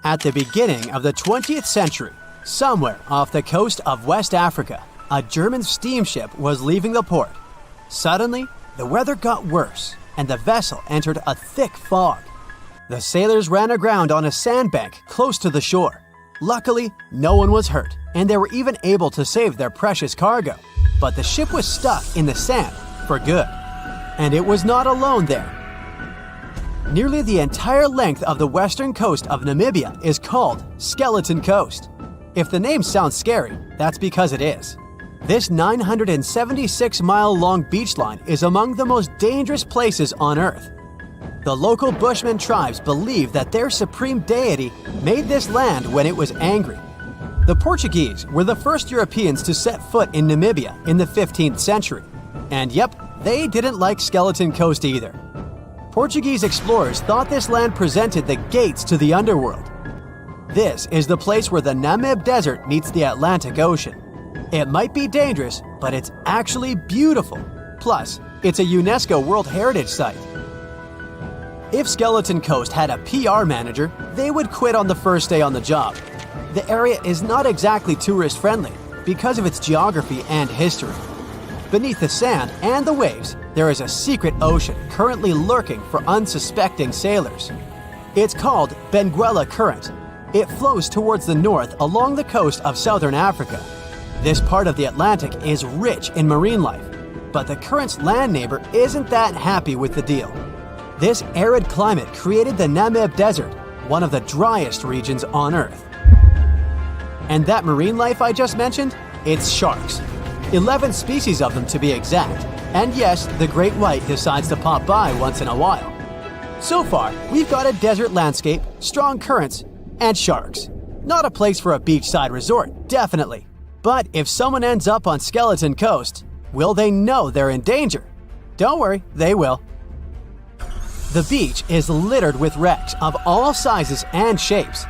At the beginning of the 20th century, somewhere off the coast of West Africa, a German steamship was leaving the port. Suddenly, the weather got worse, and the vessel entered a thick fog. The sailors ran aground on a sandbank close to the shore. Luckily, no one was hurt, and they were even able to save their precious cargo. But the ship was stuck in the sand for good. And it was not alone there. Nearly the entire length of the western coast of Namibia is called Skeleton Coast. If the name sounds scary, that's because it is. This 976-mile-long beach line is among the most dangerous places on Earth. The local Bushman tribes believe that their supreme deity made this land when it was angry. The Portuguese were the first Europeans to set foot in Namibia in the 15th century. And yep, they didn't like Skeleton Coast either. Portuguese explorers thought this land presented the gates to the underworld. This is the place where the Namib Desert meets the Atlantic Ocean. It might be dangerous, but it's actually beautiful. Plus, it's a UNESCO World Heritage Site. If Skeleton Coast had a PR manager, they would quit on the first day on the job. The area is not exactly tourist-friendly because of its geography and history. Beneath the sand and the waves, there is a secret ocean currently lurking for unsuspecting sailors. It's called Benguela Current. It flows towards the north along the coast of southern Africa. This part of the Atlantic is rich in marine life, but the current's land neighbor isn't that happy with the deal. This arid climate created the Namib Desert, one of the driest regions on Earth. And that marine life I just mentioned? It's sharks. 11 species of them to be exact. And yes, the great white decides to pop by once in a while. So far, we've got a desert landscape, strong currents, and sharks. Not a place for a beachside resort, definitely. But if someone ends up on Skeleton Coast, will they know they're in danger? Don't worry, they will. The beach is littered with wrecks of all sizes and shapes.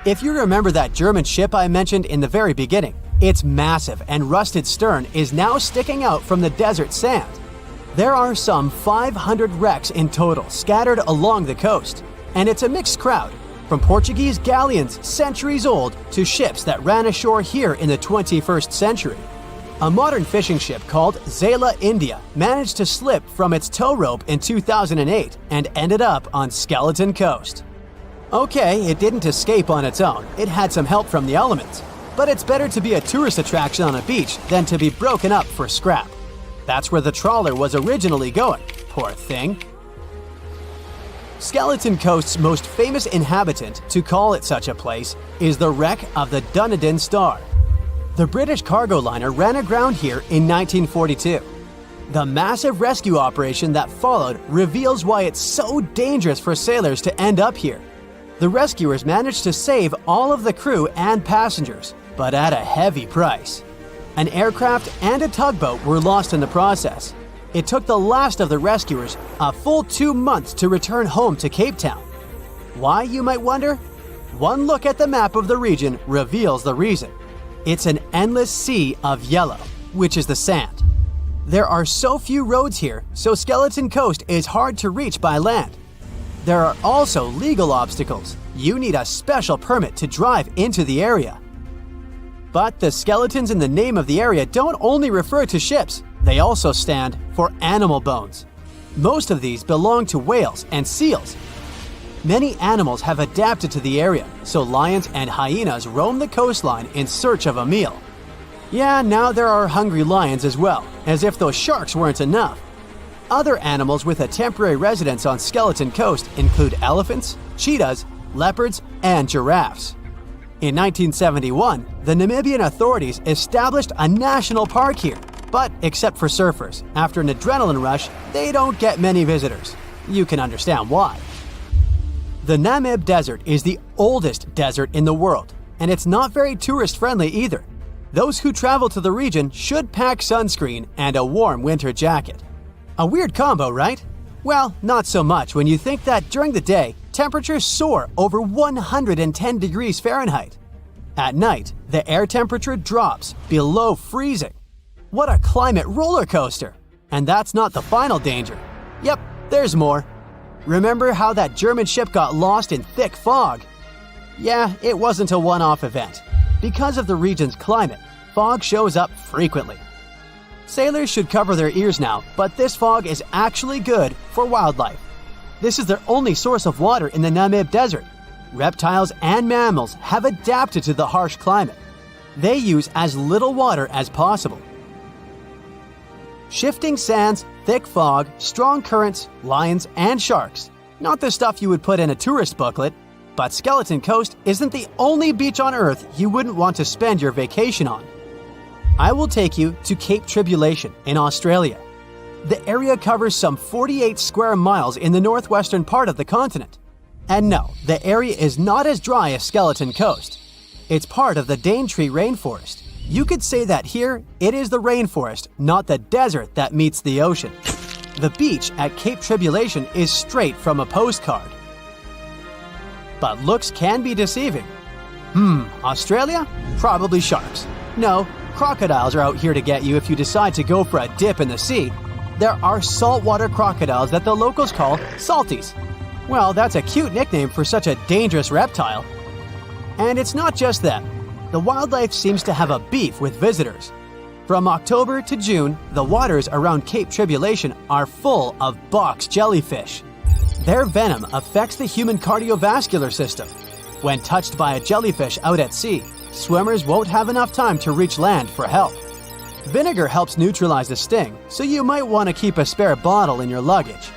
If you remember that German ship I mentioned in the very beginning, its massive and rusted stern is now sticking out from the desert sand. There are some 500 wrecks in total scattered along the coast, and it's a mixed crowd, from Portuguese galleons centuries old to ships that ran ashore here in the 21st century. A modern fishing ship called Zela India managed to slip from its tow rope in 2008 and ended up on Skeleton Coast. Okay, it didn't escape on its own, it had some help from the elements. But it's better to be a tourist attraction on a beach than to be broken up for scrap. That's where the trawler was originally going, poor thing. Skeleton Coast's most famous inhabitant, to call it such a place, is the wreck of the Dunedin Star. The British cargo liner ran aground here in 1942. The massive rescue operation that followed reveals why it's so dangerous for sailors to end up here. The rescuers managed to save all of the crew and passengers, but at a heavy price. An aircraft and a tugboat were lost in the process. It took the last of the rescuers a full 2 months to return home to Cape Town. Why, you might wonder? One look at the map of the region reveals the reason. It's an endless sea of yellow, which is the sand. There are so few roads here, so Skeleton Coast is hard to reach by land. There are also legal obstacles. You need a special permit to drive into the area. But the skeletons in the name of the area don't only refer to ships, they also stand for animal bones. Most of these belong to whales and seals. Many animals have adapted to the area, so lions and hyenas roam the coastline in search of a meal. Yeah, now there are hungry lions as well, as if those sharks weren't enough. Other animals with a temporary residence on Skeleton Coast include elephants, cheetahs, leopards, and giraffes. In 1971, the Namibian authorities established a national park here, but except for surfers, after an adrenaline rush, they don't get many visitors. You can understand why. The Namib Desert is the oldest desert in the world, and it's not very tourist-friendly either. Those who travel to the region should pack sunscreen and a warm winter jacket. A weird combo, right? Well, not so much when you think that during the day, temperatures soar over 110 degrees Fahrenheit. At night, the air temperature drops below freezing. What a climate roller coaster! And that's not the final danger. Yep, there's more. Remember how that German ship got lost in thick fog? Yeah, it wasn't a one-off event. Because of the region's climate, fog shows up frequently. Sailors should cover their ears now, but this fog is actually good for wildlife. This is their only source of water in the Namib Desert. Reptiles and mammals have adapted to the harsh climate. They use as little water as possible. Shifting sands, thick fog, strong currents, lions, and sharks. Not the stuff you would put in a tourist booklet, but Skeleton Coast isn't the only beach on Earth you wouldn't want to spend your vacation on. I will take you to Cape Tribulation in Australia. The area covers some 48 square miles in the northwestern part of the continent. And no, the area is not as dry as Skeleton Coast. It's part of the Daintree rainforest. You could say that here, it is the rainforest, not the desert that meets the ocean. The beach at Cape Tribulation is straight from a postcard. But looks can be deceiving. Australia? Probably sharks. No, crocodiles are out here to get you if you decide to go for a dip in the sea. There are saltwater crocodiles that the locals call salties. Well, that's a cute nickname for such a dangerous reptile. And it's not just them. The wildlife seems to have a beef with visitors. From October to June, the waters around Cape Tribulation are full of box jellyfish. Their venom affects the human cardiovascular system. When touched by a jellyfish out at sea, swimmers won't have enough time to reach land for help. Vinegar helps neutralize the sting, so you might want to keep a spare bottle in your luggage.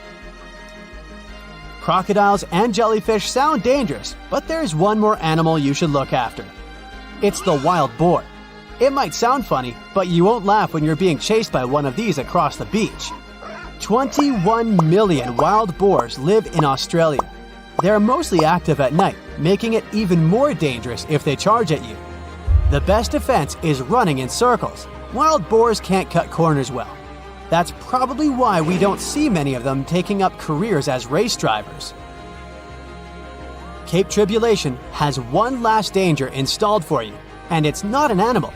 Crocodiles and jellyfish sound dangerous, but there's one more animal you should look after. It's the wild boar. It might sound funny, but you won't laugh when you're being chased by one of these across the beach. 21 million wild boars live in Australia. They're mostly active at night, making it even more dangerous if they charge at you. The best defense is running in circles. Wild boars can't cut corners well. That's probably why we don't see many of them taking up careers as race drivers. Cape Tribulation has one last danger installed for you, and it's not an animal.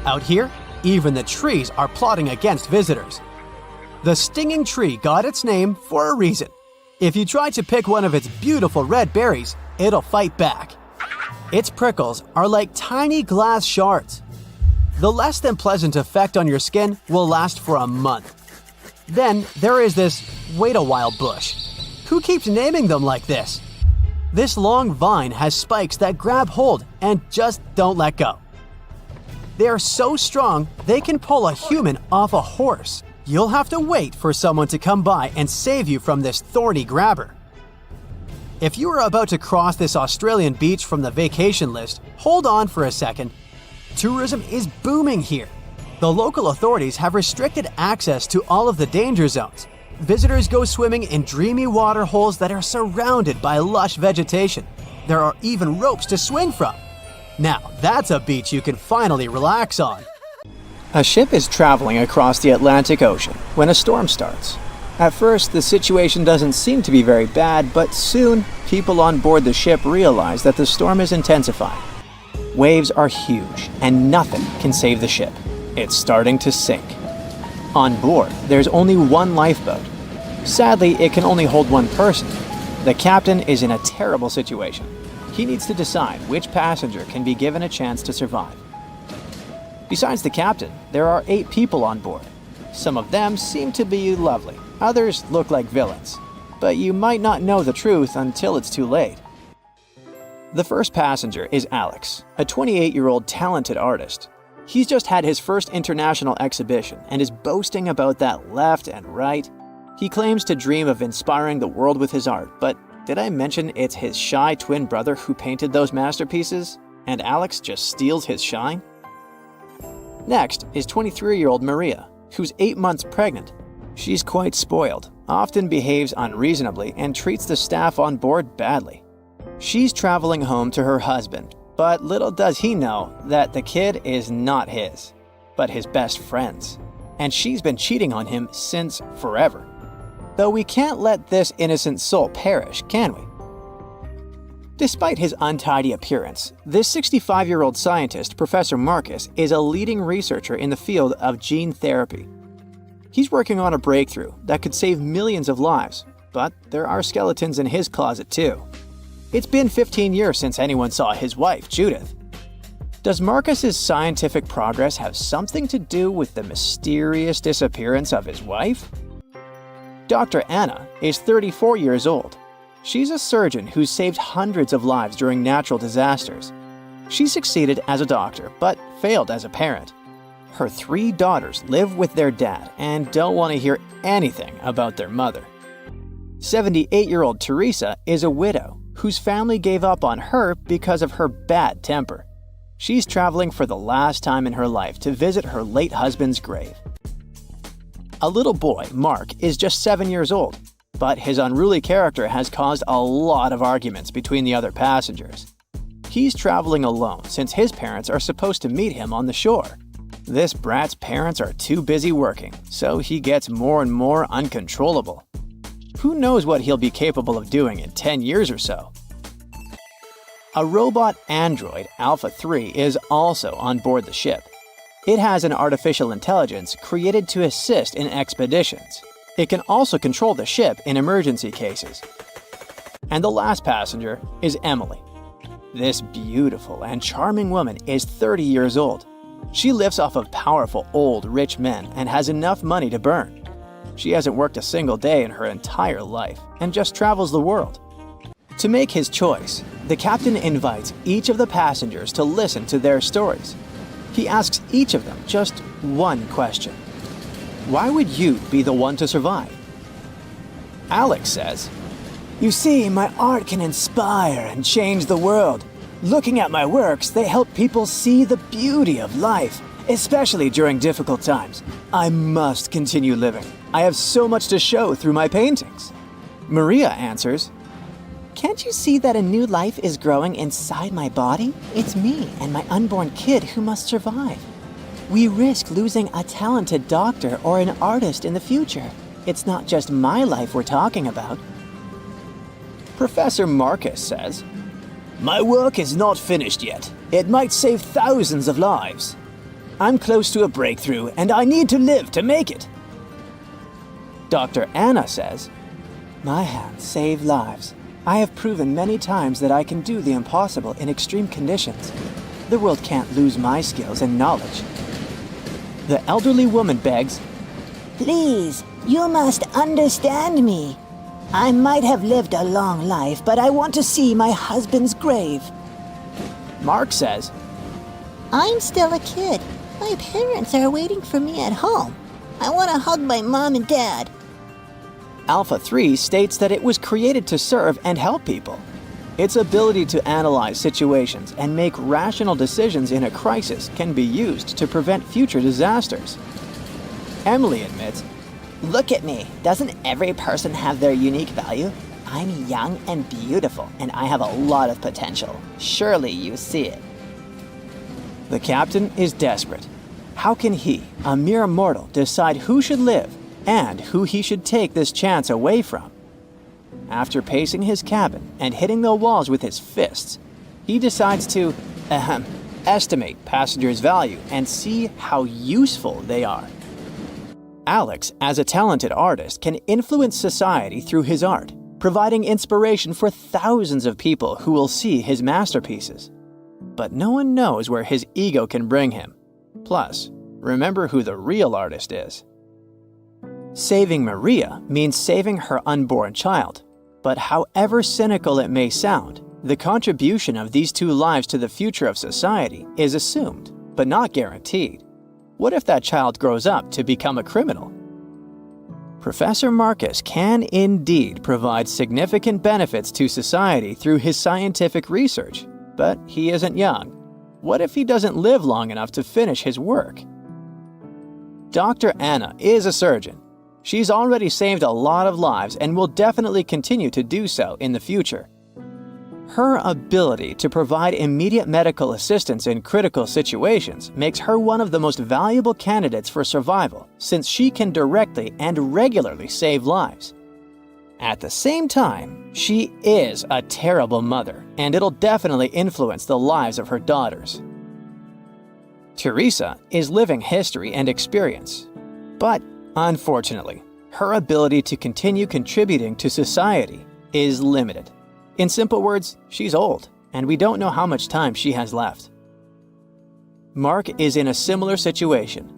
Out here, even the trees are plotting against visitors. The stinging tree got its name for a reason. If you try to pick one of its beautiful red berries, it'll fight back. Its prickles are like tiny glass shards. The less than pleasant effect on your skin will last for a month. Then there is this wait-a-while bush. Who keeps naming them like this? This long vine has spikes that grab hold and just don't let go. They are so strong they can pull a human off a horse. You'll have to wait for someone to come by and save you from this thorny grabber. If you are about to cross this Australian beach from the vacation list, hold on for a second. Tourism is booming here. The local authorities have restricted access to all of the danger zones. Visitors go swimming in dreamy water holes that are surrounded by lush vegetation. There are even ropes to swing from. Now, that's a beach you can finally relax on. A ship is traveling across the Atlantic Ocean when a storm starts. At first, the situation doesn't seem to be very bad, but soon, people on board the ship realize that the storm is intensifying. Waves are huge, and nothing can save the ship. It's starting to sink. On board, there's only one lifeboat. Sadly, it can only hold one person. The captain is in a terrible situation. He needs to decide which passenger can be given a chance to survive. Besides the captain, there are 8 people on board. Some of them seem to be lovely. Others look like villains. But you might not know the truth until it's too late. The first passenger is Alex, a 28-year-old talented artist. He's just had his first international exhibition and is boasting about that left and right. He claims to dream of inspiring the world with his art, but did I mention it's his shy twin brother who painted those masterpieces? And Alex just steals his shine? Next is 23-year-old Maria, who's 8 months pregnant. She's quite spoiled, often behaves unreasonably, and treats the staff on board badly. She's traveling home to her husband, but little does he know that the kid is not his, but his best friend's. And she's been cheating on him since forever. Though we can't let this innocent soul perish, can we? Despite his untidy appearance, this 65-year-old scientist, Professor Marcus, is a leading researcher in the field of gene therapy. He's working on a breakthrough that could save millions of lives, but there are skeletons in his closet too. It's been 15 years since anyone saw his wife, Judith. Does Marcus's scientific progress have something to do with the mysterious disappearance of his wife? Dr. Anna is 34 years old. She's a surgeon who saved hundreds of lives during natural disasters. She succeeded as a doctor, but failed as a parent. Her 3 daughters live with their dad and don't want to hear anything about their mother. 78-year-old Teresa is a widow whose family gave up on her because of her bad temper. She's traveling for the last time in her life to visit her late husband's grave. A little boy, Mark, is just 7 years old, but his unruly character has caused a lot of arguments between the other passengers. He's traveling alone since his parents are supposed to meet him on the shore. This brat's parents are too busy working, so he gets more and more uncontrollable. Who knows what he'll be capable of doing in 10 years or so? A robot android, Alpha 3, is also on board the ship. It has an artificial intelligence created to assist in expeditions. It can also control the ship in emergency cases. And the last passenger is Emily. This beautiful and charming woman is 30 years old. She lives off of powerful, old, rich men and has enough money to burn. She hasn't worked a single day in her entire life and just travels the world. To make his choice, the captain invites each of the passengers to listen to their stories. He asks each of them just one question. Why would you be the one to survive? Alex says, "You see, my art can inspire and change the world. Looking at my works, they help people see the beauty of life, especially during difficult times. I must continue living. I have so much to show through my paintings." Maria answers, "Can't you see that a new life is growing inside my body? It's me and my unborn kid who must survive. We risk losing a talented doctor or an artist in the future. It's not just my life we're talking about." Professor Marcus says, "My work is not finished yet. It might save thousands of lives. I'm close to a breakthrough and I need to live to make it." Dr. Anna says, "My hands save lives. I have proven many times that I can do the impossible in extreme conditions. The world can't lose my skills and knowledge." The elderly woman begs, "Please, you must understand me. I might have lived a long life, but I want to see my husband's grave." Mark says, "I'm still a kid. My parents are waiting for me at home. I want to hug my mom and dad." Alpha 3 states that it was created to serve and help people. Its ability to analyze situations and make rational decisions in a crisis can be used to prevent future disasters. Emily admits, "Look at me. Doesn't every person have their unique value? I'm young and beautiful, and I have a lot of potential. Surely you see it." The captain is desperate. How can he, a mere mortal, decide who should live and who he should take this chance away from? After pacing his cabin and hitting the walls with his fists, he decides to estimate passengers' value and see how useful they are. Alex, as a talented artist, can influence society through his art, providing inspiration for thousands of people who will see his masterpieces. But no one knows where his ego can bring him. Plus, remember who the real artist is. Saving Maria means saving her unborn child. But however cynical it may sound, the contribution of these 2 lives to the future of society is assumed, but not guaranteed. What if that child grows up to become a criminal? Professor Marcus can indeed provide significant benefits to society through his scientific research, but he isn't young. What if he doesn't live long enough to finish his work? Dr. Anna is a surgeon. She's already saved a lot of lives and will definitely continue to do so in the future. Her ability to provide immediate medical assistance in critical situations makes her one of the most valuable candidates for survival, since she can directly and regularly save lives. At the same time, she is a terrible mother, and it'll definitely influence the lives of her daughters. Teresa is living history and experience, but unfortunately, her ability to continue contributing to society is limited. In simple words, she's old, and we don't know how much time she has left. Mark is in a similar situation.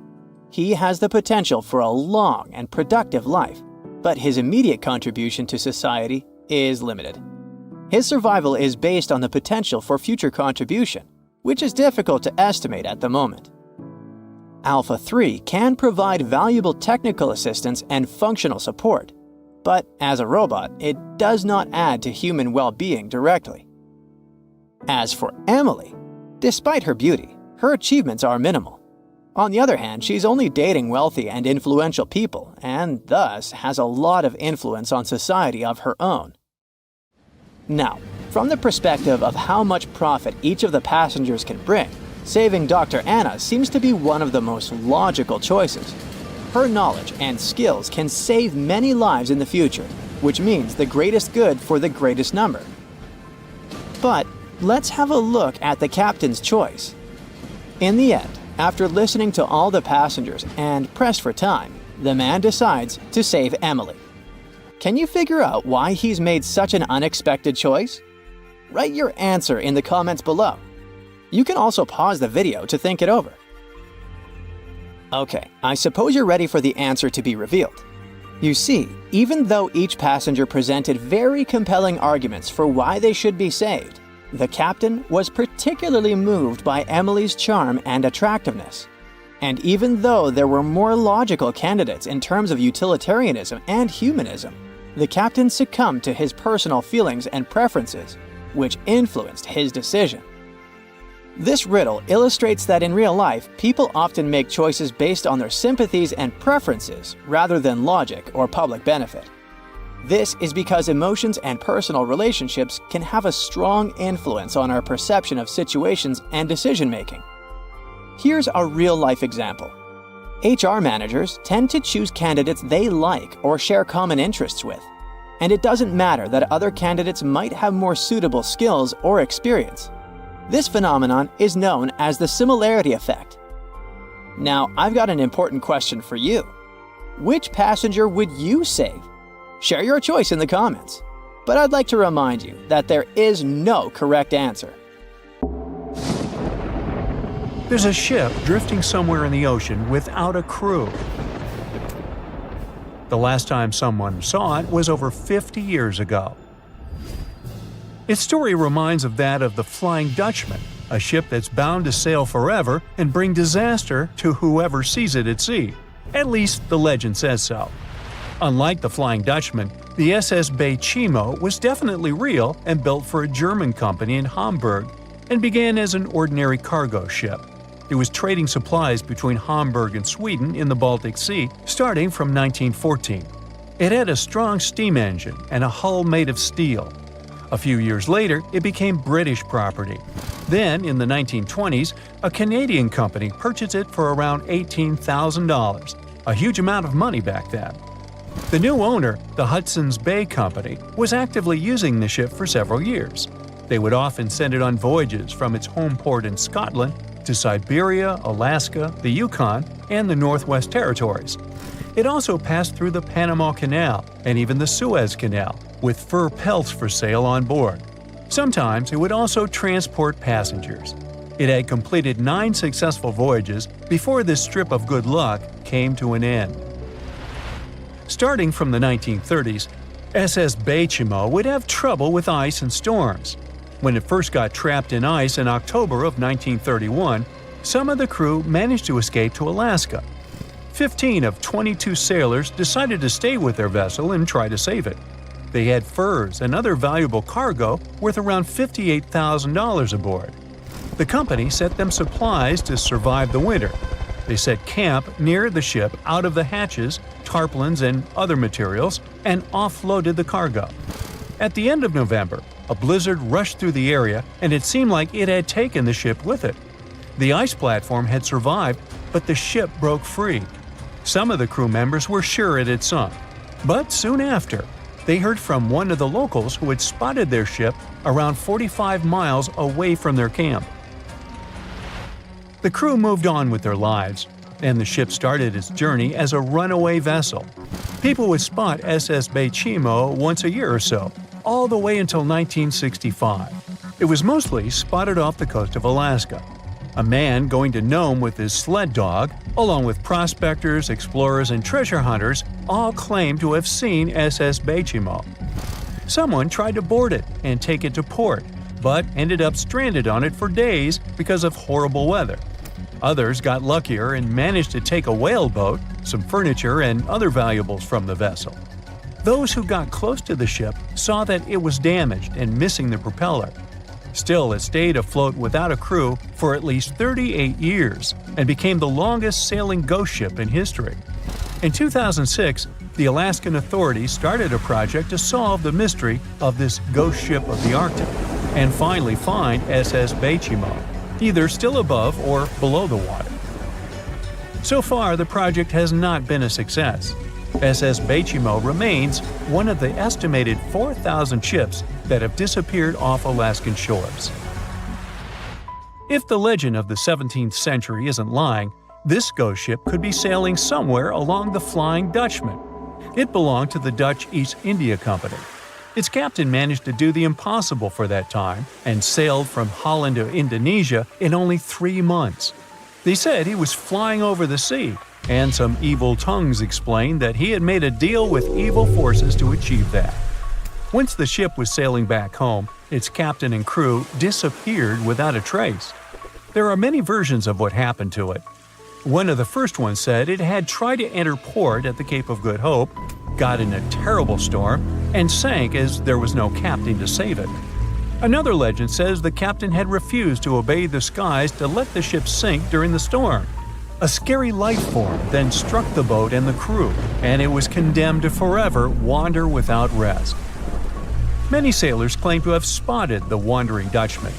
He has the potential for a long and productive life, but his immediate contribution to society is limited. His survival is based on the potential for future contribution, which is difficult to estimate at the moment. Alpha 3 can provide valuable technical assistance and functional support, but as a robot, it does not add to human well-being directly. As for Emily, despite her beauty, her achievements are minimal. On the other hand, she's only dating wealthy and influential people, and thus has a lot of influence on society of her own. Now, from the perspective of how much profit each of the passengers can bring, saving Dr. Anna seems to be one of the most logical choices. Her knowledge and skills can save many lives in the future, which means the greatest good for the greatest number. But let's have a look at the captain's choice. In the end, after listening to all the passengers and pressed for time, the man decides to save Emily. Can you figure out why he's made such an unexpected choice? Write your answer in the comments below. You can also pause the video to think it over. Okay, I suppose you're ready for the answer to be revealed. You see, even though each passenger presented very compelling arguments for why they should be saved, the captain was particularly moved by Emily's charm and attractiveness. And even though there were more logical candidates in terms of utilitarianism and humanism, the captain succumbed to his personal feelings and preferences, which influenced his decision. This riddle illustrates that in real life, people often make choices based on their sympathies and preferences rather than logic or public benefit. This is because emotions and personal relationships can have a strong influence on our perception of situations and decision-making. Here's a real-life example. HR managers tend to choose candidates they like or share common interests with, and it doesn't matter that other candidates might have more suitable skills or experience. This phenomenon is known as the similarity effect. Now, I've got an important question for you. Which passenger would you save? Share your choice in the comments. But I'd like to remind you that there is no correct answer. There's a ship drifting somewhere in the ocean without a crew. The last time someone saw it was over 50 years ago. Its story reminds of that of the Flying Dutchman, a ship that's bound to sail forever and bring disaster to whoever sees it at sea. At least the legend says so. Unlike the Flying Dutchman, the SS Bay Chimo was definitely real and built for a German company in Hamburg and began as an ordinary cargo ship. It was trading supplies between Hamburg and Sweden in the Baltic Sea starting from 1914. It had a strong steam engine and a hull made of steel. A few years later, it became British property. Then, in the 1920s, a Canadian company purchased it for around $18,000, a huge amount of money back then. The new owner, the Hudson's Bay Company, was actively using the ship for several years. They would often send it on voyages from its home port in Scotland to Siberia, Alaska, the Yukon, and the Northwest Territories. It also passed through the Panama Canal and even the Suez Canal, with fur pelts for sale on board. Sometimes it would also transport passengers. It had completed 9 successful voyages before this strip of good luck came to an end. Starting from the 1930s, SS Bay Chimo would have trouble with ice and storms. When it first got trapped in ice in October of 1931, some of the crew managed to escape to Alaska. 15 of 22 sailors decided to stay with their vessel and try to save it. They had furs and other valuable cargo worth around $58,000 aboard. The company sent them supplies to survive the winter. They set camp near the ship out of the hatches, tarpaulins, and other materials, and offloaded the cargo. At the end of November, a blizzard rushed through the area, and it seemed like it had taken the ship with it. The ice platform had survived, but the ship broke free. Some of the crew members were sure it had sunk. But soon after, they heard from one of the locals who had spotted their ship around 45 miles away from their camp. The crew moved on with their lives, and the ship started its journey as a runaway vessel. People would spot SS Bay Chimo once a year or so, all the way until 1965. It was mostly spotted off the coast of Alaska. A man going to Nome with his sled dog, along with prospectors, explorers, and treasure hunters, all claim to have seen SS Behemoth. Someone tried to board it and take it to port, but ended up stranded on it for days because of horrible weather. Others got luckier and managed to take a whaleboat, some furniture, and other valuables from the vessel. Those who got close to the ship saw that it was damaged and missing the propeller. Still, it stayed afloat without a crew for at least 38 years and became the longest sailing ghost ship in history. In 2006, the Alaskan authorities started a project to solve the mystery of this ghost ship of the Arctic and finally find SS Behemoth, either still above or below the water. So far, the project has not been a success. SS Behemoth remains one of the estimated 4,000 ships that have disappeared off Alaskan shores. If the legend of the 17th century isn't lying, this ghost ship could be sailing somewhere along the Flying Dutchman. It belonged to the Dutch East India Company. Its captain managed to do the impossible for that time and sailed from Holland to Indonesia in only 3 months. They said he was flying over the sea, and some evil tongues explained that he had made a deal with evil forces to achieve that. Once the ship was sailing back home, its captain and crew disappeared without a trace. There are many versions of what happened to it. One of the first ones said it had tried to enter port at the Cape of Good Hope, got in a terrible storm, and sank as there was no captain to save it. Another legend says the captain had refused to obey the skies to let the ship sink during the storm. A scary life form then struck the boat and the crew, and it was condemned to forever wander without rest. Many sailors claim to have spotted the Wandering Dutchman.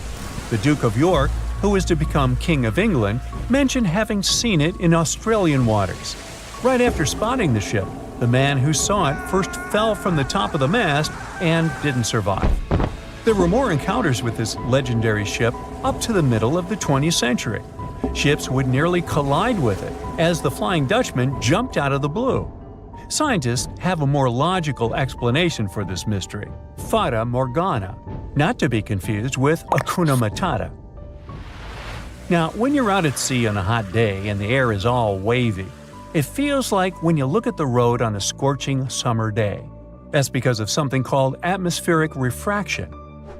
The Duke of York, who is to become King of England, mentioned having seen it in Australian waters. Right after spotting the ship, the man who saw it first fell from the top of the mast and didn't survive. There were more encounters with this legendary ship up to the middle of the 20th century. Ships would nearly collide with it as the Flying Dutchman jumped out of the blue. Scientists have a more logical explanation for this mystery: Fata Morgana, not to be confused with Hakuna Matata. Now, when you're out at sea on a hot day and the air is all wavy, it feels like when you look at the road on a scorching summer day. That's because of something called atmospheric refraction.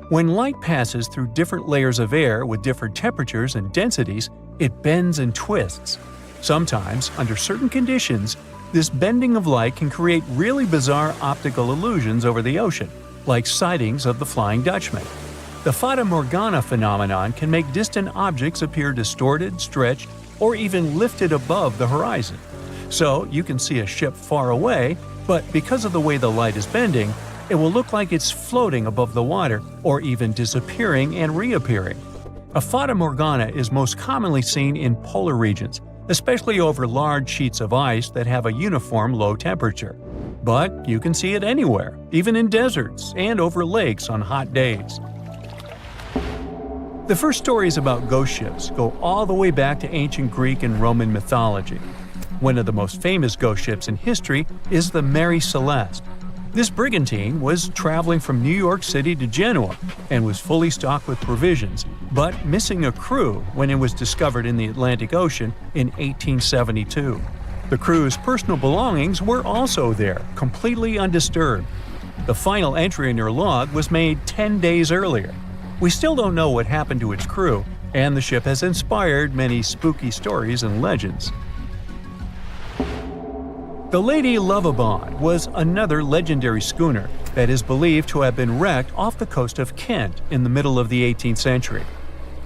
When light passes through different layers of air with different temperatures and densities, it bends and twists. Sometimes, under certain conditions, this bending of light can create really bizarre optical illusions over the ocean, like sightings of the Flying Dutchman. The Fata Morgana phenomenon can make distant objects appear distorted, stretched, or even lifted above the horizon. So you can see a ship far away, but because of the way the light is bending, it will look like it's floating above the water or even disappearing and reappearing. A Fata Morgana is most commonly seen in polar regions, especially over large sheets of ice that have a uniform low temperature. But you can see it anywhere, even in deserts and over lakes on hot days. The first stories about ghost ships go all the way back to ancient Greek and Roman mythology. One of the most famous ghost ships in history is the Mary Celeste. This brigantine was traveling from New York City to Genoa and was fully stocked with provisions, but missing a crew when it was discovered in the Atlantic Ocean in 1872. The crew's personal belongings were also there, completely undisturbed. The final entry in her log was made 10 days earlier. We still don't know what happened to its crew, and the ship has inspired many spooky stories and legends. The Lady Lovibond was another legendary schooner that is believed to have been wrecked off the coast of Kent in the middle of the 18th century.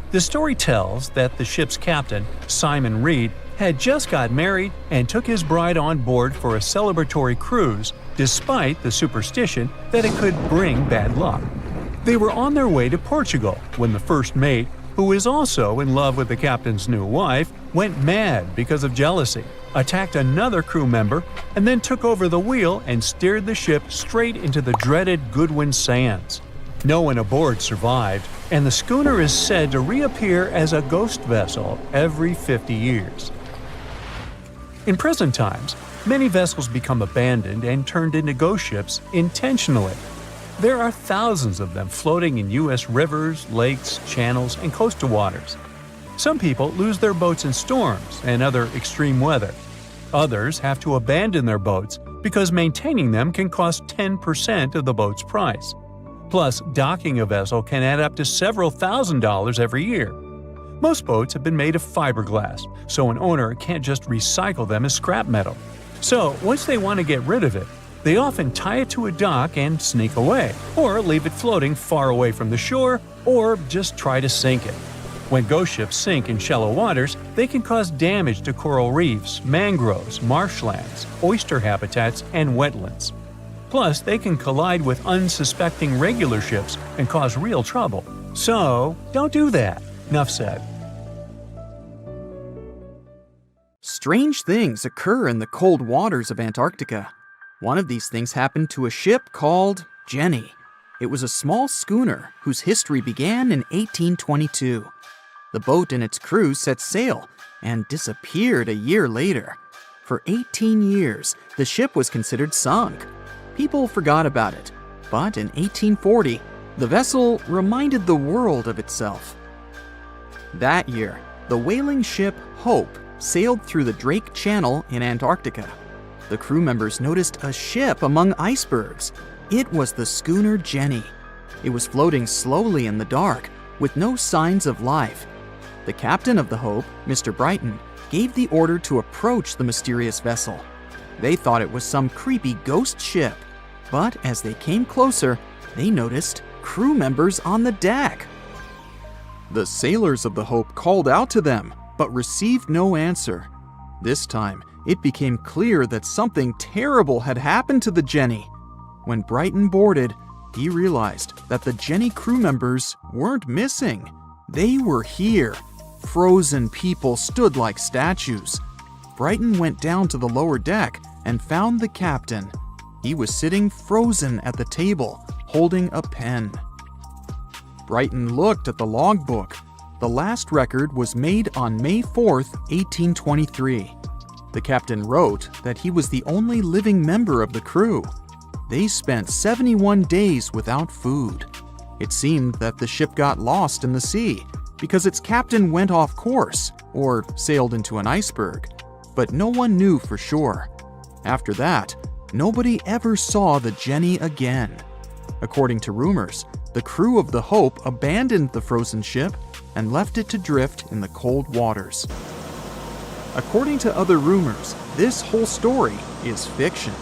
The story tells that the ship's captain, Simon Reed, had just got married and took his bride on board for a celebratory cruise, despite the superstition that it could bring bad luck. They were on their way to Portugal when the first mate, who is also in love with the captain's new wife, went mad because of jealousy, attacked another crew member, and then took over the wheel and steered the ship straight into the dreaded Goodwin Sands. No one aboard survived, and the schooner is said to reappear as a ghost vessel every 50 years. In present times, many vessels become abandoned and turned into ghost ships intentionally. There are thousands of them floating in U.S. rivers, lakes, channels, and coastal waters. Some people lose their boats in storms and other extreme weather. Others have to abandon their boats because maintaining them can cost 10% of the boat's price. Plus, docking a vessel can add up to several $1,000s every year. Most boats have been made of fiberglass, so an owner can't just recycle them as scrap metal. So, once they want to get rid of it, they often tie it to a dock and sneak away, or leave it floating far away from the shore, or just try to sink it. When ghost ships sink in shallow waters, they can cause damage to coral reefs, mangroves, marshlands, oyster habitats, and wetlands. Plus, they can collide with unsuspecting regular ships and cause real trouble. So, don't do that. Enough said. Strange things occur in the cold waters of Antarctica. One of these things happened to a ship called Jenny. It was a small schooner whose history began in 1822. The boat and its crew set sail and disappeared a year later. For 18 years, the ship was considered sunk. People forgot about it, but in 1840, the vessel reminded the world of itself. That year, the whaling ship Hope sailed through the Drake Channel in Antarctica. The crew members noticed a ship among icebergs. It was the schooner Jenny. It was floating slowly in the dark, with no signs of life. The captain of the Hope, Mr. Brighton, gave the order to approach the mysterious vessel. They thought it was some creepy ghost ship, but as they came closer, they noticed crew members on the deck. The sailors of the Hope called out to them, but received no answer. This time, it became clear that something terrible had happened to the Jenny. When Brighton boarded, he realized that the Jenny crew members weren't missing. They were here. Frozen people stood like statues. Brighton went down to the lower deck and found the captain. He was sitting frozen at the table, holding a pen. Brighton looked at the logbook. The last record was made on May 4th, 1823. The captain wrote that he was the only living member of the crew. They spent 71 days without food. It seemed that the ship got lost in the sea because its captain went off course or sailed into an iceberg, but no one knew for sure. After that, nobody ever saw the Jenny again. According to rumors, the crew of the Hope abandoned the frozen ship and left it to drift in the cold waters. According to other rumors, this whole story is fiction.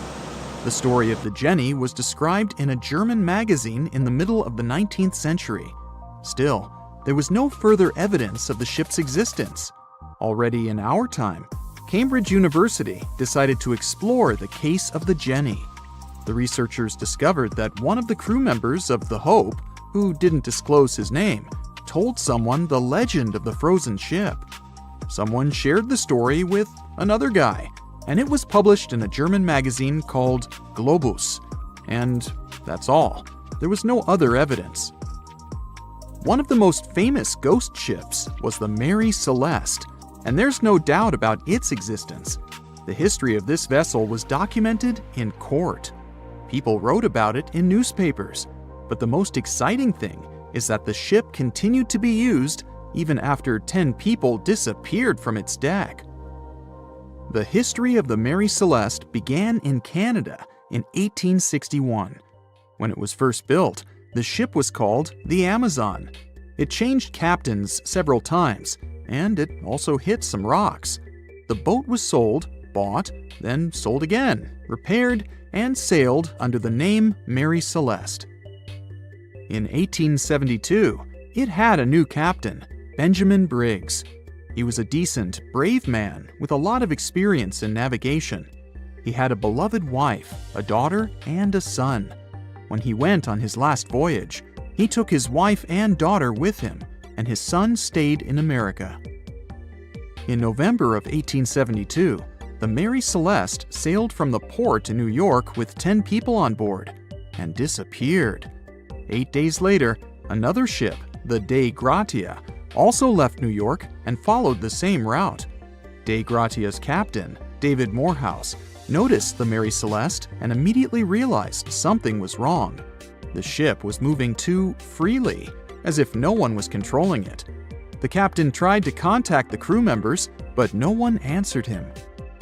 The story of the Jenny was described in a German magazine in the middle of the 19th century. Still, there was no further evidence of the ship's existence. Already in our time, Cambridge University decided to explore the case of the Jenny. The researchers discovered that one of the crew members of the Hope, who didn't disclose his name, told someone the legend of the frozen ship. Someone shared the story with another guy, and it was published in a German magazine called Globus. And that's all. There was no other evidence. One of the most famous ghost ships was the Mary Celeste, and there's no doubt about its existence. The history of this vessel was documented in court. People wrote about it in newspapers, but the most exciting thing is that the ship continued to be used even after 10 people disappeared from its deck. The history of the Mary Celeste began in Canada in 1861. When it was first built, the ship was called the Amazon. It changed captains several times, and it also hit some rocks. The boat was sold, bought, then sold again, repaired, and sailed under the name Mary Celeste. In 1872, it had a new captain, Benjamin Briggs. He was a decent, brave man with a lot of experience in navigation. He had a beloved wife, a daughter, and a son. When he went on his last voyage, he took his wife and daughter with him, and his son stayed in America. In November of 1872, the Mary Celeste sailed from the port to New York with 10 people on board and disappeared. 8 days later, another ship, the Dei Gratia, also left New York and followed the same route. Dei Gratia's captain, David Morehouse, noticed the Mary Celeste and immediately realized something was wrong. The ship was moving too freely, as if no one was controlling it. The captain tried to contact the crew members, but no one answered him.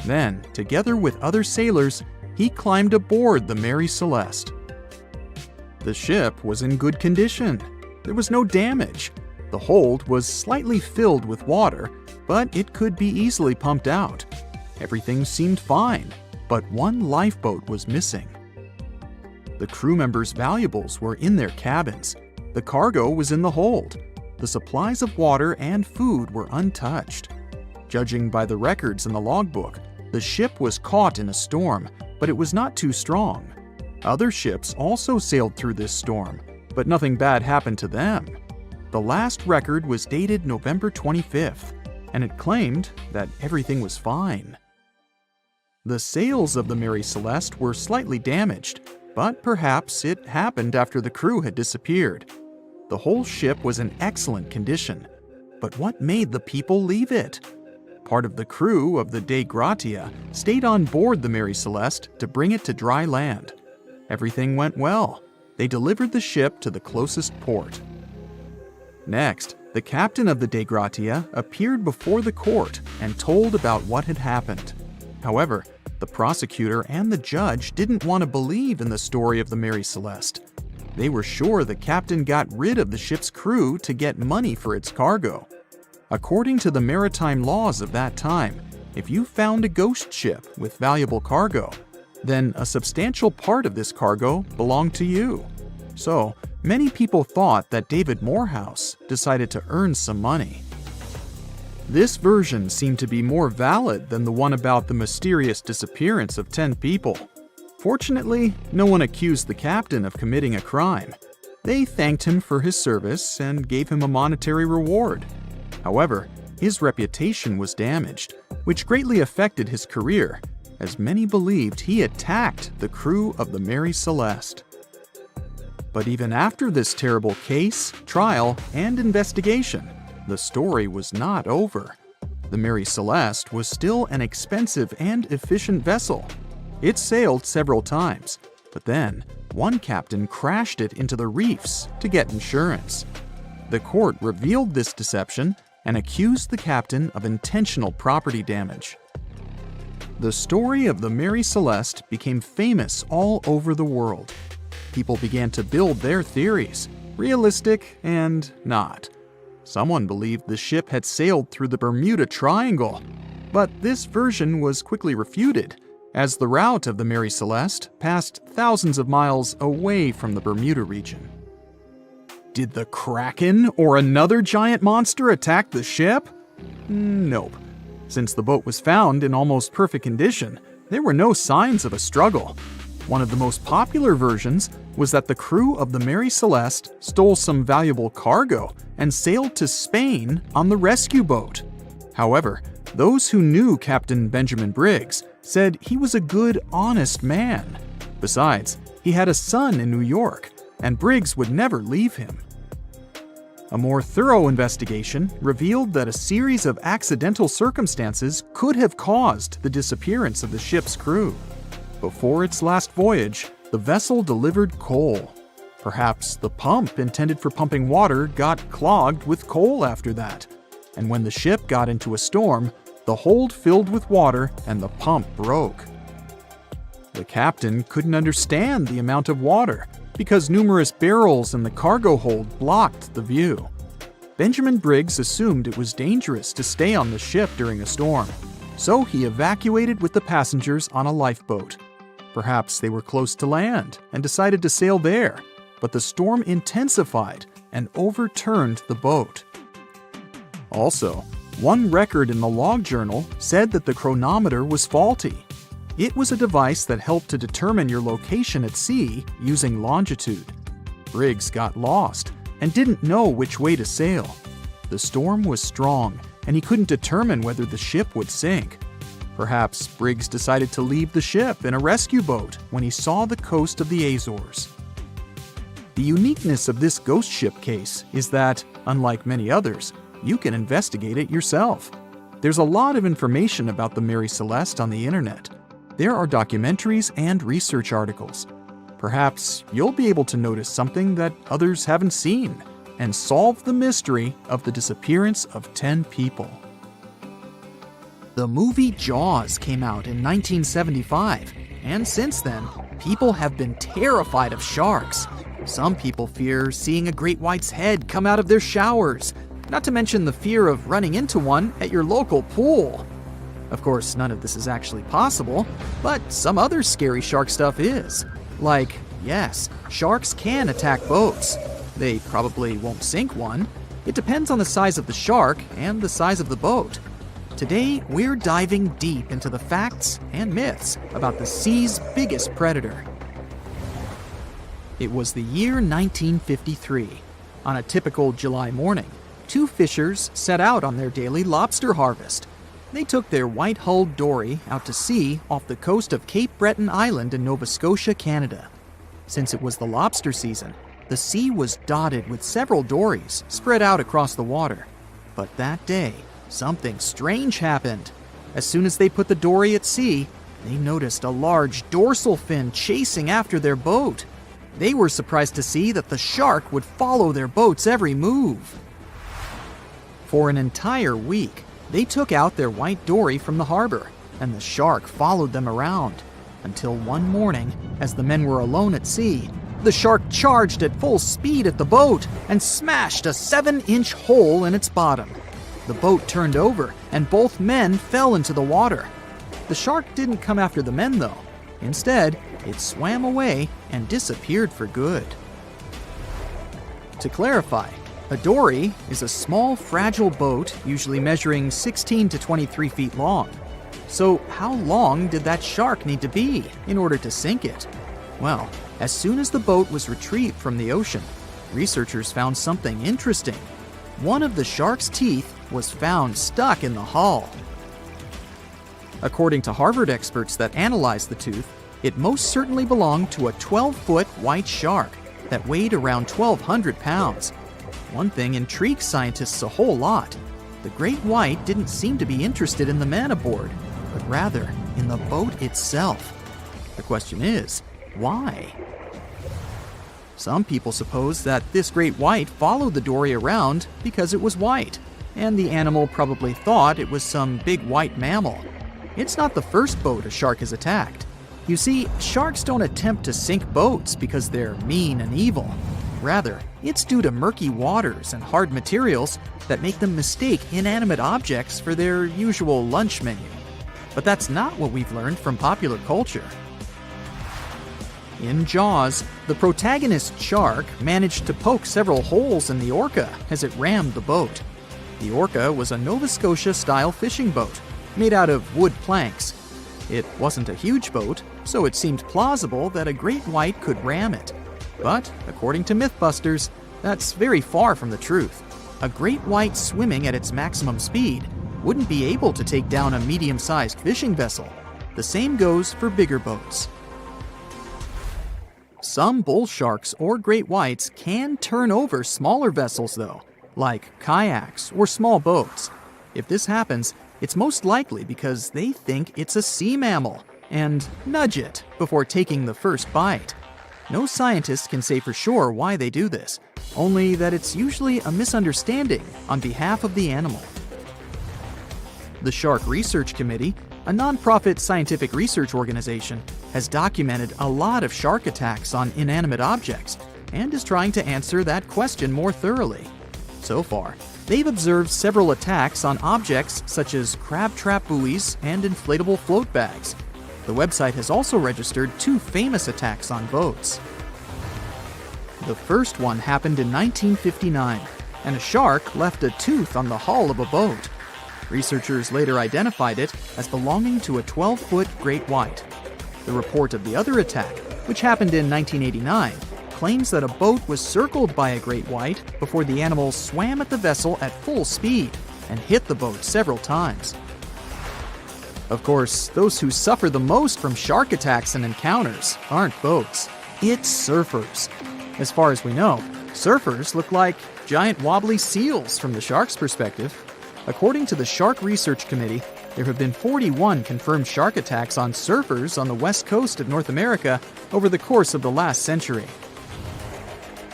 Then, together with other sailors, he climbed aboard the Mary Celeste. The ship was in good condition. There was no damage. The hold was slightly filled with water, but it could be easily pumped out. Everything seemed fine, but one lifeboat was missing. The crew members' valuables were in their cabins. The cargo was in the hold. The supplies of water and food were untouched. Judging by the records in the logbook, the ship was caught in a storm, but it was not too strong. Other ships also sailed through this storm, but nothing bad happened to them. The last record was dated November 25th, and it claimed that everything was fine. The sails of the Mary Celeste were slightly damaged, but perhaps it happened after the crew had disappeared. The whole ship was in excellent condition, but what made the people leave it? Part of the crew of the Dei Gratia stayed on board the Mary Celeste to bring it to dry land. Everything went well. They delivered the ship to the closest port. Next, the captain of the Dei Gratia appeared before the court and told about what had happened. However, the prosecutor and the judge didn't want to believe in the story of the Mary Celeste. They were sure the captain got rid of the ship's crew to get money for its cargo. According to the maritime laws of that time, if you found a ghost ship with valuable cargo, then a substantial part of this cargo belonged to you. So, many people thought that David Morehouse decided to earn some money. This version seemed to be more valid than the one about the mysterious disappearance of 10 people. Fortunately, no one accused the captain of committing a crime. They thanked him for his service and gave him a monetary reward. However, his reputation was damaged, which greatly affected his career, as many believed he attacked the crew of the Mary Celeste. But even after this terrible case, trial, and investigation, the story was not over. The Mary Celeste was still an expensive and efficient vessel. It sailed several times, but then one captain crashed it into the reefs to get insurance. The court revealed this deception and accused the captain of intentional property damage. The story of the Mary Celeste became famous all over the world. People began to build their theories, realistic and not. Someone believed the ship had sailed through the Bermuda Triangle, but this version was quickly refuted, as the route of the Mary Celeste passed thousands of miles away from the Bermuda region. Did the Kraken or another giant monster attack the ship? Nope. Since the boat was found in almost perfect condition, there were no signs of a struggle. One of the most popular versions was that the crew of the Mary Celeste stole some valuable cargo and sailed to Spain on the rescue boat. However, those who knew Captain Benjamin Briggs said he was a good, honest man. Besides, he had a son in New York, and Briggs would never leave him. A more thorough investigation revealed that a series of accidental circumstances could have caused the disappearance of the ship's crew. Before its last voyage, the vessel delivered coal. Perhaps the pump intended for pumping water got clogged with coal after that, and when the ship got into a storm, the hold filled with water and the pump broke. The captain couldn't understand the amount of water because numerous barrels in the cargo hold blocked the view. Benjamin Briggs assumed it was dangerous to stay on the ship during a storm, so he evacuated with the passengers on a lifeboat. Perhaps they were close to land and decided to sail there, but the storm intensified and overturned the boat. Also, one record in the log journal said that the chronometer was faulty. It was a device that helped to determine your location at sea using longitude. Briggs got lost and didn't know which way to sail. The storm was strong, and he couldn't determine whether the ship would sink. Perhaps Briggs decided to leave the ship in a rescue boat when he saw the coast of the Azores. The uniqueness of this ghost ship case is that, unlike many others, you can investigate it yourself. There's a lot of information about the Mary Celeste on the internet. There are documentaries and research articles. Perhaps you'll be able to notice something that others haven't seen and solve the mystery of the disappearance of 10 people. The movie Jaws came out in 1975, and since then, people have been terrified of sharks. Some people fear seeing a great white's head come out of their showers, not to mention the fear of running into one at your local pool. Of course, none of this is actually possible, but some other scary shark stuff is. Like, yes, sharks can attack boats. They probably won't sink one. It depends on the size of the shark and the size of the boat. Today, we're diving deep into the facts and myths about the sea's biggest predator. It was the year 1953. On a typical July morning, two fishers set out on their daily lobster harvest. They took their white-hulled dory out to sea off the coast of Cape Breton Island in Nova Scotia, Canada. Since it was the lobster season, the sea was dotted with several dories spread out across the water. But that day, something strange happened. As soon as they put the dory at sea, they noticed a large dorsal fin chasing after their boat. They were surprised to see that the shark would follow their boat's every move. For an entire week, they took out their white dory from the harbor, and the shark followed them around. Until one morning, as the men were alone at sea, the shark charged at full speed at the boat and smashed a 7-inch hole in its bottom. The boat turned over, and both men fell into the water. The shark didn't come after the men, though. Instead, it swam away and disappeared for good. To clarify, a dory is a small, fragile boat usually measuring 16 to 23 feet long. So how long did that shark need to be in order to sink it? Well, as soon as the boat was retrieved from the ocean, researchers found something interesting. One of the shark's teeth was found stuck in the hull. According to Harvard experts that analyzed the tooth, it most certainly belonged to a 12-foot white shark that weighed around 1,200 pounds. One thing intrigued scientists a whole lot. The great white didn't seem to be interested in the man aboard, but rather in the boat itself. The question is, why? Some people suppose that this great white followed the dory around because it was white, and the animal probably thought it was some big white mammal. It's not the first boat a shark has attacked. You see, sharks don't attempt to sink boats because they're mean and evil. Rather, it's due to murky waters and hard materials that make them mistake inanimate objects for their usual lunch menu. But that's not what we've learned from popular culture. In Jaws, the protagonist shark managed to poke several holes in the orca as it rammed the boat. The orca was a Nova Scotia-style fishing boat made out of wood planks. It wasn't a huge boat, so it seemed plausible that a great white could ram it. But, according to Mythbusters, that's very far from the truth. A great white swimming at its maximum speed wouldn't be able to take down a medium-sized fishing vessel. The same goes for bigger boats. Some bull sharks or great whites can turn over smaller vessels, though, like kayaks or small boats. If this happens, it's most likely because they think it's a sea mammal and nudge it before taking the first bite. No scientist can say for sure why they do this, only that it's usually a misunderstanding on behalf of the animal. The Shark Research Committee, a nonprofit scientific research organization, has documented a lot of shark attacks on inanimate objects and is trying to answer that question more thoroughly. So far, they've observed several attacks on objects such as crab trap buoys and inflatable float bags. The website has also registered 2 famous attacks on boats. The first one happened in 1959, and a shark left a tooth on the hull of a boat. Researchers later identified it as belonging to a 12-foot great white. The report of the other attack, which happened in 1989, claims that a boat was circled by a great white before the animal swam at the vessel at full speed and hit the boat several times. Of course, those who suffer the most from shark attacks and encounters aren't boats. It's surfers. As far as we know, surfers look like giant wobbly seals from the shark's perspective. According to the Shark Research Committee, There have been 41 confirmed shark attacks on surfers on the west coast of North America over the course of the last century.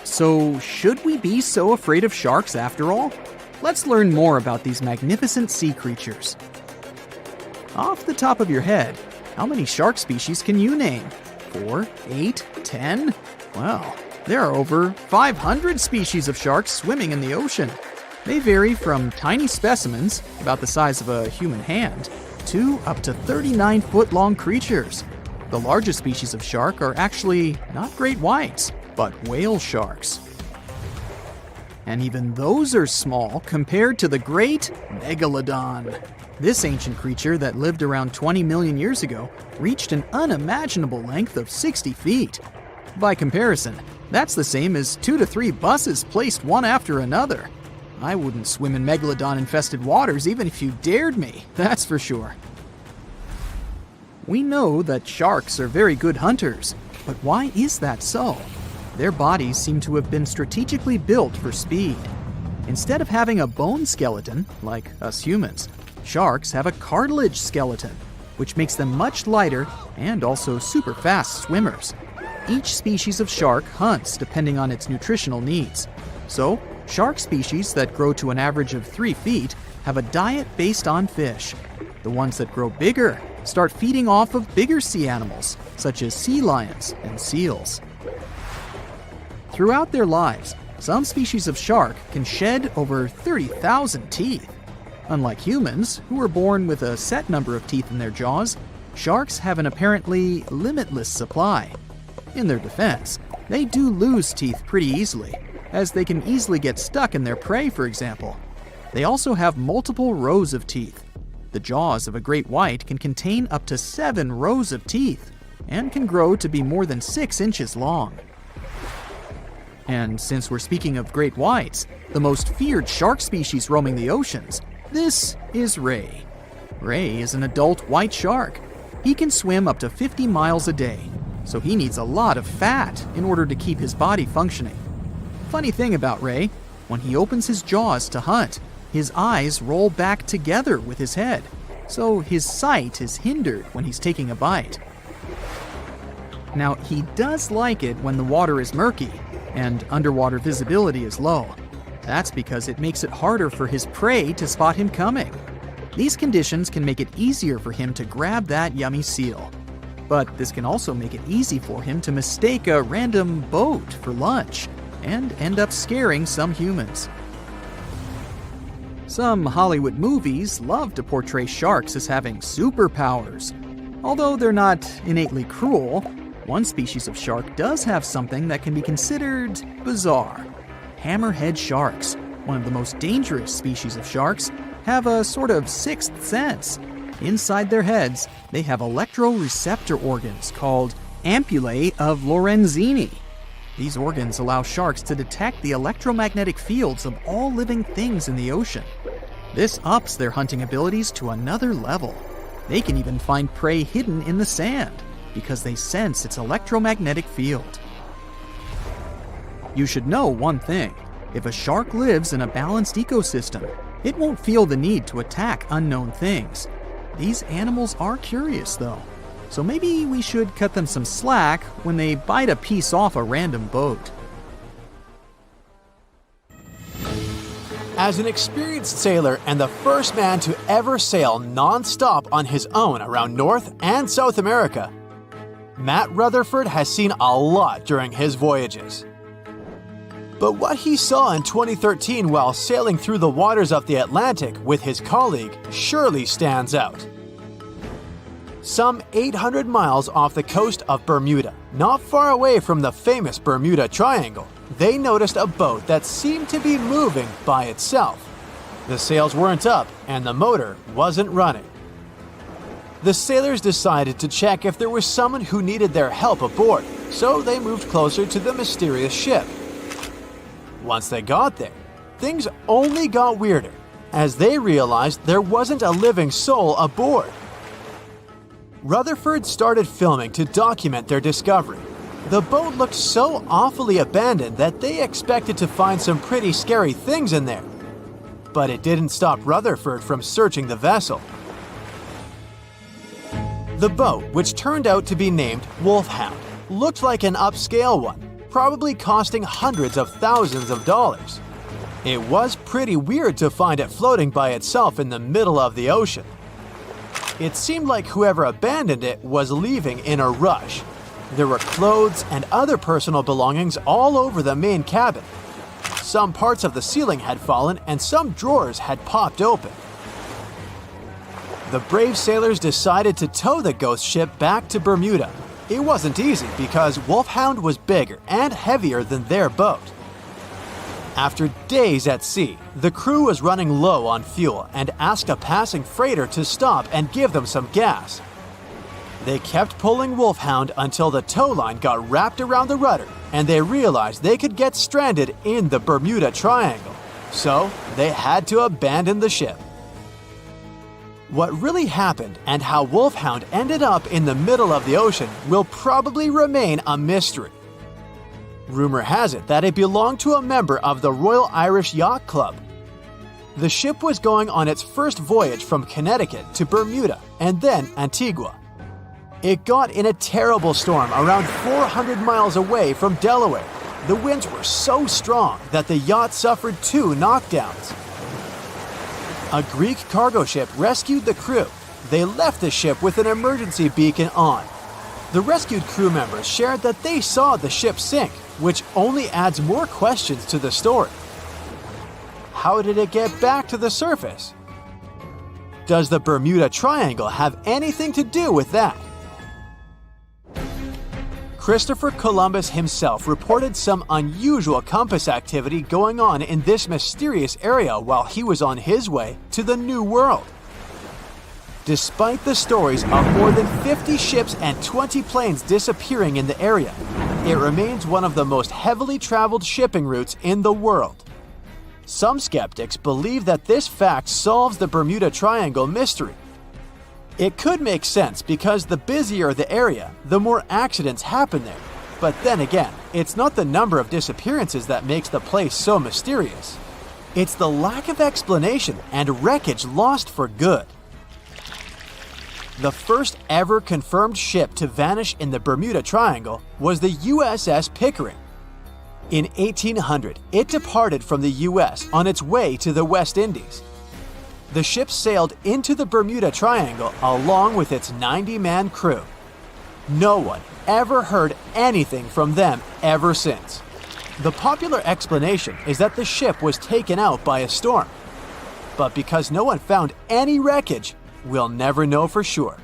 So, should we be so afraid of sharks after all? Let's learn more about these magnificent sea creatures. Off the top of your head, how many shark species can you name? 4, 8, 10? Well, there are over 500 species of sharks swimming in the ocean. They vary from tiny specimens, about the size of a human hand, to up to 39-foot-long creatures. The largest species of shark are actually not great whites, but whale sharks. And even those are small compared to the great megalodon. This ancient creature that lived around 20 million years ago reached an unimaginable length of 60 feet. By comparison, that's the same as 2 to 3 buses placed one after another. I wouldn't swim in megalodon-infested waters even if you dared me, that's for sure. We know that sharks are very good hunters, but why is that so? Their bodies seem to have been strategically built for speed. Instead of having a bone skeleton, like us humans, sharks have a cartilage skeleton, which makes them much lighter and also super fast swimmers. Each species of shark hunts depending on its nutritional needs. So, shark species that grow to an average of 3 feet have a diet based on fish. The ones that grow bigger start feeding off of bigger sea animals, such as sea lions and seals. Throughout their lives, some species of shark can shed over 30,000 teeth. Unlike humans, who are born with a set number of teeth in their jaws, sharks have an apparently limitless supply. In their defense, they do lose teeth pretty easily, as they can easily get stuck in their prey, for example. They also have multiple rows of teeth. The jaws of a great white can contain up to 7 rows of teeth, and can grow to be more than 6 inches long. And since we're speaking of great whites, the most feared shark species roaming the oceans, this is ray. Ray is an adult white shark. He can swim up to 50 miles a day, so he needs a lot of fat in order to keep his body functioning. Funny thing about ray, when he opens his jaws to hunt, his eyes roll back together with his head, so his sight is hindered when he's taking a bite. Now, he does like it when the water is murky and underwater visibility is low. That's because it makes it harder for his prey to spot him coming. These conditions can make it easier for him to grab that yummy seal. But this can also make it easy for him to mistake a random boat for lunch and end up scaring some humans. Some Hollywood movies love to portray sharks as having superpowers. Although they're not innately cruel, one species of shark does have something that can be considered bizarre. Hammerhead sharks, one of the most dangerous species of sharks, have a sort of sixth sense. Inside their heads, they have electroreceptor organs called ampullae of Lorenzini. These organs allow sharks to detect the electromagnetic fields of all living things in the ocean. This ups their hunting abilities to another level. They can even find prey hidden in the sand because they sense its electromagnetic field. You should know one thing. If a shark lives in a balanced ecosystem, it won't feel the need to attack unknown things. These animals are curious, though, so maybe we should cut them some slack when they bite a piece off a random boat. As an experienced sailor and the first man to ever sail non-stop on his own around North and South America, Matt Rutherford has seen a lot during his voyages. But what he saw in 2013 while sailing through the waters of the Atlantic with his colleague surely stands out. Some 800 miles off the coast of Bermuda, not far away from the famous Bermuda Triangle, they noticed a boat that seemed to be moving by itself. The sails weren't up and the motor wasn't running. The sailors decided to check if there was someone who needed their help aboard, so they moved closer to the mysterious ship. Once they got there, things only got weirder, as they realized there wasn't a living soul aboard. Rutherford started filming to document their discovery. The boat looked so awfully abandoned that they expected to find some pretty scary things in there. But it didn't stop Rutherford from searching the vessel. The boat, which turned out to be named Wolfhound, looked like an upscale one, probably costing hundreds of thousands of dollars. It was pretty weird to find it floating by itself in the middle of the ocean. It seemed like whoever abandoned it was leaving in a rush. There were clothes and other personal belongings all over the main cabin. Some parts of the ceiling had fallen and some drawers had popped open. The brave sailors decided to tow the ghost ship back to Bermuda. It wasn't easy because Wolfhound was bigger and heavier than their boat. After days at sea, the crew was running low on fuel and asked a passing freighter to stop and give them some gas. They kept pulling Wolfhound until the tow line got wrapped around the rudder and they realized they could get stranded in the Bermuda Triangle. So they had to abandon the ship. What really happened and how Wolfhound ended up in the middle of the ocean will probably remain a mystery. Rumor has it that it belonged to a member of the Royal Irish Yacht Club. The ship was going on its first voyage from Connecticut to Bermuda and then Antigua. It got in a terrible storm around 400 miles away from Delaware. The winds were so strong that the yacht suffered 2 knockdowns. A Greek cargo ship rescued the crew. They left the ship with an emergency beacon on. The rescued crew members shared that they saw the ship sink, which only adds more questions to the story. How did it get back to the surface? Does the Bermuda Triangle have anything to do with that? Christopher Columbus himself reported some unusual compass activity going on in this mysterious area while he was on his way to the New World. Despite the stories of more than 50 ships and 20 planes disappearing in the area, it remains one of the most heavily traveled shipping routes in the world. Some skeptics believe that this fact solves the Bermuda Triangle mystery. It could make sense because the busier the area, the more accidents happen there. But then again, it's not the number of disappearances that makes the place so mysterious. It's the lack of explanation and wreckage lost for good. The first ever confirmed ship to vanish in the Bermuda Triangle was the USS Pickering. In 1800, it departed from the US on its way to the West Indies. The ship sailed into the Bermuda Triangle along with its 90-man crew. No one ever heard anything from them ever since. The popular explanation is that the ship was taken out by a storm. But because no one found any wreckage, we'll never know for sure.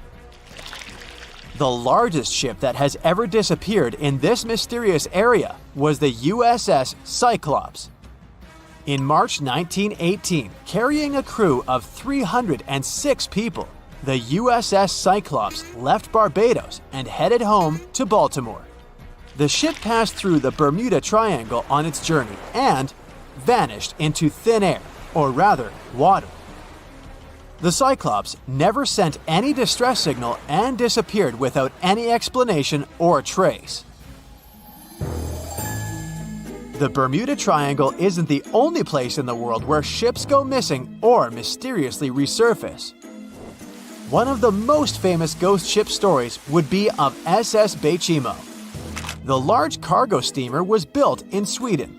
The largest ship that has ever disappeared in this mysterious area was the USS Cyclops. In March 1918, carrying a crew of 306 people, the USS Cyclops left Barbados and headed home to Baltimore. The ship passed through the Bermuda Triangle on its journey and vanished into thin air, or rather, water. The Cyclops never sent any distress signal and disappeared without any explanation or trace. The Bermuda Triangle isn't the only place in the world where ships go missing or mysteriously resurface. One of the most famous ghost ship stories would be of SS Behemoth. The large cargo steamer was built in Sweden.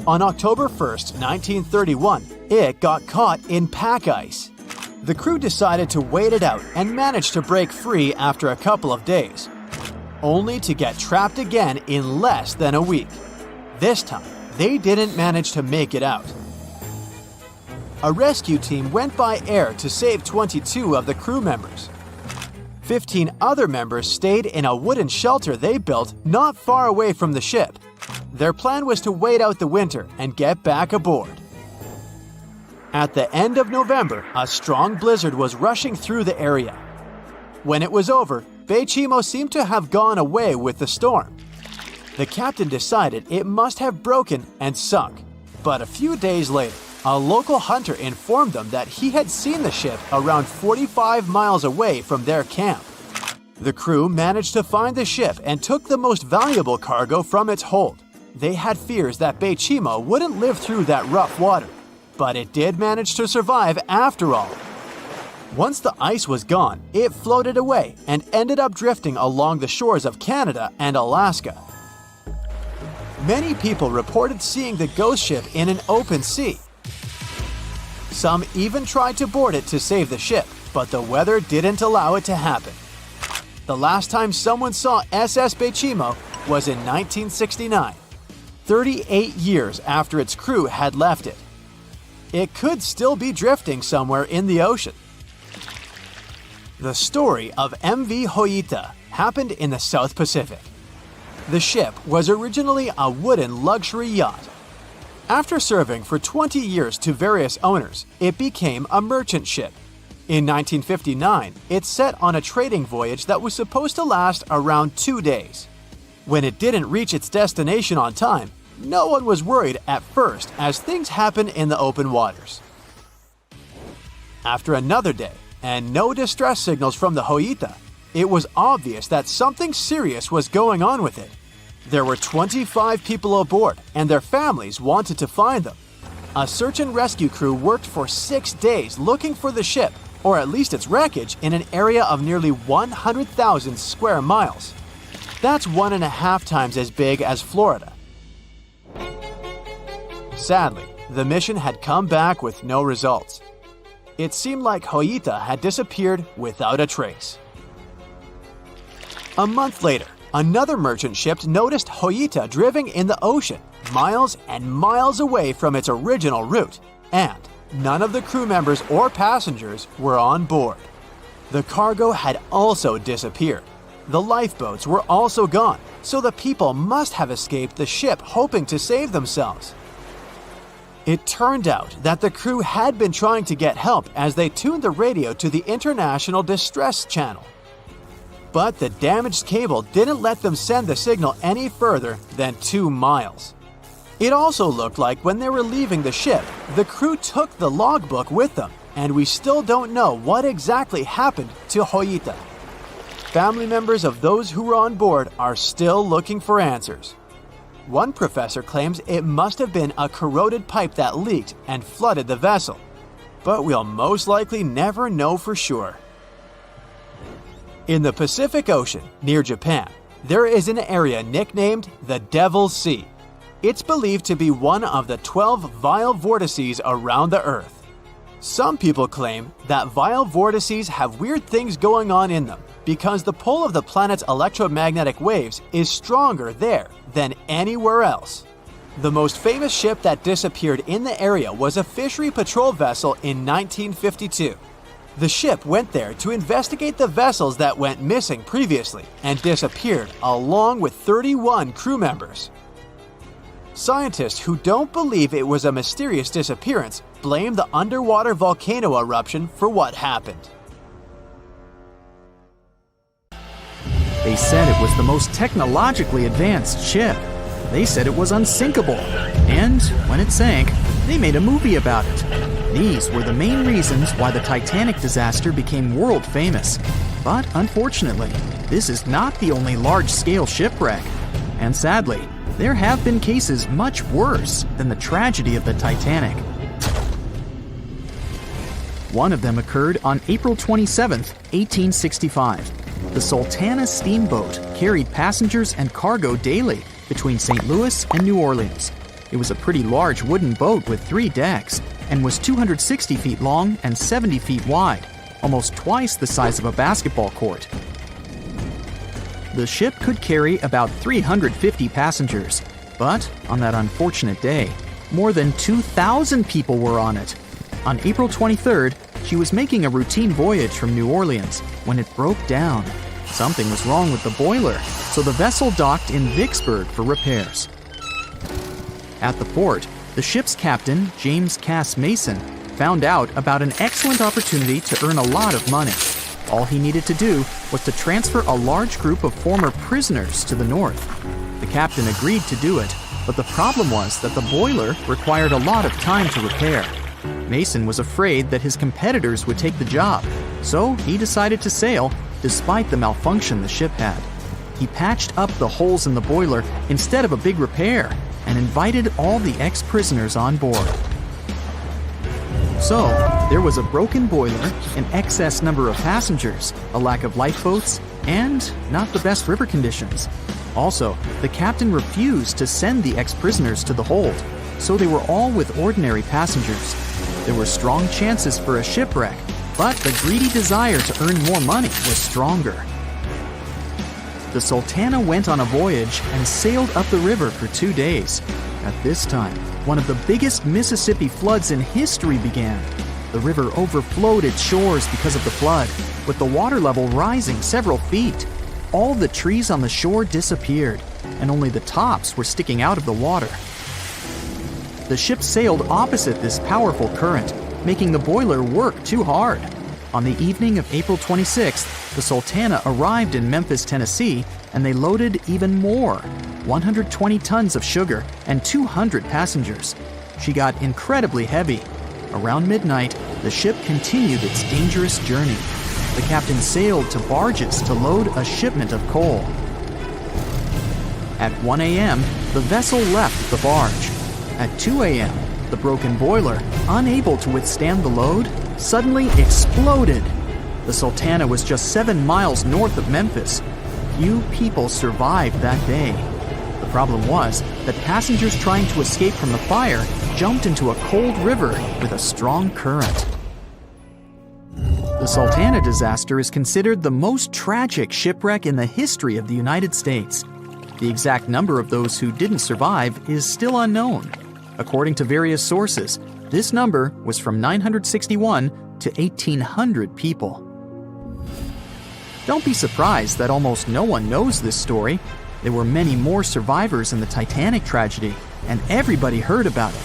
On October 1st, 1931, it got caught in pack ice. The crew decided to wait it out and managed to break free after a couple of days, only to get trapped again in less than a week. This time, they didn't manage to make it out. A rescue team went by air to save 22 of the crew members. 15 other members stayed in a wooden shelter they built not far away from the ship. Their plan was to wait out the winter and get back aboard. At the end of November, a strong blizzard was rushing through the area. When it was over, Behemoth seemed to have gone away with the storm. The captain decided it must have broken and sunk. But a few days later, a local hunter informed them that he had seen the ship around 45 miles away from their camp. The crew managed to find the ship and took the most valuable cargo from its hold. They had fears that Behemoth wouldn't live through that rough water, but it did manage to survive after all. Once the ice was gone, it floated away and ended up drifting along the shores of Canada and Alaska. Many people reported seeing the ghost ship in an open sea. Some even tried to board it to save the ship, but the weather didn't allow it to happen. The last time someone saw SS Bechimo was in 1969, 38 years after its crew had left it. It could still be drifting somewhere in the ocean. The story of MV Hoita happened in the South Pacific. The ship was originally a wooden luxury yacht. After serving for 20 years to various owners, it became a merchant ship. In 1959, it set on a trading voyage that was supposed to last around 2 days. When it didn't reach its destination on time, no one was worried at first, as things happen in the open waters. After another day, and no distress signals from the Hoita, it was obvious that something serious was going on with it. There were 25 people aboard, and their families wanted to find them. A search and rescue crew worked for 6 days looking for the ship, or at least its wreckage, in an area of nearly 100,000 square miles. That's 1.5 times as big as Florida. Sadly, the mission had come back with no results. It seemed like Hoita had disappeared without a trace. A month later, another merchant ship noticed Hoita drifting in the ocean, miles and miles away from its original route, and none of the crew members or passengers were on board. The cargo had also disappeared. The lifeboats were also gone, so the people must have escaped the ship hoping to save themselves. It turned out that the crew had been trying to get help as they tuned the radio to the International Distress Channel. But the damaged cable didn't let them send the signal any further than 2 miles. It also looked like when they were leaving the ship, the crew took the logbook with them, and we still don't know what exactly happened to Hoita. Family members of those who were on board are still looking for answers. One professor claims it must have been a corroded pipe that leaked and flooded the vessel, but we'll most likely never know for sure. In the Pacific Ocean, near Japan, there is an area nicknamed the Devil's Sea. It's believed to be one of the 12 vile vortices around the Earth. Some people claim that vile vortices have weird things going on in them because the pull of the planet's electromagnetic waves is stronger there than anywhere else. The most famous ship that disappeared in the area was a fishery patrol vessel in 1952. The ship went there to investigate the vessels that went missing previously and disappeared along with 31 crew members. Scientists who don't believe it was a mysterious disappearance blame the underwater volcano eruption for what happened. They said it was the most technologically advanced ship. They said it was unsinkable. And when it sank, they made a movie about it. These were the main reasons why the Titanic disaster became world famous. But unfortunately, this is not the only large-scale shipwreck. And sadly, there have been cases much worse than the tragedy of the Titanic. One of them occurred on April 27, 1865. The Sultana steamboat carried passengers and cargo daily between St. Louis and New Orleans. It was a pretty large wooden boat with 3 decks and was 260 feet long and 70 feet wide, almost twice the size of a basketball court. The ship could carry about 350 passengers, but on that unfortunate day, more than 2,000 people were on it. On April 23rd, she was making a routine voyage from New Orleans when it broke down. Something was wrong with the boiler, so the vessel docked in Vicksburg for repairs. At the port, the ship's captain, James Cass Mason, found out about an excellent opportunity to earn a lot of money. All he needed to do was to transfer a large group of former prisoners to the north. The captain agreed to do it, but the problem was that the boiler required a lot of time to repair. Mason was afraid that his competitors would take the job, so he decided to sail despite the malfunction the ship had. He patched up the holes in the boiler instead of a big repair and invited all the ex-prisoners on board. So, there was a broken boiler, an excess number of passengers, a lack of lifeboats, and not the best river conditions. Also, the captain refused to send the ex-prisoners to the hold, so they were all with ordinary passengers. There were strong chances for a shipwreck, but the greedy desire to earn more money was stronger. The Sultana went on a voyage and sailed up the river for 2 days. At this time, one of the biggest Mississippi floods in history began. The river overflowed its shores because of the flood, with the water level rising several feet. All the trees on the shore disappeared, and only the tops were sticking out of the water. The ship sailed opposite this powerful current, making the boiler work too hard. On the evening of April 26th, the Sultana arrived in Memphis, Tennessee, and they loaded even more, 120 tons of sugar and 200 passengers. She got incredibly heavy. Around midnight, the ship continued its dangerous journey. The captain sailed to barges to load a shipment of coal. At 1 a.m., the vessel left the barge. At 2 a.m., the broken boiler, unable to withstand the load, suddenly exploded. The Sultana was just 7 miles north of Memphis. Few people survived that day. The problem was that passengers trying to escape from the fire jumped into a cold river with a strong current. The Sultana disaster is considered the most tragic shipwreck in the history of the United States. The exact number of those who didn't survive is still unknown. According to various sources, this number was from 961 to 1,800 people. Don't be surprised that almost no one knows this story. There were many more survivors in the Titanic tragedy, and everybody heard about it.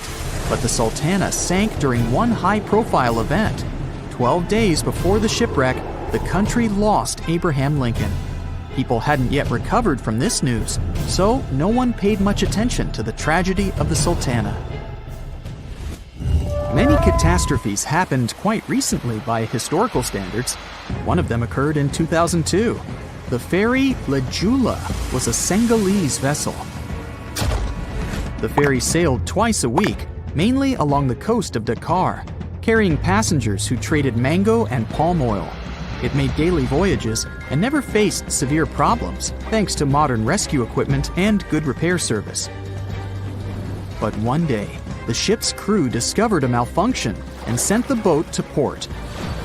But the Sultana sank during one high-profile event. 12 days before the shipwreck, the country lost Abraham Lincoln. People hadn't yet recovered from this news, so no one paid much attention to the tragedy of the Sultana. Many catastrophes happened quite recently by historical standards. One of them occurred in 2002. The ferry La Jula was a Senegalese vessel. The ferry sailed twice a week, mainly along the coast of Dakar, carrying passengers who traded mango and palm oil. It made daily voyages and never faced severe problems thanks to modern rescue equipment and good repair service. But one day, the ship's crew discovered a malfunction and sent the boat to port.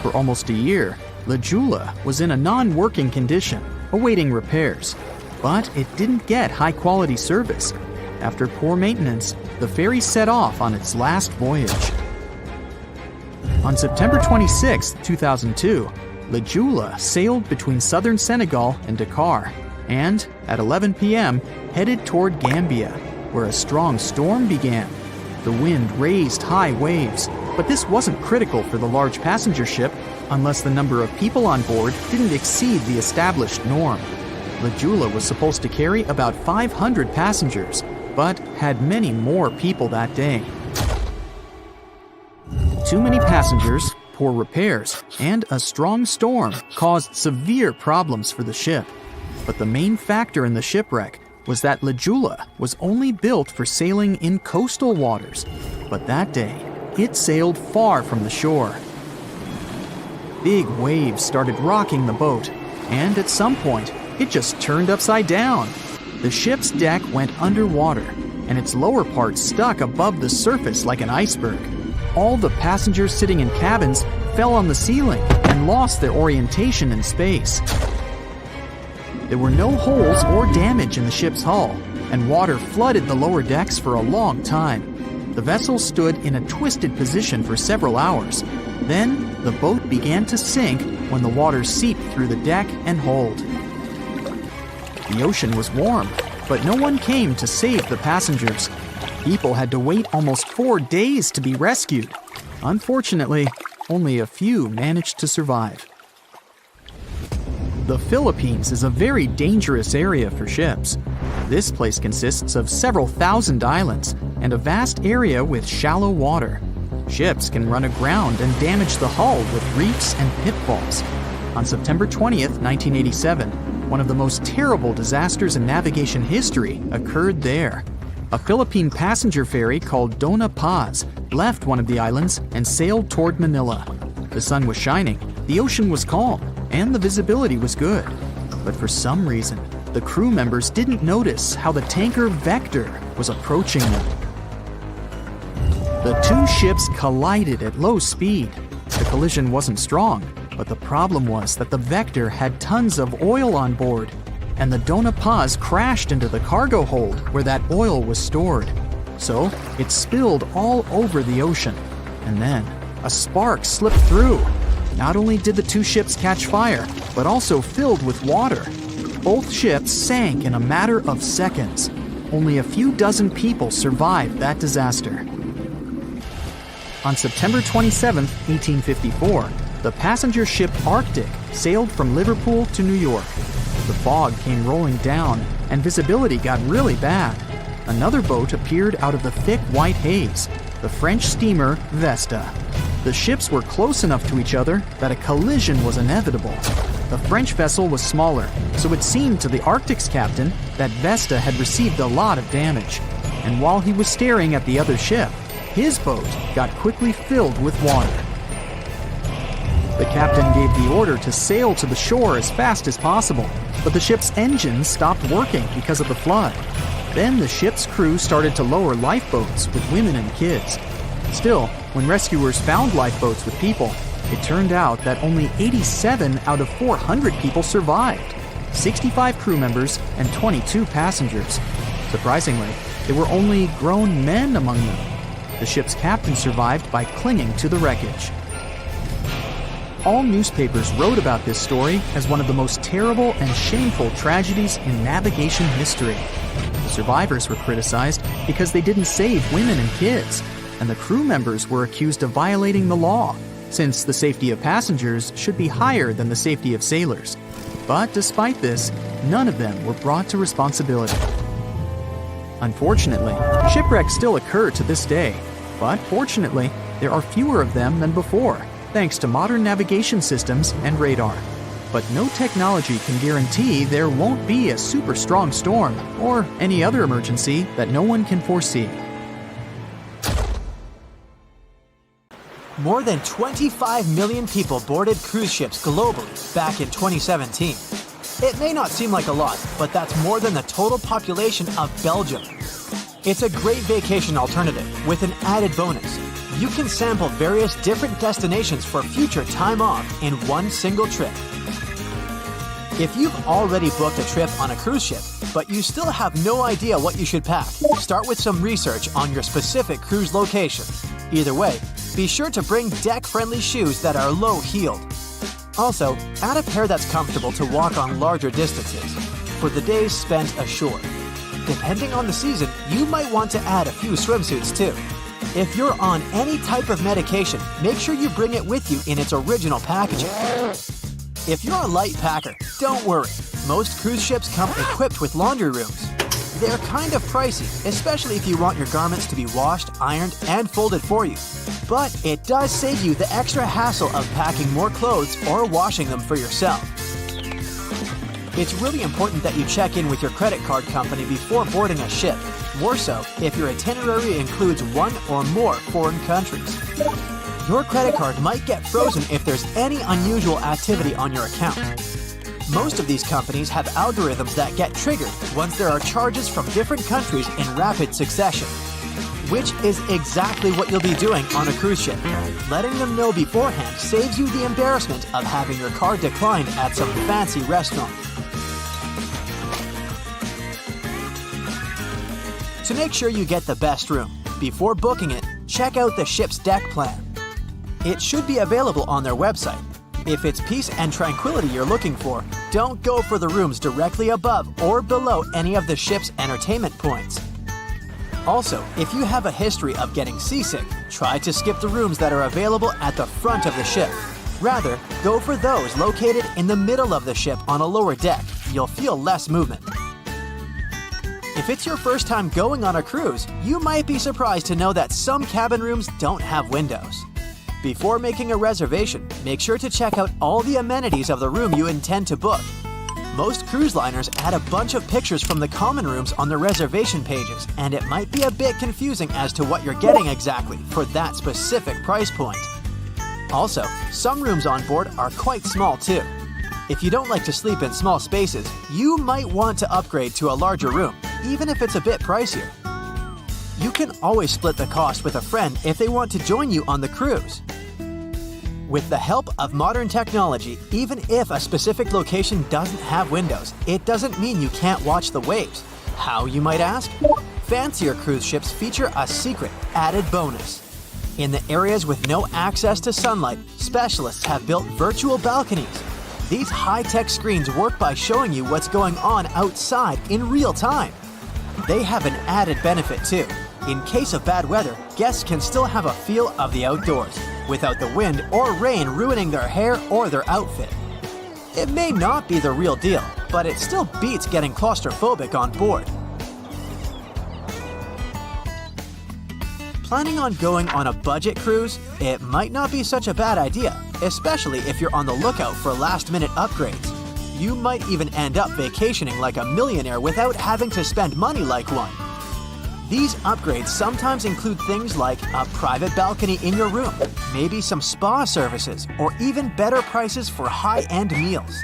For almost a year, La Jula was in a non-working condition, awaiting repairs. But it didn't get high-quality service. After poor maintenance, the ferry set off on its last voyage. On September 26, 2002, La Jula sailed between southern Senegal and Dakar, and at 11 p.m. headed toward Gambia, where a strong storm began. The wind raised high waves, but this wasn't critical for the large passenger ship unless the number of people on board didn't exceed the established norm. La Jula was supposed to carry about 500 passengers, but had many more people that day. Too many passengers, poor repairs, and a strong storm caused severe problems for the ship. But the main factor in the shipwreck was that La Jula was only built for sailing in coastal waters, but that day, it sailed far from the shore. Big waves started rocking the boat, and at some point, it just turned upside down. The ship's deck went underwater, and its lower part stuck above the surface like an iceberg. All the passengers sitting in cabins fell on the ceiling and lost their orientation in space. There were no holes or damage in the ship's hull, and water flooded the lower decks for a long time. The vessel stood in a twisted position for several hours. Then, the boat began to sink when the water seeped through the deck and hold. The ocean was warm, but no one came to save the passengers. People had to wait almost 4 days to be rescued. Unfortunately, only a few managed to survive. The Philippines is a very dangerous area for ships. This place consists of several thousand islands and a vast area with shallow water. Ships can run aground and damage the hull with reefs and pitfalls. On September 20th, 1987, one of the most terrible disasters in navigation history occurred there. A Philippine passenger ferry called Dona Paz left one of the islands and sailed toward Manila. The sun was shining, the ocean was calm, and the visibility was good. But for some reason, the crew members didn't notice how the tanker Vector was approaching them. The two ships collided at low speed. The collision wasn't strong, but the problem was that the Vector had tons of oil on board, and the Dona Paz crashed into the cargo hold where that oil was stored. So it spilled all over the ocean, and then a spark slipped through. Not only did the two ships catch fire, but also filled with water. Both ships sank in a matter of seconds. Only a few dozen people survived that disaster. On September 27, 1854, the passenger ship Arctic sailed from Liverpool to New York. The fog came rolling down, and visibility got really bad. Another boat appeared out of the thick white haze, the French steamer Vesta. The ships were close enough to each other that a collision was inevitable. The French vessel was smaller, so it seemed to the Arctic's captain that Vesta had received a lot of damage. And while he was staring at the other ship, his boat got quickly filled with water. The captain gave the order to sail to the shore as fast as possible, but the ship's engines stopped working because of the flood. Then the ship's crew started to lower lifeboats with women and kids. Still, when rescuers found lifeboats with people, it turned out that only 87 out of 400 people survived, 65 crew members and 22 passengers. Surprisingly, there were only grown men among them. The ship's captain survived by clinging to the wreckage. All newspapers wrote about this story as one of the most terrible and shameful tragedies in navigation history. The survivors were criticized because they didn't save women and kids, and the crew members were accused of violating the law, since the safety of passengers should be higher than the safety of sailors. But despite this, none of them were brought to responsibility. Unfortunately, shipwrecks still occur to this day, but fortunately, there are fewer of them than before, thanks to modern navigation systems and radar. But no technology can guarantee there won't be a super strong storm or any other emergency that no one can foresee. More than 25 million people boarded cruise ships globally back in 2017. It may not seem like a lot, but that's more than the total population of Belgium. It's a great vacation alternative with an added bonus. You can sample various different destinations for future time off in one single trip. If you've already booked a trip on a cruise ship, but you still have no idea what you should pack, start with some research on your specific cruise location. Either way, be sure to bring deck-friendly shoes that are low-heeled. Also, add a pair that's comfortable to walk on larger distances for the days spent ashore. Depending on the season, you might want to add a few swimsuits too. If you're on any type of medication, make sure you bring it with you in its original packaging. If you're a light packer, don't worry. Most cruise ships come equipped with laundry rooms. They're kind of pricey, especially if you want your garments to be washed, ironed, and folded for you. But it does save you the extra hassle of packing more clothes or washing them for yourself. It's really important that you check in with your credit card company before boarding a ship, more so if your itinerary includes one or more foreign countries. Your credit card might get frozen if there's any unusual activity on your account. Most of these companies have algorithms that get triggered once there are charges from different countries in rapid succession, which is exactly what you'll be doing on a cruise ship. Letting them know beforehand saves you the embarrassment of having your card declined at some fancy restaurant. To make sure you get the best room, before booking it, check out the ship's deck plan. It should be available on their website. If it's peace and tranquility you're looking for, don't go for the rooms directly above or below any of the ship's entertainment points. Also, if you have a history of getting seasick, try to skip the rooms that are available at the front of the ship. Rather, go for those located in the middle of the ship on a lower deck. You'll feel less movement. If it's your first time going on a cruise, you might be surprised to know that some cabin rooms don't have windows. Before making a reservation, make sure to check out all the amenities of the room you intend to book. Most cruise liners add a bunch of pictures from the common rooms on their reservation pages, and it might be a bit confusing as to what you're getting exactly for that specific price point. Also, some rooms on board are quite small too. If you don't like to sleep in small spaces, you might want to upgrade to a larger room, even if it's a bit pricier. You can always split the cost with a friend if they want to join you on the cruise. With the help of modern technology, even if a specific location doesn't have windows, it doesn't mean you can't watch the waves. How, you might ask? Fancier cruise ships feature a secret, added bonus. In the areas with no access to sunlight, specialists have built virtual balconies. These high-tech screens work by showing you what's going on outside in real time. They have an added benefit too. In case of bad weather, guests can still have a feel of the outdoors, without the wind or rain ruining their hair or their outfit. It may not be the real deal, but it still beats getting claustrophobic on board. Planning on going on a budget cruise? It might not be such a bad idea, especially if you're on the lookout for last-minute upgrades. You might even end up vacationing like a millionaire without having to spend money like one. These upgrades sometimes include things like a private balcony in your room, maybe some spa services, or even better prices for high-end meals.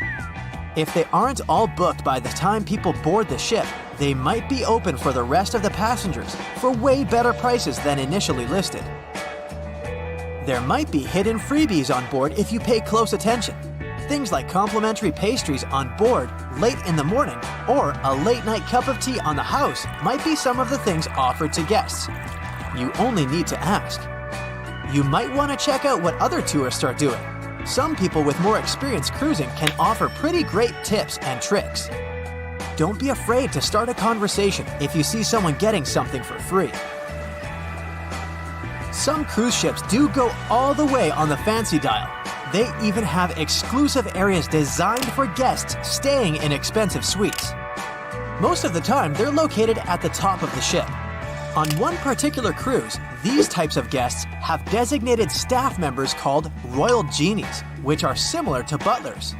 If they aren't all booked by the time people board the ship, they might be open for the rest of the passengers for way better prices than initially listed. There might be hidden freebies on board if you pay close attention. Things like complimentary pastries on board late in the morning or a late-night cup of tea on the house might be some of the things offered to guests. You only need to ask. You might want to check out what other tourists are doing. Some people with more experience cruising can offer pretty great tips and tricks. Don't be afraid to start a conversation if you see someone getting something for free. Some cruise ships do go all the way on the fancy dial. They even have exclusive areas designed for guests staying in expensive suites. Most of the time, they're located at the top of the ship. On one particular cruise, these types of guests have designated staff members called royal genies, which are similar to butlers.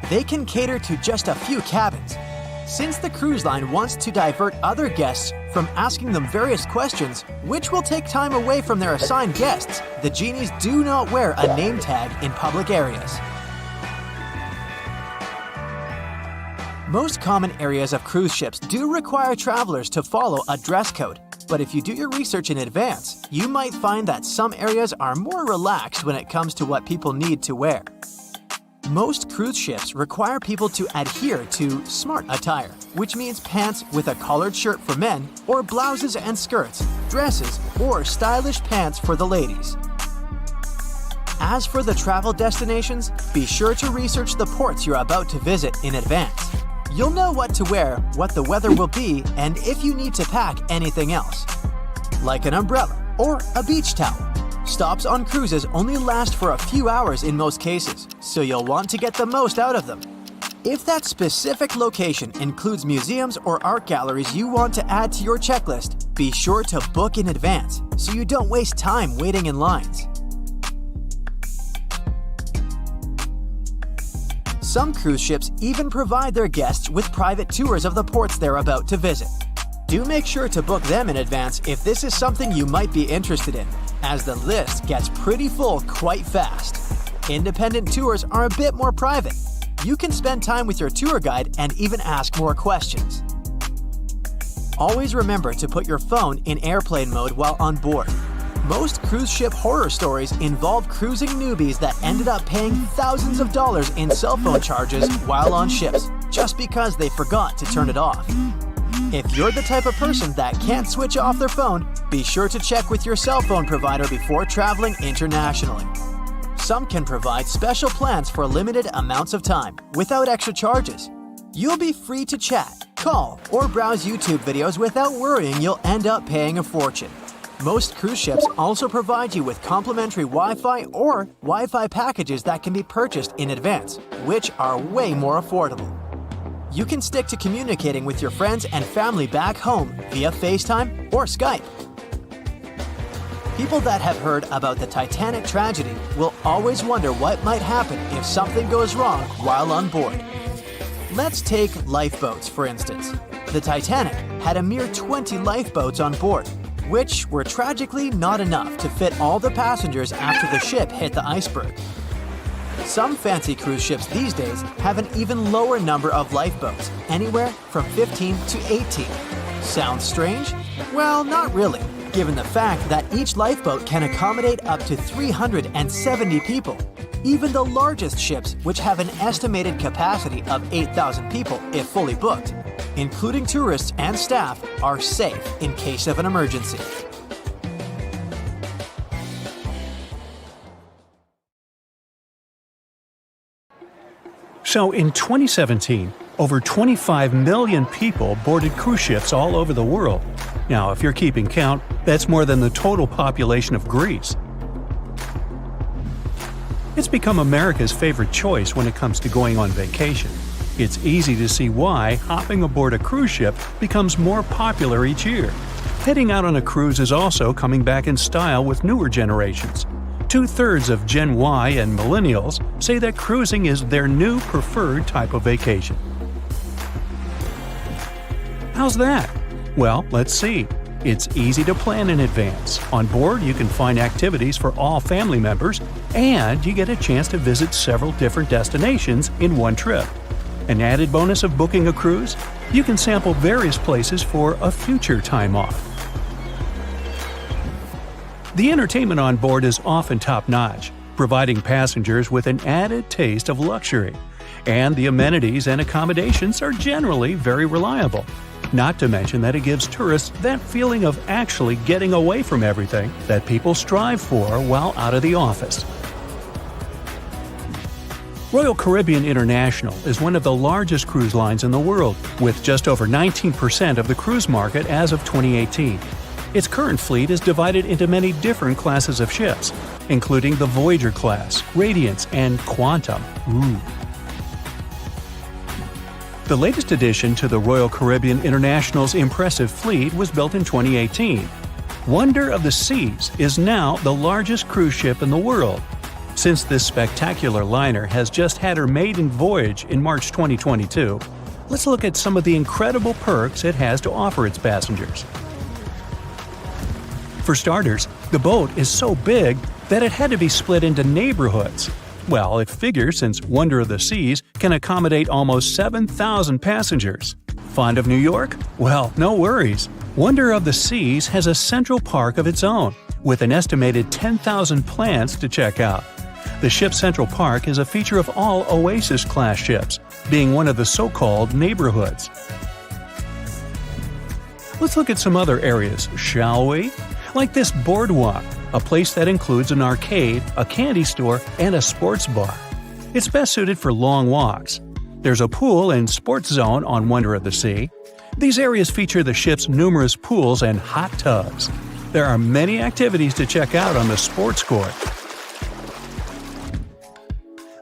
They can cater to just a few cabins. Since the cruise line wants to divert other guests from asking them various questions, which will take time away from their assigned guests, the genies do not wear a name tag in public areas. Most common areas of cruise ships do require travelers to follow a dress code, but if you do your research in advance, you might find that some areas are more relaxed when it comes to what people need to wear. Most cruise ships require people to adhere to smart attire, which means pants with a collared shirt for men, or blouses and skirts, dresses, or stylish pants for the ladies. As for the travel destinations, be sure to research the ports you're about to visit in advance. You'll know what to wear, what the weather will be, and if you need to pack anything else, like an umbrella or a beach towel. Stops on cruises only last for a few hours in most cases, so you'll want to get the most out of them. If that specific location includes museums or art galleries you want to add to your checklist, be sure to book in advance so you don't waste time waiting in lines. Some cruise ships even provide their guests with private tours of the ports they're about to visit. Do make sure to book them in advance if this is something you might be interested in, as the list gets pretty full quite fast. Independent tours are a bit more private. You can spend time with your tour guide and even ask more questions. Always remember to put your phone in airplane mode while on board. Most cruise ship horror stories involve cruising newbies that ended up paying thousands of dollars in cell phone charges while on ships, just because they forgot to turn it off. If you're the type of person that can't switch off their phone, be sure to check with your cell phone provider before traveling internationally. Some can provide special plans for limited amounts of time, without extra charges. You'll be free to chat, call, or browse YouTube videos without worrying you'll end up paying a fortune. Most cruise ships also provide you with complimentary Wi-Fi or Wi-Fi packages that can be purchased in advance, which are way more affordable. You can stick to communicating with your friends and family back home via FaceTime or Skype. People that have heard about the Titanic tragedy will always wonder what might happen if something goes wrong while on board. Let's take lifeboats, for instance. The Titanic had a mere 20 lifeboats on board, which were tragically not enough to fit all the passengers after the ship hit the iceberg. Some fancy cruise ships these days have an even lower number of lifeboats, anywhere from 15 to 18. Sounds strange? Well, not really, given the fact that each lifeboat can accommodate up to 370 people. Even the largest ships, which have an estimated capacity of 8,000 people if fully booked, including tourists and staff, are safe in case of an emergency. So in 2017, over 25 million people boarded cruise ships all over the world. Now, if you're keeping count, that's more than the total population of Greece. It's become America's favorite choice when it comes to going on vacation. It's easy to see why hopping aboard a cruise ship becomes more popular each year. Heading out on a cruise is also coming back in style with newer generations. 2/3 of Gen Y and millennials say that cruising is their new preferred type of vacation. How's that? Well, let's see. It's easy to plan in advance. On board, you can find activities for all family members, and you get a chance to visit several different destinations in one trip. An added bonus of booking a cruise? You can sample various places for a future time off. The entertainment on board is often top-notch, providing passengers with an added taste of luxury. And the amenities and accommodations are generally very reliable. Not to mention that it gives tourists that feeling of actually getting away from everything that people strive for while out of the office. Royal Caribbean International is one of the largest cruise lines in the world, with just over 19% of the cruise market as of 2018. Its current fleet is divided into many different classes of ships, including the Voyager class, Radiance, and Quantum. The latest addition to the Royal Caribbean International's impressive fleet was built in 2018. Wonder of the Seas is now the largest cruise ship in the world. Since this spectacular liner has just had her maiden voyage in March 2022, let's look at some of the incredible perks it has to offer its passengers. For starters, the boat is so big that it had to be split into neighborhoods. Well, it figures since Wonder of the Seas can accommodate almost 7,000 passengers. Fond of New York? Well, no worries. Wonder of the Seas has a central park of its own, with an estimated 10,000 plants to check out. The ship's central park is a feature of all Oasis-class ships, being one of the so-called neighborhoods. Let's look at some other areas, shall we? Like this boardwalk, a place that includes an arcade, a candy store, and a sports bar. It's best suited for long walks. There's a pool and sports zone on Wonder of the Sea. These areas feature the ship's numerous pools and hot tubs. There are many activities to check out on the sports court.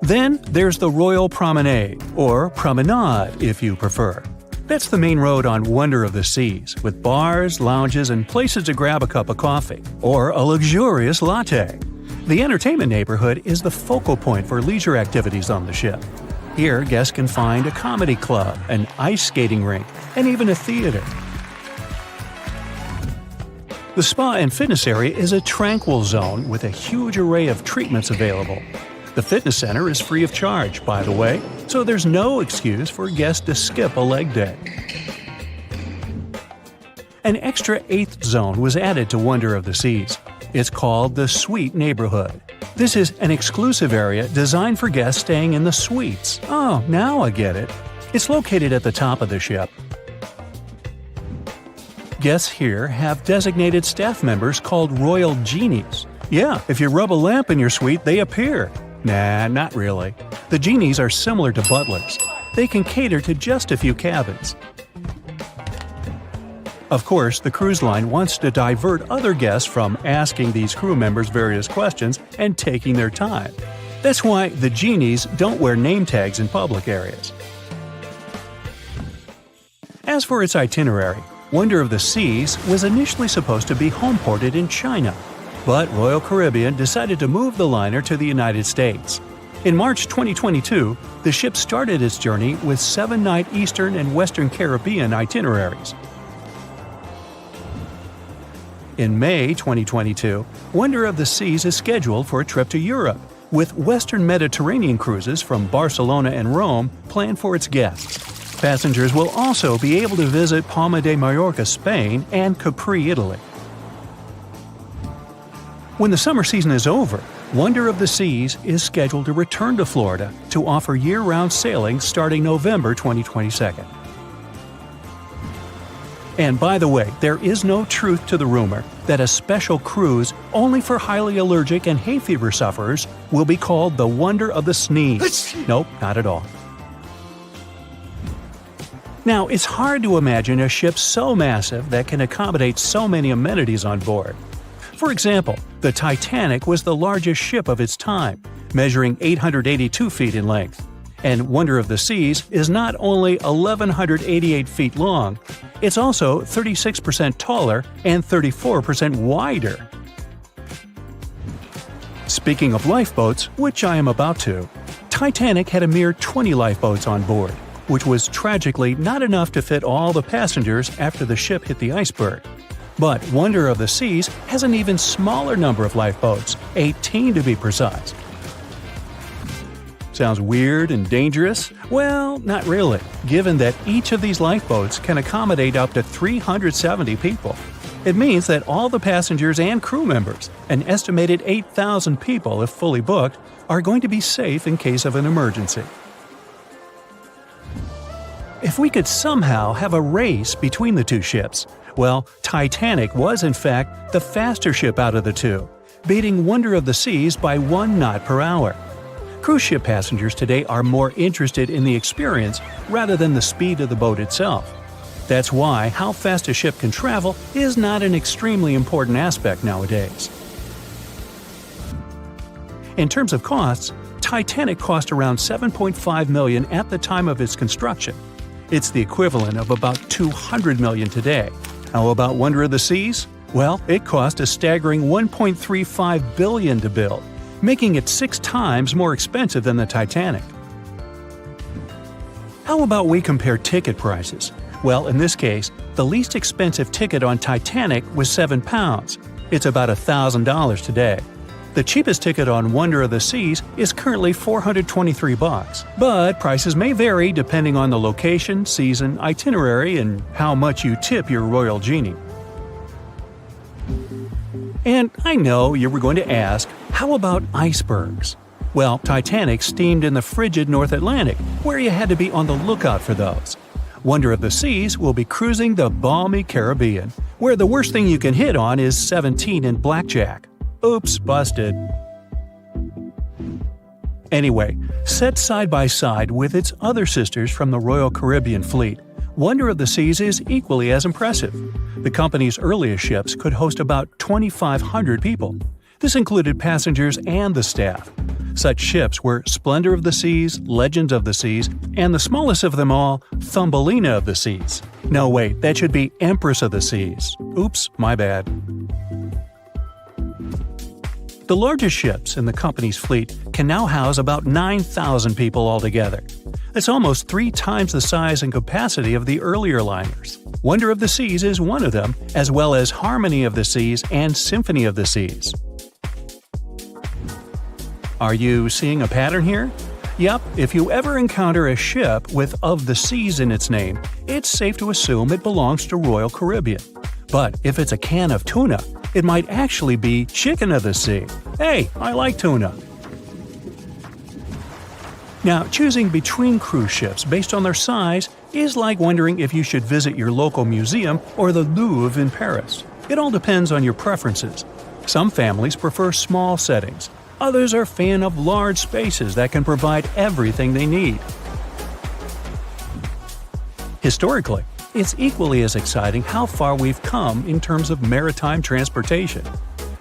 Then there's the Royal Promenade, or Promenade if you prefer. That's the main road on Wonder of the Seas, with bars, lounges, and places to grab a cup of coffee, or a luxurious latte. The entertainment neighborhood is the focal point for leisure activities on the ship. Here, guests can find a comedy club, an ice skating rink, and even a theater. The spa and fitness area is a tranquil zone with a huge array of treatments available. The fitness center is free of charge, by the way, so there's no excuse for guests to skip a leg day. An extra 8th zone was added to Wonder of the Seas. It's called the Suite Neighborhood. This is an exclusive area designed for guests staying in the suites. Oh, now I get it. It's located at the top of the ship. Guests here have designated staff members called Royal Genies. Yeah, if you rub a lamp in your suite, they appear. Nah, not really. The genies are similar to butlers. They can cater to just a few cabins. Of course, the cruise line wants to divert other guests from asking these crew members various questions and taking their time. That's why the genies don't wear name tags in public areas. As for its itinerary, Wonder of the Seas was initially supposed to be homeported in China, but Royal Caribbean decided to move the liner to the United States. In March 2022, the ship started its journey with 7-night Eastern and Western Caribbean itineraries. In May 2022, Wonder of the Seas is scheduled for a trip to Europe, with Western Mediterranean cruises from Barcelona and Rome planned for its guests. Passengers will also be able to visit Palma de Mallorca, Spain, and Capri, Italy. When the summer season is over, Wonder of the Seas is scheduled to return to Florida to offer year-round sailing starting November 2022. And by the way, there is no truth to the rumor that a special cruise only for highly allergic and hay fever sufferers will be called the Wonder of the Sneeze. Nope, not at all. Now, it's hard to imagine a ship so massive that can accommodate so many amenities on board. For example, the Titanic was the largest ship of its time, measuring 882 feet in length. And Wonder of the Seas is not only 1,188 feet long, it's also 36% taller and 34% wider. Speaking of lifeboats, which I am about to, Titanic had a mere 20 lifeboats on board, which was tragically not enough to fit all the passengers after the ship hit the iceberg. But Wonder of the Seas has an even smaller number of lifeboats, 18 to be precise. Sounds weird and dangerous? Well, not really, given that each of these lifeboats can accommodate up to 370 people. It means that all the passengers and crew members, an estimated 8,000 people if fully booked, are going to be safe in case of an emergency. If we could somehow have a race between the two ships, well, Titanic was in fact the faster ship out of the two, beating Wonder of the Seas by 1 knot per hour. Cruise ship passengers today are more interested in the experience rather than the speed of the boat itself. That's why how fast a ship can travel is not an extremely important aspect nowadays. In terms of costs, Titanic cost around $7.5 million at the time of its construction. It's the equivalent of about $200 million today. How about Wonder of the Seas? Well, it cost a staggering $1.35 billion to build, making it 6 times more expensive than the Titanic. How about we compare ticket prices? Well, in this case, the least expensive ticket on Titanic was £7. It's about $1,000 today. The cheapest ticket on Wonder of the Seas is currently $423, but prices may vary depending on the location, season, itinerary, and how much you tip your royal genie. And I know you were going to ask, how about icebergs? Well, Titanic steamed in the frigid North Atlantic, where you had to be on the lookout for those. Wonder of the Seas will be cruising the balmy Caribbean, where the worst thing you can hit on is 17 and blackjack. Oops, busted. Anyway, set side by side with its other sisters from the Royal Caribbean Fleet, Wonder of the Seas is equally as impressive. The company's earliest ships could host about 2,500 people. This included passengers and the staff. Such ships were Splendor of the Seas, Legends of the Seas, and the smallest of them all, Thumbelina of the Seas. No, wait, that should be Empress of the Seas. Oops, my bad. The largest ships in the company's fleet can now house about 9,000 people altogether. That's almost 3 times the size and capacity of the earlier liners. Wonder of the Seas is one of them, as well as Harmony of the Seas and Symphony of the Seas. Are you seeing a pattern here? Yep, if you ever encounter a ship with Of the Seas in its name, it's safe to assume it belongs to Royal Caribbean. But if it's a can of tuna, it might actually be Chicken of the Sea. Hey, I like tuna. Now, choosing between cruise ships based on their size is like wondering if you should visit your local museum or the Louvre in Paris. It all depends on your preferences. Some families prefer small settings. Others are fan of large spaces that can provide everything they need. Historically, it's equally as exciting how far we've come in terms of maritime transportation.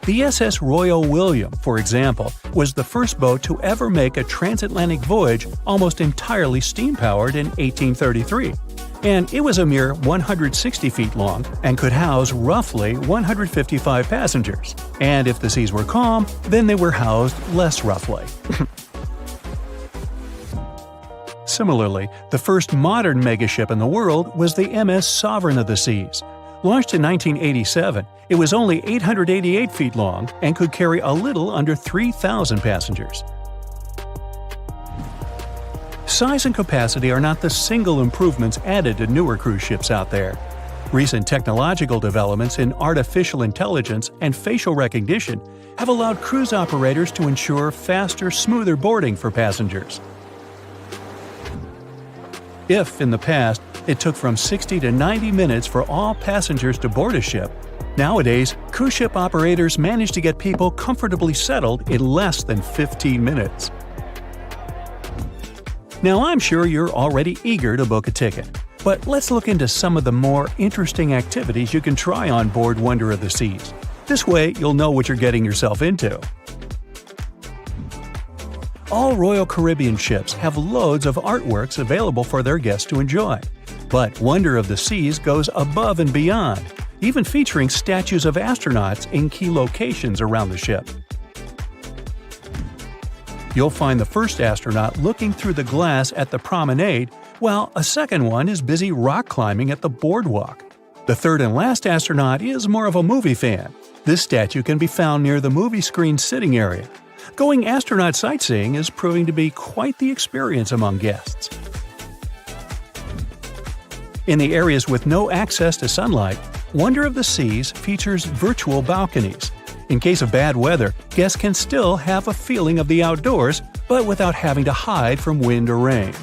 The SS Royal William, for example, was the first boat to ever make a transatlantic voyage almost entirely steam-powered in 1833. And it was a mere 160 feet long and could house roughly 155 passengers. And if the seas were calm, then they were housed less roughly. Similarly, the first modern megaship in the world was the MS Sovereign of the Seas. Launched in 1987, it was only 888 feet long and could carry a little under 3,000 passengers. Size and capacity are not the single improvements added to newer cruise ships out there. Recent technological developments in artificial intelligence and facial recognition have allowed cruise operators to ensure faster, smoother boarding for passengers. If, in the past, it took from 60 to 90 minutes for all passengers to board a ship, nowadays, cruise ship operators manage to get people comfortably settled in less than 15 minutes. Now, I'm sure you're already eager to book a ticket, but let's look into some of the more interesting activities you can try on board Wonder of the Seas. This way, you'll know what you're getting yourself into. All Royal Caribbean ships have loads of artworks available for their guests to enjoy. But Wonder of the Seas goes above and beyond, even featuring statues of astronauts in key locations around the ship. You'll find the first astronaut looking through the glass at the promenade, while a second one is busy rock climbing at the boardwalk. The third and last astronaut is more of a movie fan. This statue can be found near the movie screen sitting area. Going astronaut sightseeing is proving to be quite the experience among guests. In the areas with no access to sunlight, Wonder of the Seas features virtual balconies. In case of bad weather, guests can still have a feeling of the outdoors, but without having to hide from wind or rain.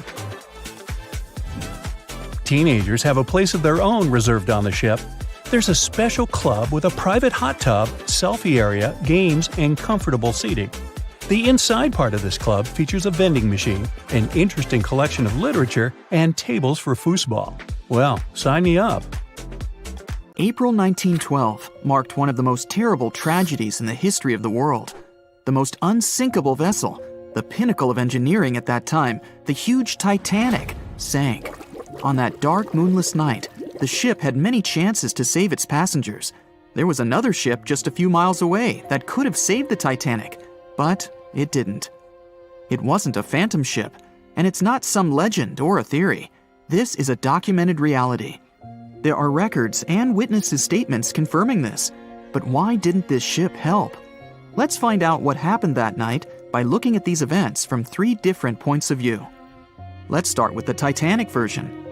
Teenagers have a place of their own reserved on the ship. There's a special club with a private hot tub, selfie area, games, and comfortable seating. The inside part of this club features a vending machine, an interesting collection of literature, and tables for foosball. Well, sign me up. April 1912 marked one of the most terrible tragedies in the history of the world. The most unsinkable vessel, the pinnacle of engineering at that time, the huge Titanic, sank. On that dark, moonless night, the ship had many chances to save its passengers. There was another ship just a few miles away that could have saved the Titanic, but it didn't. It wasn't a phantom ship, and it's not some legend or a theory. This is a documented reality. There are records and witnesses' statements confirming this. But why didn't this ship help? Let's find out what happened that night by looking at these events from 3 different points of view. Let's start with the Titanic version.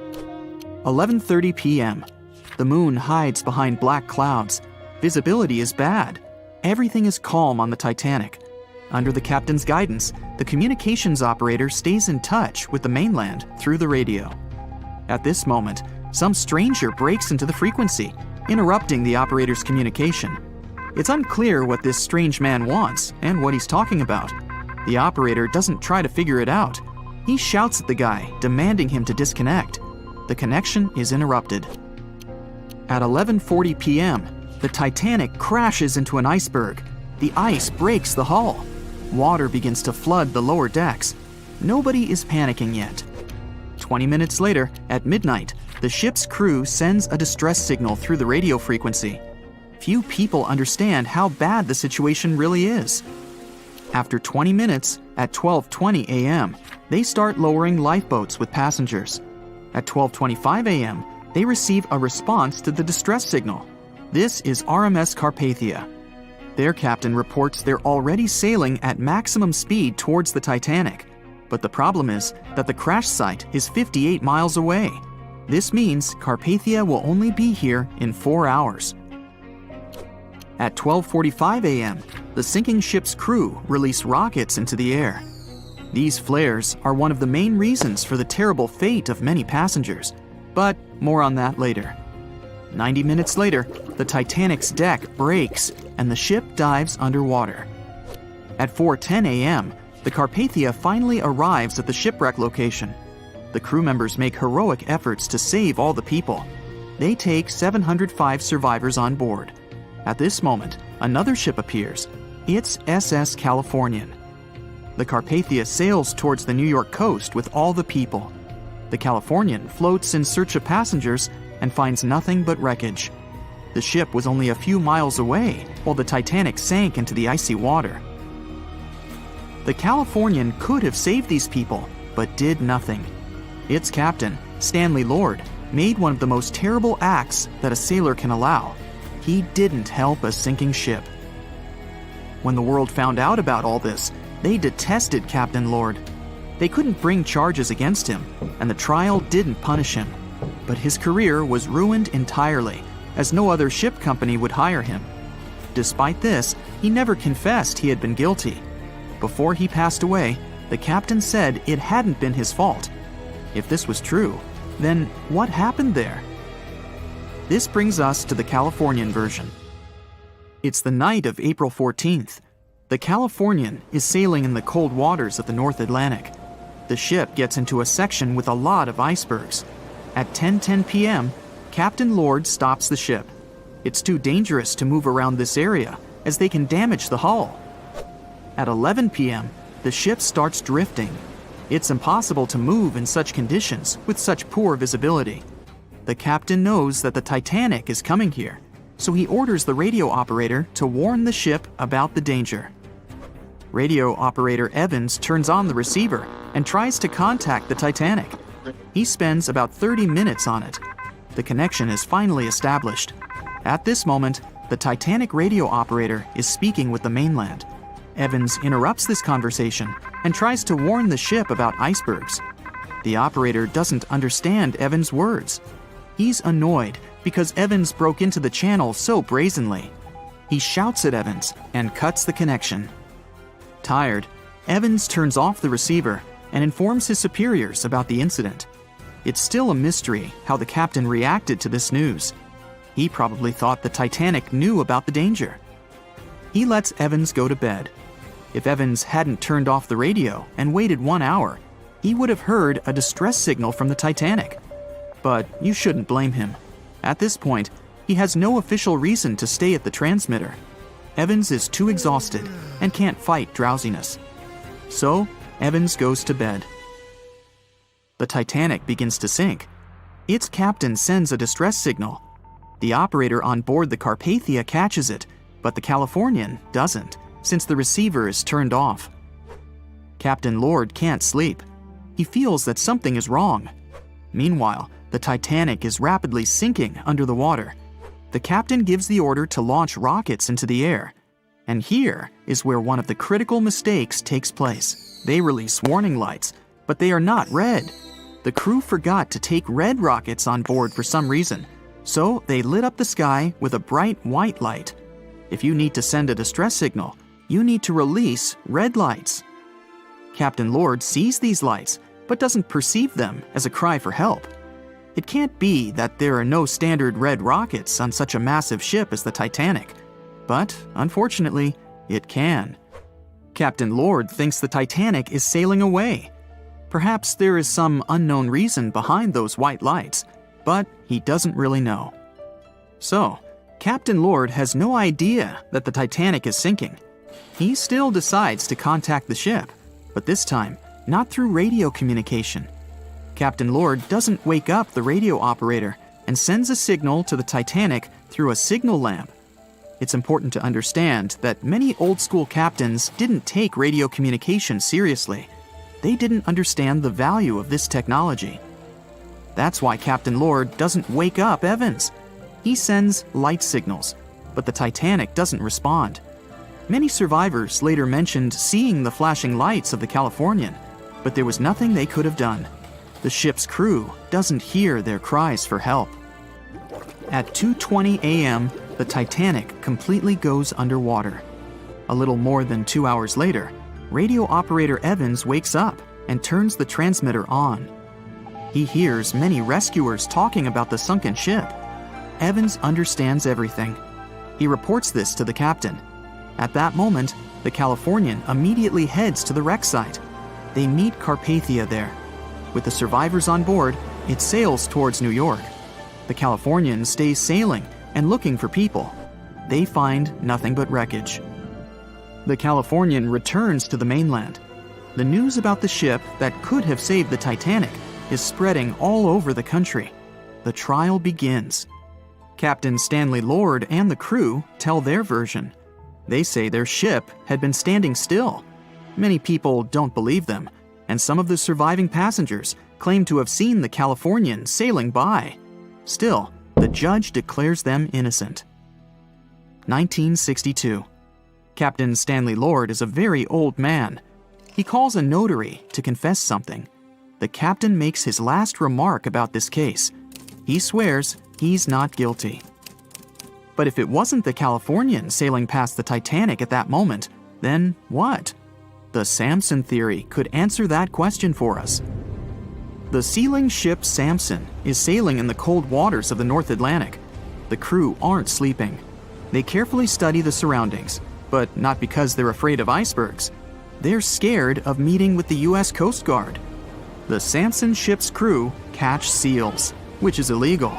11:30 p.m. The moon hides behind black clouds. Visibility is bad. Everything is calm on the Titanic. Under the captain's guidance, the communications operator stays in touch with the mainland through the radio. At this moment, some stranger breaks into the frequency, interrupting the operator's communication. It's unclear what this strange man wants and what he's talking about. The operator doesn't try to figure it out. He shouts at the guy, demanding him to disconnect. The connection is interrupted. At 11:40 p.m., the Titanic crashes into an iceberg. The ice breaks the hull. Water begins to flood the lower decks. Nobody is panicking yet. 20 minutes later, at midnight, the ship's crew sends a distress signal through the radio frequency. Few people understand how bad the situation really is. After 20 minutes, at 12:20 a.m., they start lowering lifeboats with passengers. At 12:25 a.m., they receive a response to the distress signal. This is RMS Carpathia. Their captain reports they're already sailing at maximum speed towards the Titanic. But the problem is that the crash site is 58 miles away. This means Carpathia will only be here in 4 hours. At 12:45 a.m., the sinking ship's crew release rockets into the air. These flares are one of the main reasons for the terrible fate of many passengers, but more on that later. 90 minutes later, the Titanic's deck breaks and the ship dives underwater. At 4:10 a.m., the Carpathia finally arrives at the shipwreck location. The crew members make heroic efforts to save all the people. They take 705 survivors on board. At this moment, another ship appears. It's SS Californian. The Carpathia sails towards the New York coast with all the people. The Californian floats in search of passengers and finds nothing but wreckage. The ship was only a few miles away while the Titanic sank into the icy water. The Californian could have saved these people, but did nothing. Its captain, Stanley Lord, made one of the most terrible acts that a sailor can allow. He didn't help a sinking ship. When the world found out about all this, they detested Captain Lord. They couldn't bring charges against him, and the trial didn't punish him. But his career was ruined entirely, as no other ship company would hire him. Despite this, he never confessed he had been guilty. Before he passed away, the captain said it hadn't been his fault. If this was true, then what happened there? This brings us to the Californian version. It's the night of April 14th. The Californian is sailing in the cold waters of the North Atlantic. The ship gets into a section with a lot of icebergs. At 10:10 p.m., Captain Lord stops the ship. It's too dangerous to move around this area, as they can damage the hull. At 11 p.m., the ship starts drifting. It's impossible to move in such conditions with such poor visibility. The captain knows that the Titanic is coming here, so he orders the radio operator to warn the ship about the danger. Radio operator Evans turns on the receiver and tries to contact the Titanic. He spends about 30 minutes on it. The connection is finally established. At this moment, the Titanic radio operator is speaking with the mainland. Evans interrupts this conversation and tries to warn the ship about icebergs. The operator doesn't understand Evans' words. He's annoyed because Evans broke into the channel so brazenly. He shouts at Evans and cuts the connection. Tired, Evans turns off the receiver and informs his superiors about the incident. It's still a mystery how the captain reacted to this news. He probably thought the Titanic knew about the danger. He lets Evans go to bed. If Evans hadn't turned off the radio and waited 1 hour, he would have heard a distress signal from the Titanic. But you shouldn't blame him. At this point, he has no official reason to stay at the transmitter. Evans is too exhausted and can't fight drowsiness. So, Evans goes to bed. The Titanic begins to sink. Its captain sends a distress signal. The operator on board the Carpathia catches it, but the Californian doesn't, since the receiver is turned off. Captain Lord can't sleep. He feels that something is wrong. Meanwhile, the Titanic is rapidly sinking under the water. The captain gives the order to launch rockets into the air. And here is where one of the critical mistakes takes place. They release warning lights, but they are not red. The crew forgot to take red rockets on board for some reason, so they lit up the sky with a bright white light. If you need to send a distress signal, you need to release red lights. Captain Lord sees these lights, but doesn't perceive them as a cry for help. It can't be that there are no standard red rockets on such a massive ship as the Titanic. But, unfortunately, it can. Captain Lord thinks the Titanic is sailing away. Perhaps there is some unknown reason behind those white lights, but he doesn't really know. So, Captain Lord has no idea that the Titanic is sinking. He still decides to contact the ship, but this time, not through radio communication. Captain Lord doesn't wake up the radio operator and sends a signal to the Titanic through a signal lamp. It's important to understand that many old-school captains didn't take radio communication seriously. They didn't understand the value of this technology. That's why Captain Lord doesn't wake up Evans. He sends light signals, but the Titanic doesn't respond. Many survivors later mentioned seeing the flashing lights of the Californian, but there was nothing they could have done. The ship's crew doesn't hear their cries for help. At 2:20 a.m., the Titanic completely goes underwater. A little more than 2 hours later, radio operator Evans wakes up and turns the transmitter on. He hears many rescuers talking about the sunken ship. Evans understands everything. He reports this to the captain. At that moment, the Californian immediately heads to the wreck site. They meet Carpathia there. With the survivors on board, it sails towards New York. The Californian stays sailing and looking for people. They find nothing but wreckage. The Californian returns to the mainland. The news about the ship that could have saved the Titanic is spreading all over the country. The trial begins. Captain Stanley Lord and the crew tell their version. They say their ship had been standing still. Many people don't believe them, and some of the surviving passengers claim to have seen the Californians sailing by. Still, the judge declares them innocent. 1962. Captain Stanley Lord is a very old man. He calls a notary to confess something. The captain makes his last remark about this case. He swears he's not guilty. But if it wasn't the Californians sailing past the Titanic at that moment, then what? The Samson theory could answer that question for us. The sealing ship Samson is sailing in the cold waters of the North Atlantic. The crew aren't sleeping. They carefully study the surroundings, but not because they're afraid of icebergs. They're scared of meeting with the U.S. Coast Guard. The Samson ship's crew catch seals, which is illegal.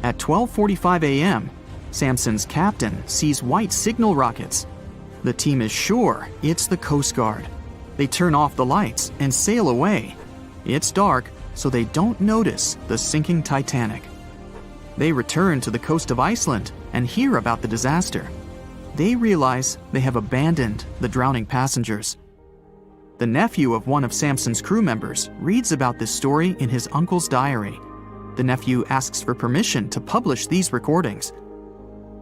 At 12:45 a.m., Samson's captain sees white signal rockets. The team is sure it's the Coast Guard. They turn off the lights and sail away. It's dark, so they don't notice the sinking Titanic. They return to the coast of Iceland and hear about the disaster. They realize they have abandoned the drowning passengers. The nephew of one of Samson's crew members reads about this story in his uncle's diary. The nephew asks for permission to publish these recordings.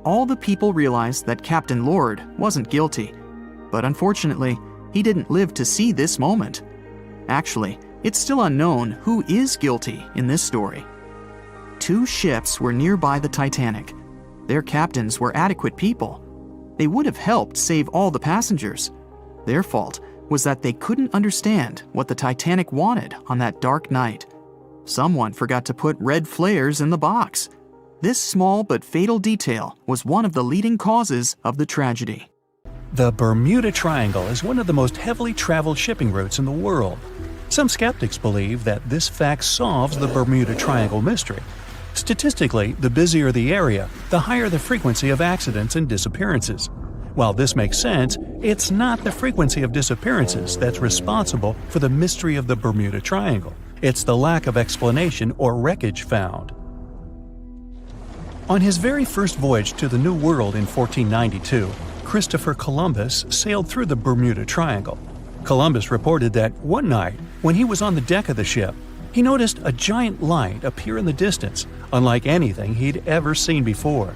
All the people realize that Captain Lord wasn't guilty, but unfortunately, he didn't live to see this moment. Actually, it's still unknown who is guilty in this story. 2 ships were nearby the Titanic. Their captains were adequate people. They would have helped save all the passengers. Their fault was that they couldn't understand what the Titanic wanted on that dark night. Someone forgot to put red flares in the box. This small but fatal detail was one of the leading causes of the tragedy. The Bermuda Triangle is one of the most heavily traveled shipping routes in the world. Some skeptics believe that this fact solves the Bermuda Triangle mystery. Statistically, the busier the area, the higher the frequency of accidents and disappearances. While this makes sense, it's not the frequency of disappearances that's responsible for the mystery of the Bermuda Triangle. It's the lack of explanation or wreckage found. On his very first voyage to the New World in 1492, Christopher Columbus sailed through the Bermuda Triangle. Columbus reported that one night, when he was on the deck of the ship, he noticed a giant light appear in the distance, unlike anything he'd ever seen before.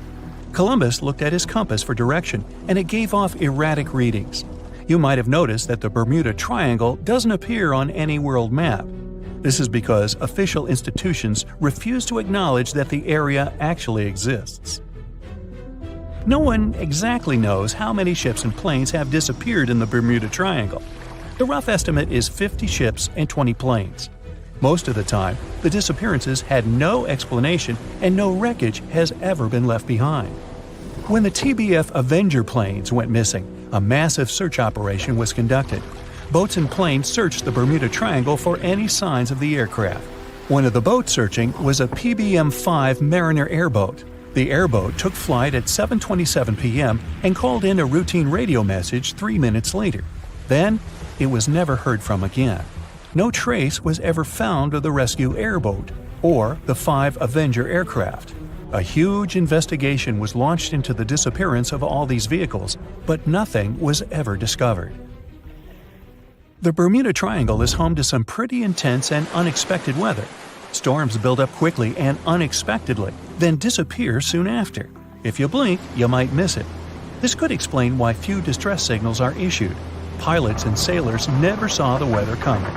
Columbus looked at his compass for direction, and it gave off erratic readings. You might have noticed that the Bermuda Triangle doesn't appear on any world map. This is because official institutions refuse to acknowledge that the area actually exists. No one exactly knows how many ships and planes have disappeared in the Bermuda Triangle. The rough estimate is 50 ships and 20 planes. Most of the time, the disappearances had no explanation and no wreckage has ever been left behind. When the TBF Avenger planes went missing, a massive search operation was conducted. Boats and planes searched the Bermuda Triangle for any signs of the aircraft. One of the boats searching was a PBM-5 Mariner airboat. The airboat took flight at 7:27 p.m. and called in a routine radio message 3 minutes later. Then, it was never heard from again. No trace was ever found of the rescue airboat or the 5 Avenger aircraft. A huge investigation was launched into the disappearance of all these vehicles, but nothing was ever discovered. The Bermuda Triangle is home to some pretty intense and unexpected weather. Storms build up quickly and unexpectedly, then disappear soon after. If you blink, you might miss it. This could explain why few distress signals are issued. Pilots and sailors never saw the weather coming.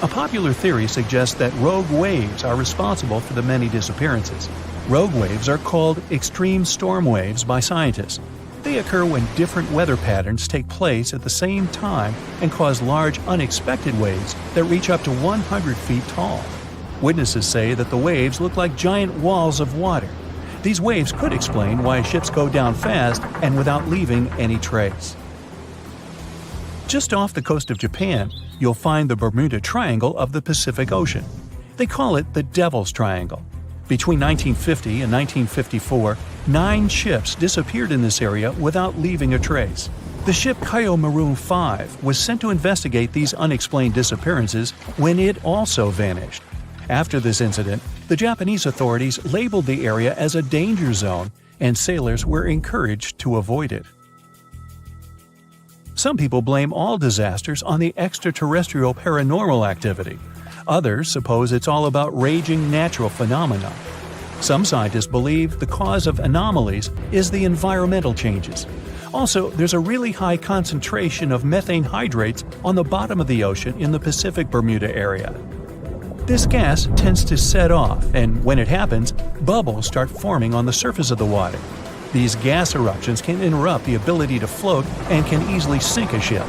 A popular theory suggests that rogue waves are responsible for the many disappearances. Rogue waves are called extreme storm waves by scientists. They occur when different weather patterns take place at the same time and cause large, unexpected waves that reach up to 100 feet tall. Witnesses say that the waves look like giant walls of water. These waves could explain why ships go down fast and without leaving any trace. Just off the coast of Japan, you'll find the Bermuda Triangle of the Pacific Ocean. They call it the Devil's Triangle. Between 1950 and 1954, 9 ships disappeared in this area without leaving a trace. The ship Kaio Maroon 5 was sent to investigate these unexplained disappearances when it also vanished. After this incident, the Japanese authorities labeled the area as a danger zone, and sailors were encouraged to avoid it. Some people blame all disasters on the extraterrestrial paranormal activity. Others suppose it's all about raging natural phenomena. Some scientists believe the cause of anomalies is the environmental changes. Also, there's a really high concentration of methane hydrates on the bottom of the ocean in the Pacific Bermuda area. This gas tends to set off, and when it happens, bubbles start forming on the surface of the water. These gas eruptions can interrupt the ability to float and can easily sink a ship.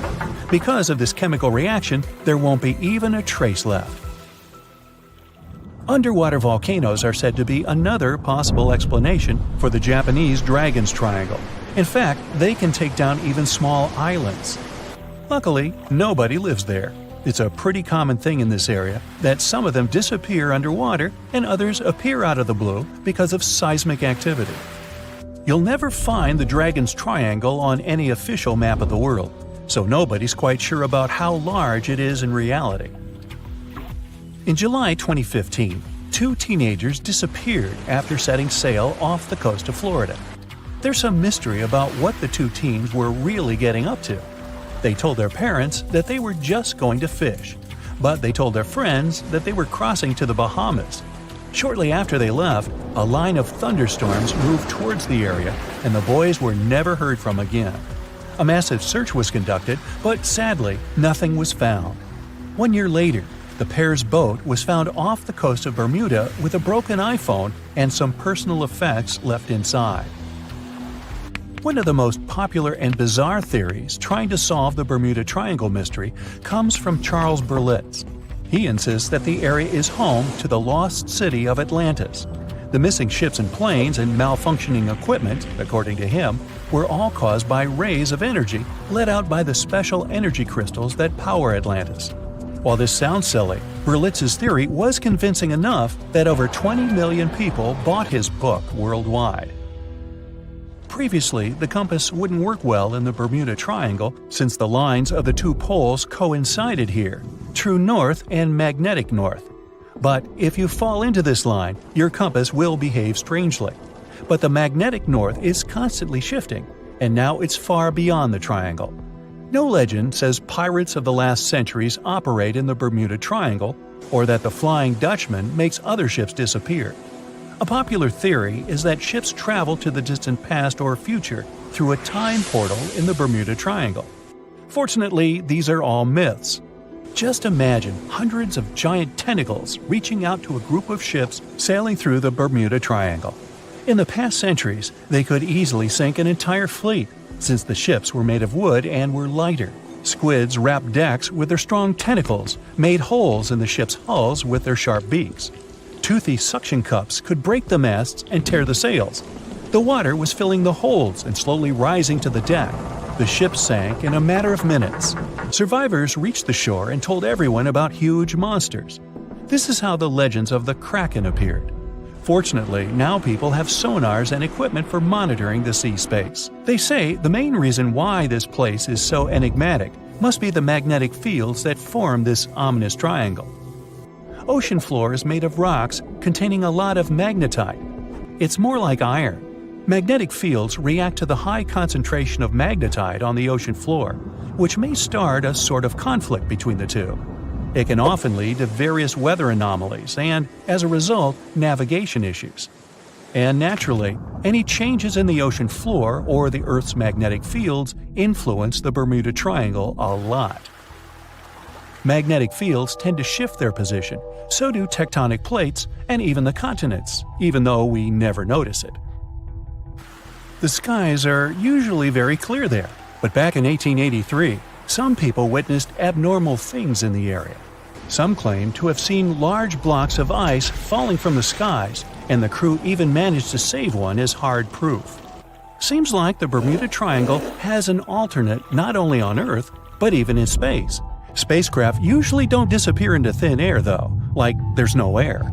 Because of this chemical reaction, there won't be even a trace left. Underwater volcanoes are said to be another possible explanation for the Japanese Dragon's Triangle. In fact, they can take down even small islands. Luckily, nobody lives there. It's a pretty common thing in this area that some of them disappear underwater and others appear out of the blue because of seismic activity. You'll never find the Dragon's Triangle on any official map of the world, so nobody's quite sure about how large it is in reality. In July 2015, 2 teenagers disappeared after setting sail off the coast of Florida. There's some mystery about what the 2 teens were really getting up to. They told their parents that they were just going to fish, but they told their friends that they were crossing to the Bahamas. Shortly after they left, a line of thunderstorms moved towards the area, and the boys were never heard from again. A massive search was conducted, but sadly, nothing was found. 1 year later, the pair's boat was found off the coast of Bermuda with a broken iPhone and some personal effects left inside. One of the most popular and bizarre theories trying to solve the Bermuda Triangle mystery comes from Charles Berlitz. He insists that the area is home to the lost city of Atlantis. The missing ships and planes and malfunctioning equipment, according to him, were all caused by rays of energy let out by the special energy crystals that power Atlantis. While this sounds silly, Berlitz's theory was convincing enough that over 20 million people bought his book worldwide. Previously, the compass wouldn't work well in the Bermuda Triangle since the lines of the 2 poles coincided here, true north and magnetic north. But if you fall into this line, your compass will behave strangely. But the magnetic north is constantly shifting, and now it's far beyond the triangle. No legend says pirates of the last centuries operate in the Bermuda Triangle, or that the Flying Dutchman makes other ships disappear. A popular theory is that ships travel to the distant past or future through a time portal in the Bermuda Triangle. Fortunately, these are all myths. Just imagine hundreds of giant tentacles reaching out to a group of ships sailing through the Bermuda Triangle. In the past centuries, they could easily sink an entire fleet, since the ships were made of wood and were lighter. Squids wrapped decks with their strong tentacles, made holes in the ship's hulls with their sharp beaks. Toothy suction cups could break the masts and tear the sails. The water was filling the holds and slowly rising to the deck. The ship sank in a matter of minutes. Survivors reached the shore and told everyone about huge monsters. This is how the legends of the Kraken appeared. Fortunately, now people have sonars and equipment for monitoring the sea space. They say the main reason why this place is so enigmatic must be the magnetic fields that form this ominous triangle. Ocean floor is made of rocks containing a lot of magnetite. It's more like iron. Magnetic fields react to the high concentration of magnetite on the ocean floor, which may start a sort of conflict between the two. It can often lead to various weather anomalies and, as a result, navigation issues. And naturally, any changes in the ocean floor or the Earth's magnetic fields influence the Bermuda Triangle a lot. Magnetic fields tend to shift their position, so do tectonic plates and even the continents, even though we never notice it. The skies are usually very clear there, but back in 1883, some people witnessed abnormal things in the area. Some claim to have seen large blocks of ice falling from the skies, and the crew even managed to save one as hard proof. Seems like the Bermuda Triangle has an alternate not only on Earth, but even in space. Spacecraft usually don't disappear into thin air though, like there's no air.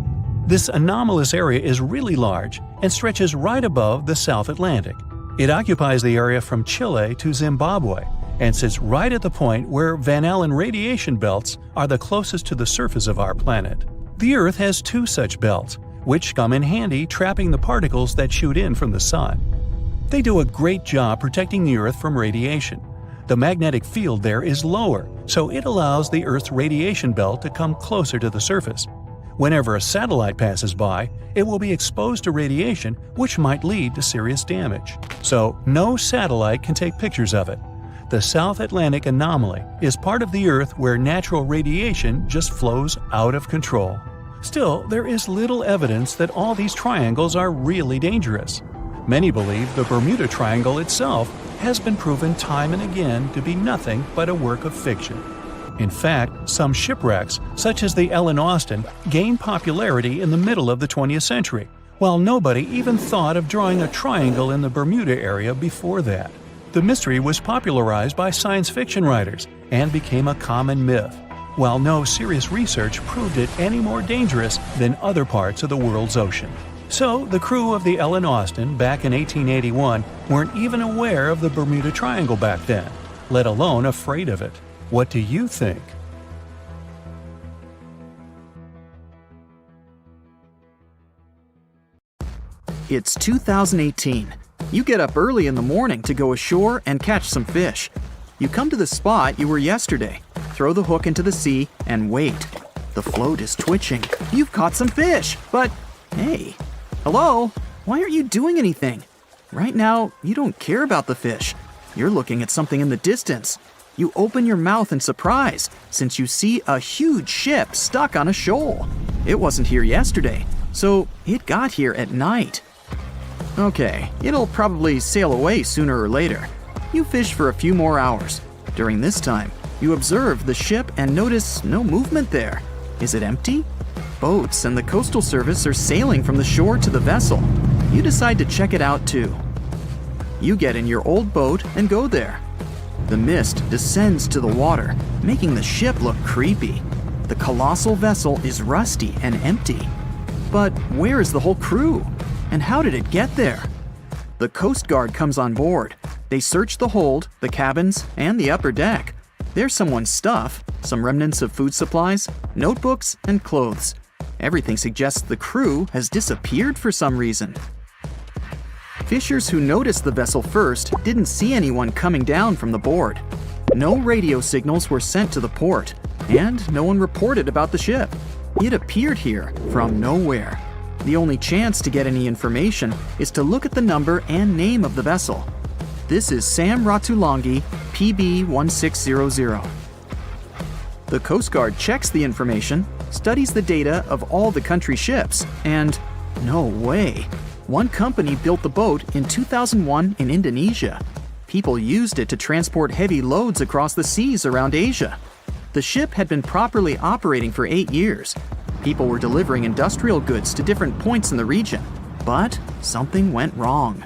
This anomalous area is really large and stretches right above the South Atlantic. It occupies the area from Chile to Zimbabwe, and sits right at the point where Van Allen radiation belts are the closest to the surface of our planet. The Earth has 2 such belts, which come in handy trapping the particles that shoot in from the sun. They do a great job protecting the Earth from radiation. The magnetic field there is lower, so it allows the Earth's radiation belt to come closer to the surface. Whenever a satellite passes by, it will be exposed to radiation, which might lead to serious damage. So, no satellite can take pictures of it. The South Atlantic anomaly is part of the Earth where natural radiation just flows out of control. Still, there is little evidence that all these triangles are really dangerous. Many believe the Bermuda Triangle itself has been proven time and again to be nothing but a work of fiction. In fact, some shipwrecks, such as the Ellen Austin, gained popularity in the middle of the 20th century, while nobody even thought of drawing a triangle in the Bermuda area before that. The mystery was popularized by science fiction writers and became a common myth, while no serious research proved it any more dangerous than other parts of the world's ocean. So, the crew of the Ellen Austin back in 1881 weren't even aware of the Bermuda Triangle back then, let alone afraid of it. What do you think? It's 2018. You get up early in the morning to go ashore and catch some fish. You come to the spot you were yesterday, throw the hook into the sea, and wait. The float is twitching. You've caught some fish, but hey, hello? Why aren't you doing anything? Right now, you don't care about the fish. You're looking at something in the distance. You open your mouth in surprise since you see a huge ship stuck on a shoal. It wasn't here yesterday, so it got here at night. Okay, it'll probably sail away sooner or later. You fish for a few more hours. During this time, you observe the ship and notice no movement there. Is it empty? Boats and the Coastal Service are sailing from the shore to the vessel. You decide to check it out too. You get in your old boat and go there. The mist descends to the water, making the ship look creepy. The colossal vessel is rusty and empty. But where is the whole crew? And how did it get there? The Coast Guard comes on board. They search the hold, the cabins, and the upper deck. There's someone's stuff, some remnants of food supplies, notebooks, and clothes. Everything suggests the crew has disappeared for some reason. Fishers who noticed the vessel first didn't see anyone coming down from the board. No radio signals were sent to the port, and no one reported about the ship. It appeared here from nowhere. The only chance to get any information is to look at the number and name of the vessel. This is Sam Ratulangi, PB 1600. The Coast Guard checks the information, studies the data of all the country ships, and no way. One company built the boat in 2001 in Indonesia. People used it to transport heavy loads across the seas around Asia. The ship had been properly operating for 8 years. People were delivering industrial goods to different points in the region, but something went wrong.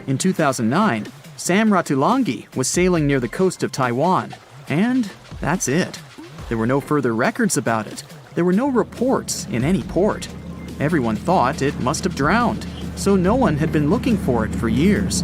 In 2009, Sam Ratulangi was sailing near the coast of Taiwan, and that's it. There were no further records about it. There were no reports in any port. Everyone thought it must have drowned, so no one had been looking for it for years.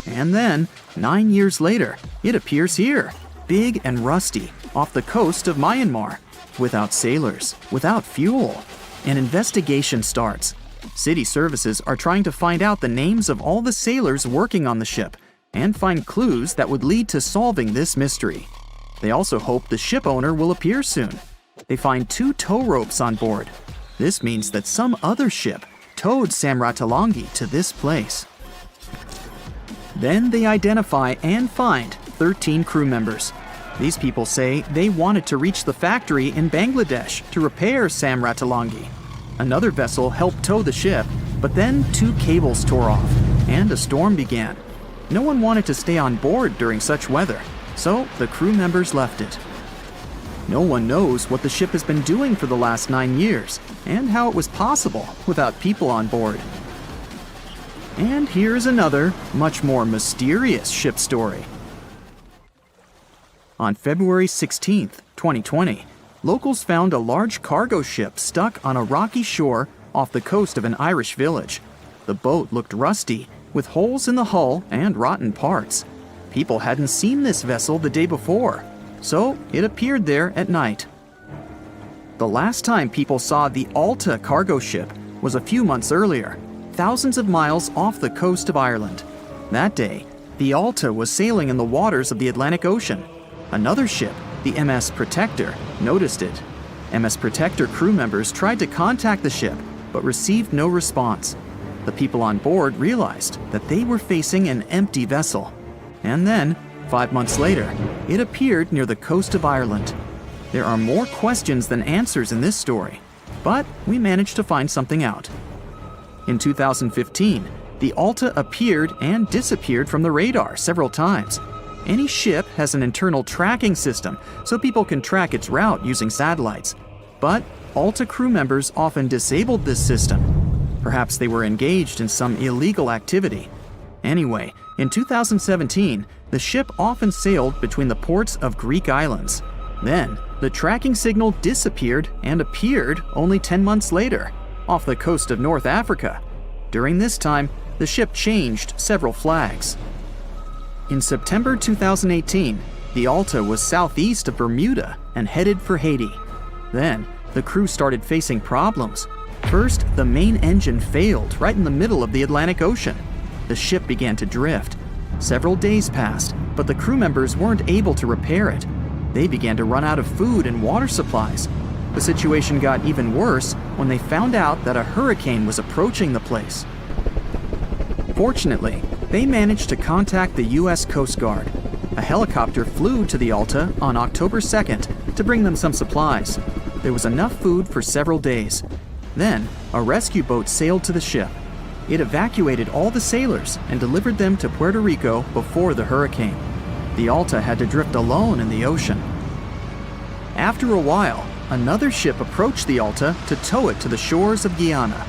And then, 9 years later, it appears here, big and rusty, off the coast of Myanmar, without sailors, without fuel. An investigation starts. City services are trying to find out the names of all the sailors working on the ship and find clues that would lead to solving this mystery. They also hope the ship owner will appear soon. They find 2 tow ropes on board. This means that some other ship towed Sam Ratulangi to this place. Then they identify and find 13 crew members. These people say they wanted to reach the factory in Bangladesh to repair Sam Ratulangi. Another vessel helped tow the ship, but then 2 cables tore off, and a storm began. No one wanted to stay on board during such weather, so the crew members left it. No one knows what the ship has been doing for the last 9 years, and how it was possible without people on board. And here's another, much more mysterious ship story. On February 16, 2020, locals found a large cargo ship stuck on a rocky shore off the coast of an Irish village. The boat looked rusty, with holes in the hull and rotten parts. People hadn't seen this vessel the day before, so it appeared there at night. The last time people saw the Alta cargo ship was a few months earlier, thousands of miles off the coast of Ireland. That day, The Alta was sailing in the waters of the Atlantic Ocean. Another ship, the MS Protector, noticed it. MS Protector crew members tried to contact the ship, but received no response. The people on board realized that they were facing an empty vessel. And then, 5 months later, it appeared near the coast of Ireland. There are more questions than answers in this story, but we managed to find something out. In 2015, the Alta appeared and disappeared from the radar several times. Any ship has an internal tracking system, so people can track its route using satellites. But Alta crew members often disabled this system. Perhaps they were engaged in some illegal activity. Anyway, in 2017, the ship often sailed between the ports of Greek islands. Then, the tracking signal disappeared and appeared only 10 months later, off the coast of North Africa. During this time, the ship changed several flags. In September 2018, the Alta was southeast of Bermuda and headed for Haiti. Then, the crew started facing problems. First, the main engine failed right in the middle of the Atlantic Ocean. The ship began to drift. Several days passed, but the crew members weren't able to repair it. They began to run out of food and water supplies. The situation got even worse when they found out that a hurricane was approaching the place. Fortunately, they managed to contact the U.S. Coast Guard. A helicopter flew to the Alta on October 2nd to bring them some supplies. There was enough food for several days. Then, a rescue boat sailed to the ship. It evacuated all the sailors and delivered them to Puerto Rico before the hurricane. The Alta had to drift alone in the ocean. After a while, another ship approached the Alta to tow it to the shores of Guyana.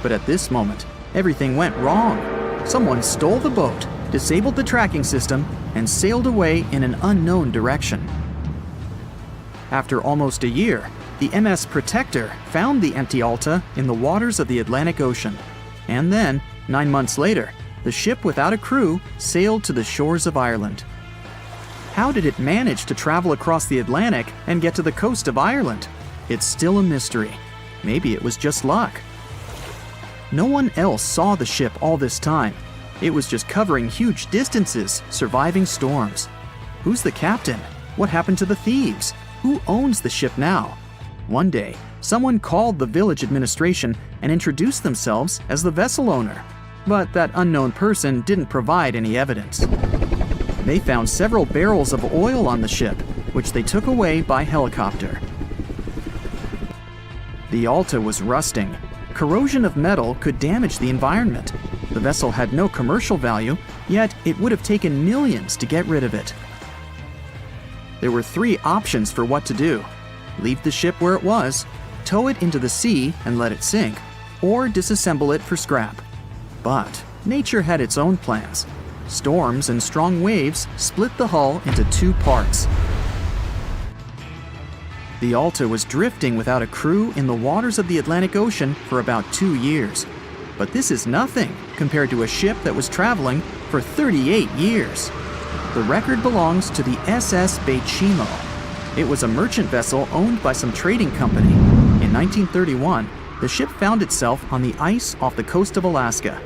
But at this moment, everything went wrong. Someone stole the boat, disabled the tracking system, and sailed away in an unknown direction. After almost a year, the MS Protector found the empty Alta in the waters of the Atlantic Ocean. And then, 9 months later, the ship without a crew sailed to the shores of Ireland. How did it manage to travel across the Atlantic and get to the coast of Ireland? It's still a mystery. Maybe it was just luck. No one else saw the ship all this time. It was just covering huge distances, surviving storms. Who's the captain? What happened to the thieves? Who owns the ship now? One day, someone called the village administration and introduced themselves as the vessel owner. But that unknown person didn't provide any evidence. They found several barrels of oil on the ship, which they took away by helicopter. The Alta was rusting. Corrosion of metal could damage the environment. The vessel had no commercial value, yet it would have taken millions to get rid of it. There were 3 options for what to do: leave the ship where it was, tow it into the sea and let it sink, or disassemble it for scrap. But nature had its own plans. Storms and strong waves split the hull into 2 parts. The Alta was drifting without a crew in the waters of the Atlantic Ocean for about 2 years. But this is nothing compared to a ship that was traveling for 38 years. The record belongs to the SS Behemoth. It was a merchant vessel owned by some trading company. In 1931, the ship found itself on the ice off the coast of Alaska.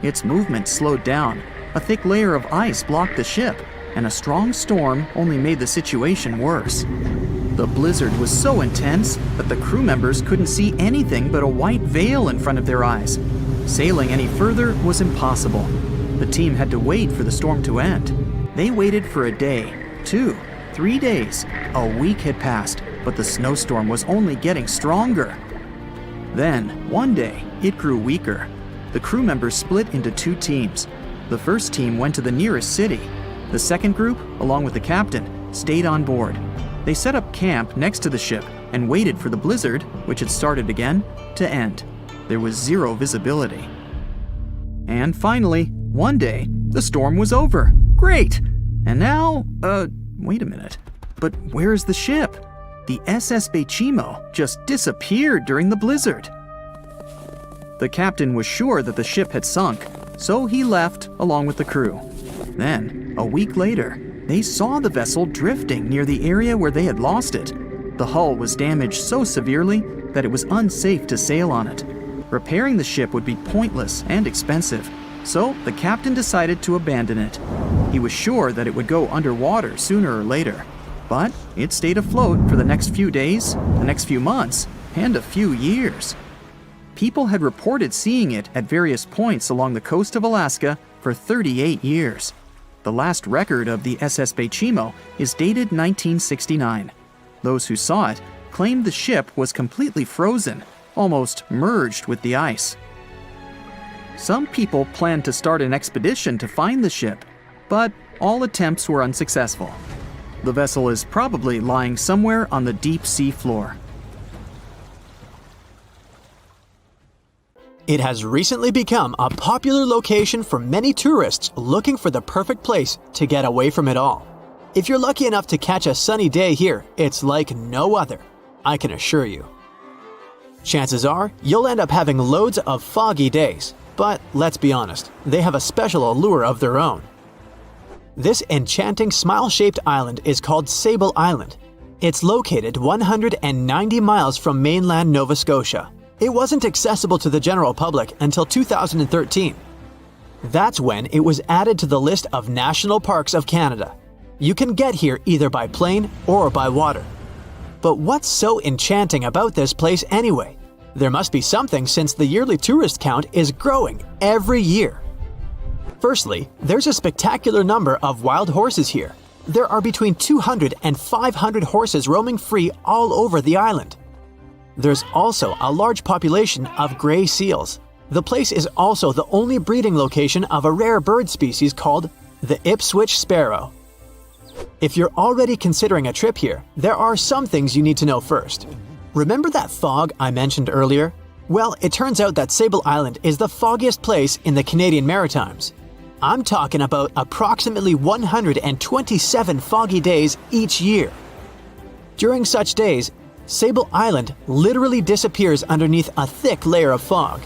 Its movement slowed down. A thick layer of ice blocked the ship, and a strong storm only made the situation worse. The blizzard was so intense that the crew members couldn't see anything but a white veil in front of their eyes. Sailing any further was impossible. The team had to wait for the storm to end. They waited for a day, 2, 3 days. A week had passed, but the snowstorm was only getting stronger. Then, one day, it grew weaker. The crew members split into 2 teams. The first team went to the nearest city. The second group, along with the captain, stayed on board. They set up camp next to the ship and waited for the blizzard, which had started again, to end. There was 0 visibility. And finally, one day, the storm was over. Great! And now, wait a minute. But where's the ship? The SS Behemoth just disappeared during the blizzard. The captain was sure that the ship had sunk, so he left along with the crew. Then, a week later, they saw the vessel drifting near the area where they had lost it. The hull was damaged so severely that it was unsafe to sail on it. Repairing the ship would be pointless and expensive. so the captain decided to abandon it. He was sure that it would go underwater sooner or later, but it stayed afloat for the next few days, the next few months, and a few years. People had reported seeing it at various points along the coast of Alaska for 38 years. The last record of the SS Bechimo is dated 1969. Those who saw it claimed the ship was completely frozen, almost merged with the ice. Some people planned to start an expedition to find the ship, but all attempts were unsuccessful. The vessel is probably lying somewhere on the deep sea floor. It has recently become a popular location for many tourists looking for the perfect place to get away from it all. If you're lucky enough to catch a sunny day here, it's like no other, I can assure you. Chances are, you'll end up having loads of foggy days, but let's be honest, they have a special allure of their own. This enchanting smile-shaped island is called Sable Island. It's located 190 miles from mainland Nova Scotia. It wasn't accessible to the general public until 2013. That's when it was added to the list of National Parks of Canada. You can get here either by plane or by water. But what's so enchanting about this place anyway? There must be something since the yearly tourist count is growing every year. Firstly, there's a spectacular number of wild horses here. There are between 200 and 500 horses roaming free all over the island. There's also a large population of gray seals. The place is also the only breeding location of a rare bird species called the Ipswich sparrow. If you're already considering a trip here, there are some things you need to know first. Remember that fog I mentioned earlier? Well, it turns out that Sable Island is the foggiest place in the Canadian Maritimes. I'm talking about approximately 127 foggy days each year. During such days, Sable Island literally disappears underneath a thick layer of fog.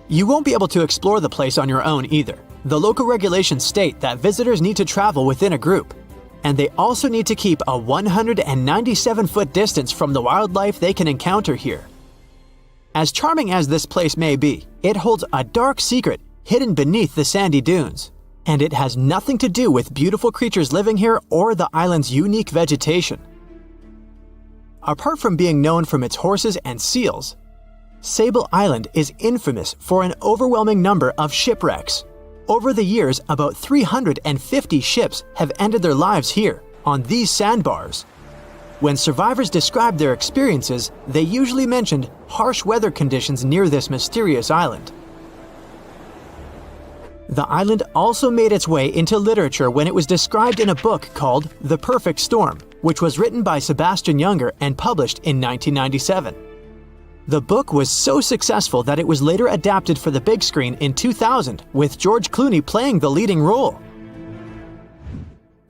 You won't be able to explore the place on your own either. The local regulations state that visitors need to travel within a group, and they also need to keep a 197-foot distance from the wildlife they can encounter here. As charming as this place may be, it holds a dark secret hidden beneath the sandy dunes, and it has nothing to do with beautiful creatures living here or the island's unique vegetation. Apart from being known from its horses and seals, Sable Island is infamous for an overwhelming number of shipwrecks. Over the years, about 350 ships have ended their lives here, on these sandbars. When survivors described their experiences, they usually mentioned harsh weather conditions near this mysterious island. The island also made its way into literature when it was described in a book called The Perfect Storm, which was written by Sebastian Junger and published in 1997. The book was so successful that it was later adapted for the big screen in 2000, with George Clooney playing the leading role.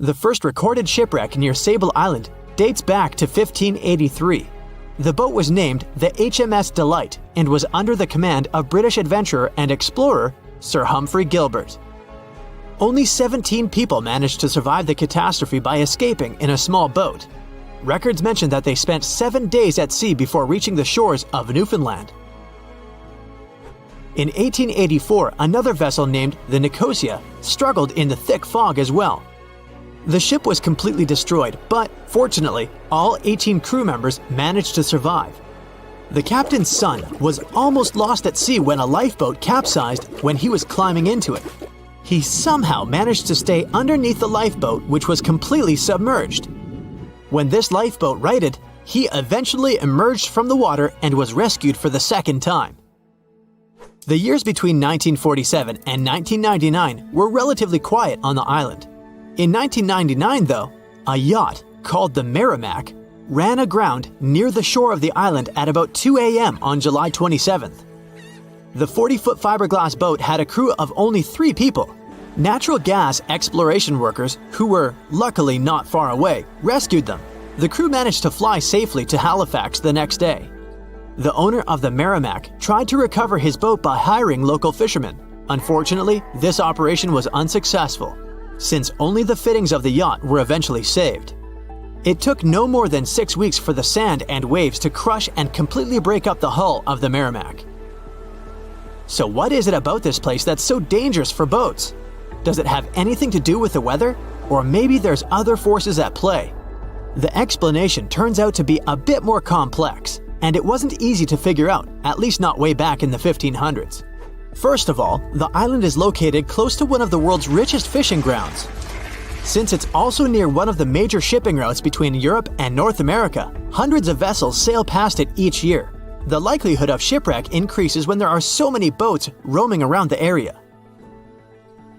The first recorded shipwreck near Sable Island dates back to 1583. The boat was named the HMS Delight and was under the command of British adventurer and explorer Sir Humphrey Gilbert. Only 17 people managed to survive the catastrophe by escaping in a small boat. Records mention that they spent 7 days at sea before reaching the shores of Newfoundland. In 1884, another vessel named the Nicosia struggled in the thick fog as well. The ship was completely destroyed, but fortunately, all 18 crew members managed to survive. The captain's son was almost lost at sea when a lifeboat capsized when he was climbing into it. He somehow managed to stay underneath the lifeboat, which was completely submerged. When this lifeboat righted, he eventually emerged from the water and was rescued for the second time. The years between 1947 and 1999 were relatively quiet on the island. In 1999, though, a yacht called the Merrimack ran aground near the shore of the island at about 2 a.m. on July 27th. The 40-foot fiberglass boat had a crew of only 3 people. Natural gas exploration workers, who were luckily not far away, rescued them. The crew managed to fly safely to Halifax the next day. The owner of the Merrimack tried to recover his boat by hiring local fishermen. Unfortunately, this operation was unsuccessful, since only the fittings of the yacht were eventually saved. It took no more than 6 weeks for the sand and waves to crush and completely break up the hull of the Merrimack. So what is it about this place that's so dangerous for boats? Does it have anything to do with the weather? Or maybe there's other forces at play? The explanation turns out to be a bit more complex, and it wasn't easy to figure out, at least not way back in the 1500s. First of all, the island is located close to one of the world's richest fishing grounds. Since it's also near one of the major shipping routes between Europe and North America, hundreds of vessels sail past it each year. The likelihood of shipwreck increases when there are so many boats roaming around the area.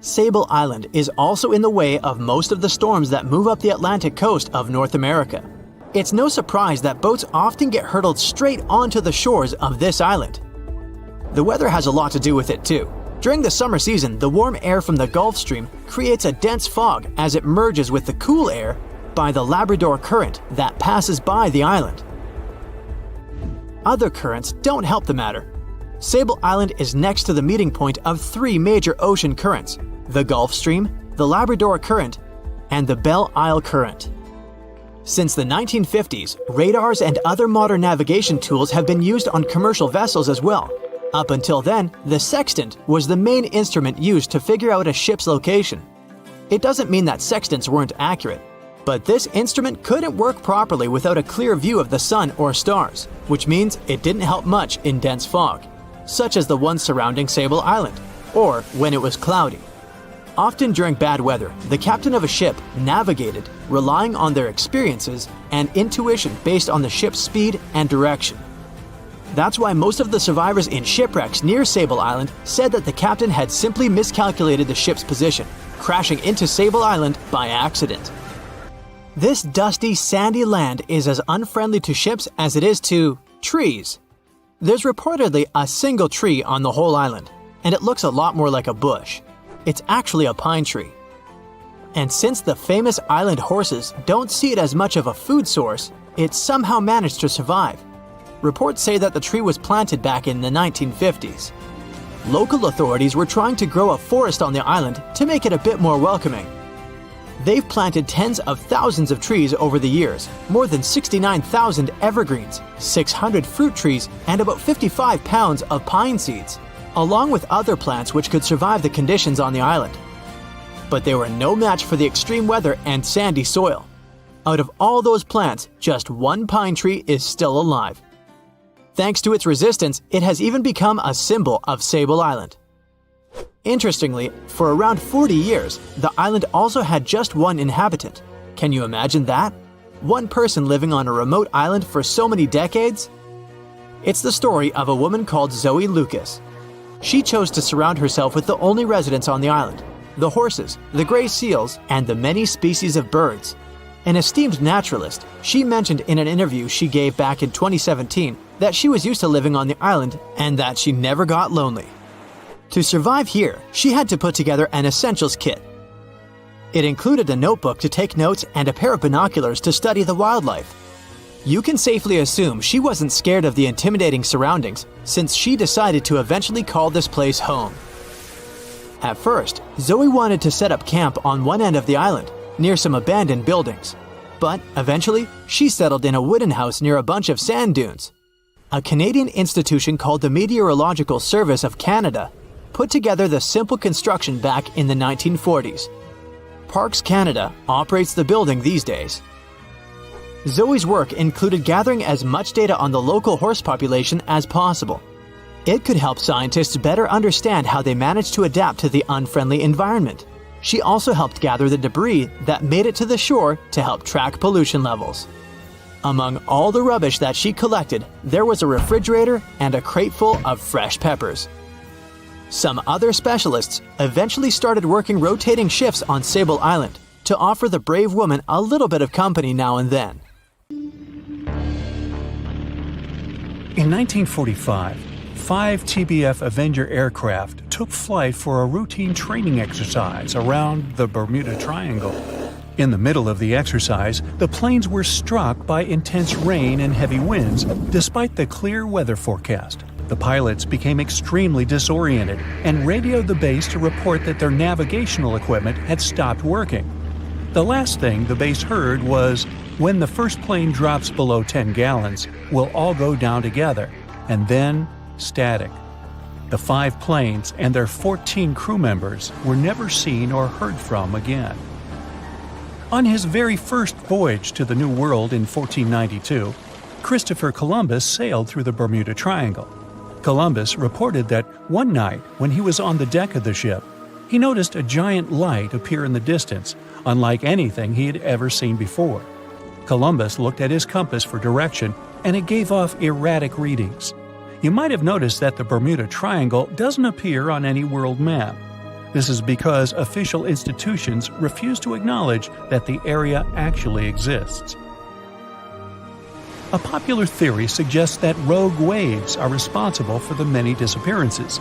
Sable Island is also in the way of most of the storms that move up the Atlantic coast of North America. It's no surprise that boats often get hurtled straight onto the shores of this island. The weather has a lot to do with it too. During the summer season, the warm air from the Gulf Stream creates a dense fog as it merges with the cool air by the Labrador Current that passes by the island. Other currents don't help the matter. Sable Island is next to the meeting point of three major ocean currents: the Gulf Stream, the Labrador Current, and the Belle Isle Current. Since the 1950s, radars and other modern navigation tools have been used on commercial vessels as well. Up until then, the sextant was the main instrument used to figure out a ship's location. It doesn't mean that sextants weren't accurate, but this instrument couldn't work properly without a clear view of the sun or stars, which means it didn't help much in dense fog, such as the one surrounding Sable Island, or when it was cloudy. Often during bad weather, the captain of a ship navigated, relying on their experiences and intuition based on the ship's speed and direction. That's why most of the survivors in shipwrecks near Sable Island said that the captain had simply miscalculated the ship's position, crashing into Sable Island by accident. This dusty, sandy land is as unfriendly to ships as it is to trees. There's reportedly a single tree on the whole island, and it looks a lot more like a bush. It's actually a pine tree. And since the famous island horses don't see it as much of a food source, it somehow managed to survive. Reports say that the tree was planted back in the 1950s. Local authorities were trying to grow a forest on the island to make it a bit more welcoming. They've planted tens of thousands of trees over the years, more than 69,000 evergreens, 600 fruit trees, and about 55 pounds of pine seeds, along with other plants which could survive the conditions on the island. But they were no match for the extreme weather and sandy soil. Out of all those plants, just one pine tree is still alive. Thanks to its resistance, it has even become a symbol of Sable Island. Interestingly, for around 40 years, the island also had just one inhabitant. Can you imagine that? One person living on a remote island for so many decades? It's the story of a woman called Zoe Lucas. She chose to surround herself with the only residents on the island: the horses, the gray seals, and the many species of birds. An esteemed naturalist, she mentioned in an interview she gave back in 2017 that she was used to living on the island and that she never got lonely. To survive here, she had to put together an essentials kit. It included a notebook to take notes and a pair of binoculars to study the wildlife. You can safely assume she wasn't scared of the intimidating surroundings, since she decided to eventually call this place home. At first, Zoe wanted to set up camp on one end of the island, near some abandoned buildings. But eventually, she settled in a wooden house near a bunch of sand dunes. A Canadian institution called the Meteorological Service of Canada put together the simple construction back in the 1940s. Parks Canada operates the building these days. Zoe's work included gathering as much data on the local horse population as possible. It could help scientists better understand how they managed to adapt to the unfriendly environment. She also helped gather the debris that made it to the shore to help track pollution levels. Among all the rubbish that she collected, there was a refrigerator and a crate full of fresh peppers. Some other specialists eventually started working rotating shifts on Sable Island to offer the brave woman a little bit of company now and then. In 1945, 5 TBF Avenger aircraft took flight for a routine training exercise around the Bermuda Triangle. In the middle of the exercise, the planes were struck by intense rain and heavy winds, despite the clear weather forecast. The pilots became extremely disoriented and radioed the base to report that their navigational equipment had stopped working. The last thing the base heard was, "When the first plane drops below 10 gallons, we'll all go down together," and then static. The 5 planes and their 14 crew members were never seen or heard from again. On his very first voyage to the New World in 1492, Christopher Columbus sailed through the Bermuda Triangle. Columbus reported that one night when he was on the deck of the ship, he noticed a giant light appear in the distance, unlike anything he had ever seen before. Columbus looked at his compass for direction, and it gave off erratic readings. You might have noticed that the Bermuda Triangle doesn't appear on any world map. This is because official institutions refuse to acknowledge that the area actually exists. A popular theory suggests that rogue waves are responsible for the many disappearances.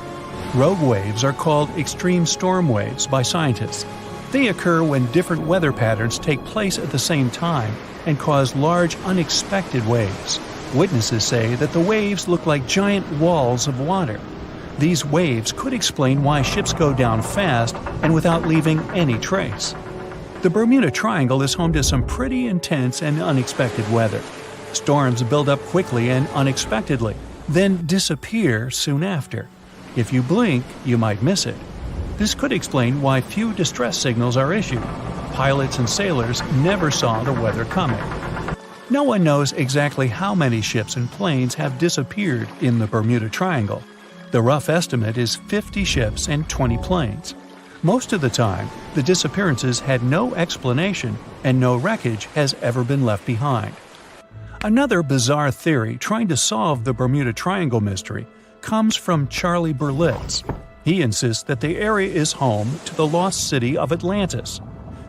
Rogue waves are called extreme storm waves by scientists. They occur when different weather patterns take place at the same time and cause large unexpected waves. Witnesses say that the waves look like giant walls of water. These waves could explain why ships go down fast and without leaving any trace. The Bermuda Triangle is home to some pretty intense and unexpected weather. Storms build up quickly and unexpectedly, then disappear soon after. If you blink, you might miss it. This could explain why few distress signals are issued. Pilots and sailors never saw the weather coming. No one knows exactly how many ships and planes have disappeared in the Bermuda Triangle. The rough estimate is 50 ships and 20 planes. Most of the time, the disappearances had no explanation and no wreckage has ever been left behind. Another bizarre theory trying to solve the Bermuda Triangle mystery comes from Charlie Berlitz. He insists that the area is home to the lost city of Atlantis.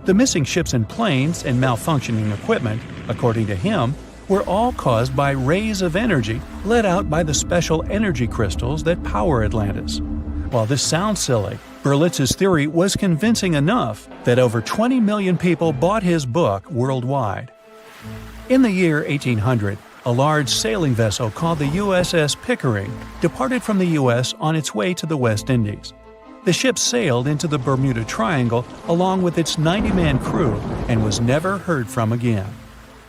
The missing ships and planes and malfunctioning equipment, according to him, were all caused by rays of energy let out by the special energy crystals that power Atlantis. While this sounds silly, Berlitz's theory was convincing enough that over 20 million people bought his book worldwide. In the year 1800, a large sailing vessel called the USS Pickering departed from the U.S. on its way to the West Indies. The ship sailed into the Bermuda Triangle along with its 90-man crew and was never heard from again.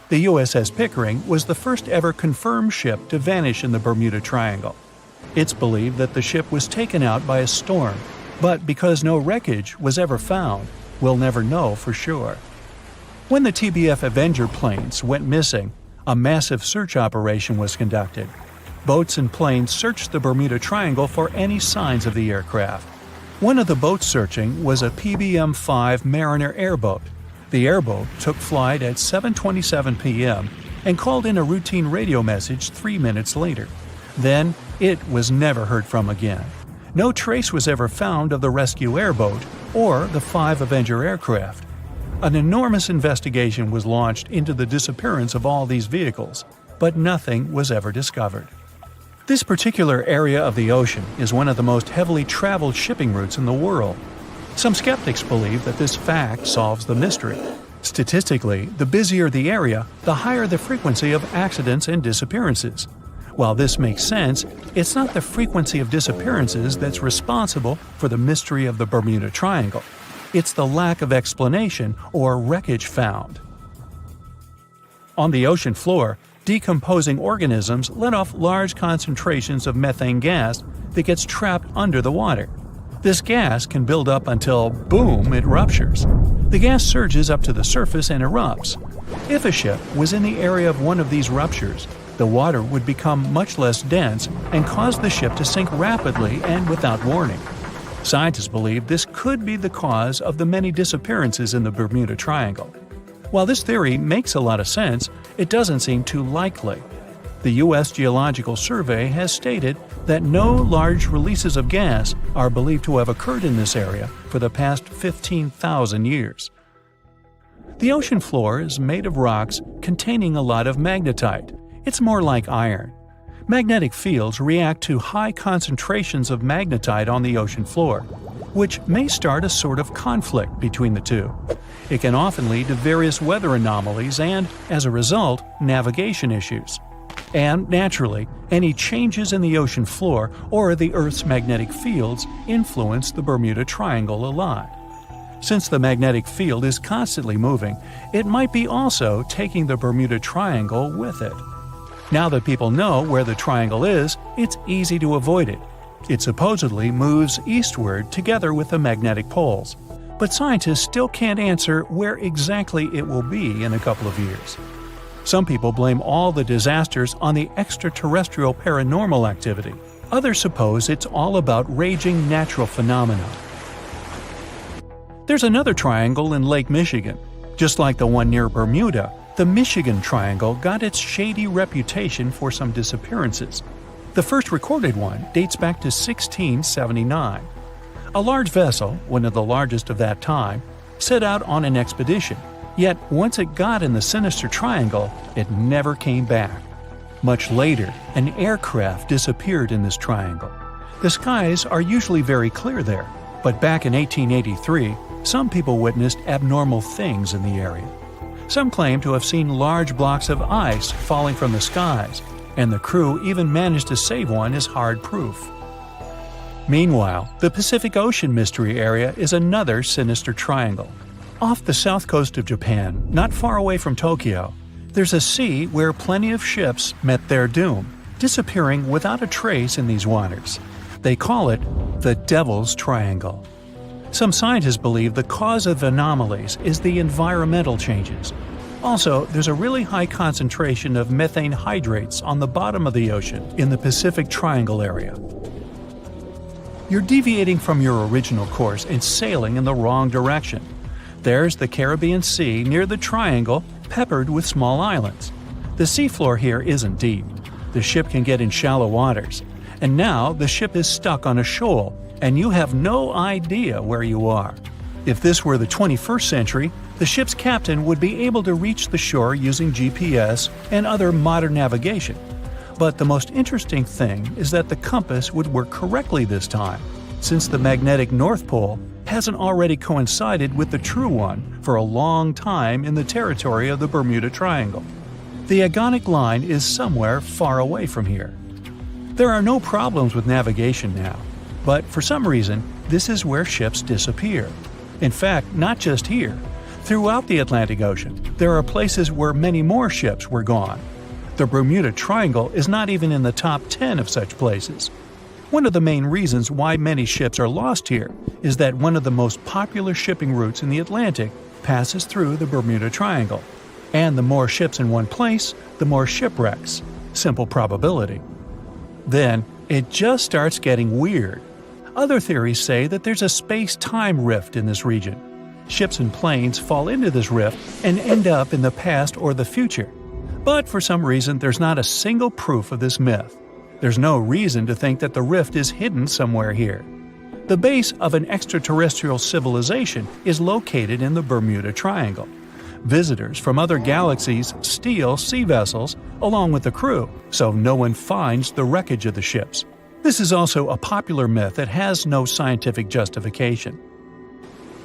The USS Pickering was the first ever confirmed ship to vanish in the Bermuda Triangle. It's believed that the ship was taken out by a storm, but because no wreckage was ever found, we'll never know for sure. When the TBF Avenger planes went missing, a massive search operation was conducted. Boats and planes searched the Bermuda Triangle for any signs of the aircraft. One of the boats searching was a PBM-5 Mariner airboat. The airboat took flight at 7:27 p.m. and called in a routine radio message 3 minutes later. Then, it was never heard from again. No trace was ever found of the rescue airboat or the 5 Avenger aircraft. An enormous investigation was launched into the disappearance of all these vehicles, but nothing was ever discovered. This particular area of the ocean is one of the most heavily traveled shipping routes in the world. Some skeptics believe that this fact solves the mystery. Statistically, the busier the area, the higher the frequency of accidents and disappearances. While this makes sense, it's not the frequency of disappearances that's responsible for the mystery of the Bermuda Triangle. It's the lack of explanation or wreckage found. On the ocean floor, decomposing organisms let off large concentrations of methane gas that gets trapped under the water. This gas can build up until, boom, it ruptures. The gas surges up to the surface and erupts. If a ship was in the area of one of these ruptures, the water would become much less dense and cause the ship to sink rapidly and without warning. Scientists believe this could be the cause of the many disappearances in the Bermuda Triangle. While this theory makes a lot of sense, it doesn't seem too likely. The U.S. Geological Survey has stated that no large releases of gas are believed to have occurred in this area for the past 15,000 years. The ocean floor is made of rocks containing a lot of magnetite. It's more like iron. Magnetic fields react to high concentrations of magnetite on the ocean floor, which may start a sort of conflict between the two. It can often lead to various weather anomalies and, as a result, navigation issues. And, naturally, any changes in the ocean floor or the Earth's magnetic fields influence the Bermuda Triangle a lot. Since the magnetic field is constantly moving, it might be also taking the Bermuda Triangle with it. Now that people know where the triangle is, it's easy to avoid it. It supposedly moves eastward together with the magnetic poles, but scientists still can't answer where exactly it will be in a couple of years. Some people blame all the disasters on the extraterrestrial paranormal activity. Others suppose it's all about raging natural phenomena. There's another triangle in Lake Michigan. Just like the one near Bermuda, the Michigan Triangle got its shady reputation for some disappearances. The first recorded one dates back to 1679. A large vessel, one of the largest of that time, set out on an expedition, yet once it got in the sinister triangle, it never came back. Much later, an aircraft disappeared in this triangle. The skies are usually very clear there, but back in 1883, some people witnessed abnormal things in the area. Some claim to have seen large blocks of ice falling from the skies, and the crew even managed to save one as hard proof. Meanwhile, the Pacific Ocean Mystery Area is another sinister triangle. Off the south coast of Japan, not far away from Tokyo, there's a sea where plenty of ships met their doom, disappearing without a trace in these waters. They call it the Devil's Triangle. Some scientists believe the cause of anomalies is the environmental changes. Also, there's a really high concentration of methane hydrates on the bottom of the ocean in the Pacific Triangle area. You're deviating from your original course and sailing in the wrong direction. There's the Caribbean Sea near the triangle, peppered with small islands. The seafloor here isn't deep. The ship can get in shallow waters. And now the ship is stuck on a shoal, and you have no idea where you are. If this were the 21st century, the ship's captain would be able to reach the shore using GPS and other modern navigation. But the most interesting thing is that the compass would work correctly this time, since the magnetic North Pole hasn't already coincided with the true one for a long time in the territory of the Bermuda Triangle. The agonic line is somewhere far away from here. There are no problems with navigation now, but for some reason, this is where ships disappear. In fact, not just here. Throughout the Atlantic Ocean, there are places where many more ships were gone. The Bermuda Triangle is not even in the top 10 of such places. One of the main reasons why many ships are lost here is that one of the most popular shipping routes in the Atlantic passes through the Bermuda Triangle. And the more ships in one place, the more shipwrecks. Simple probability. Then, it just starts getting weird. Other theories say that there's a space-time rift in this region. Ships and planes fall into this rift and end up in the past or the future. But for some reason, there's not a single proof of this myth. There's no reason to think that the rift is hidden somewhere here. The base of an extraterrestrial civilization is located in the Bermuda Triangle. Visitors from other galaxies steal sea vessels along with the crew, so no one finds the wreckage of the ships. This is also a popular myth that has no scientific justification.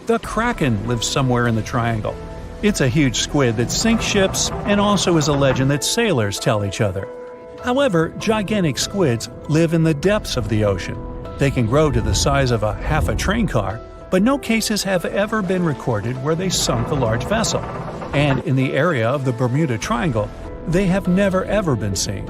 The Kraken lives somewhere in the triangle. It's a huge squid that sinks ships and also is a legend that sailors tell each other. However, gigantic squids live in the depths of the ocean. They can grow to the size of half a train car, but no cases have ever been recorded where they sunk a large vessel. And in the area of the Bermuda Triangle, they have never ever been seen.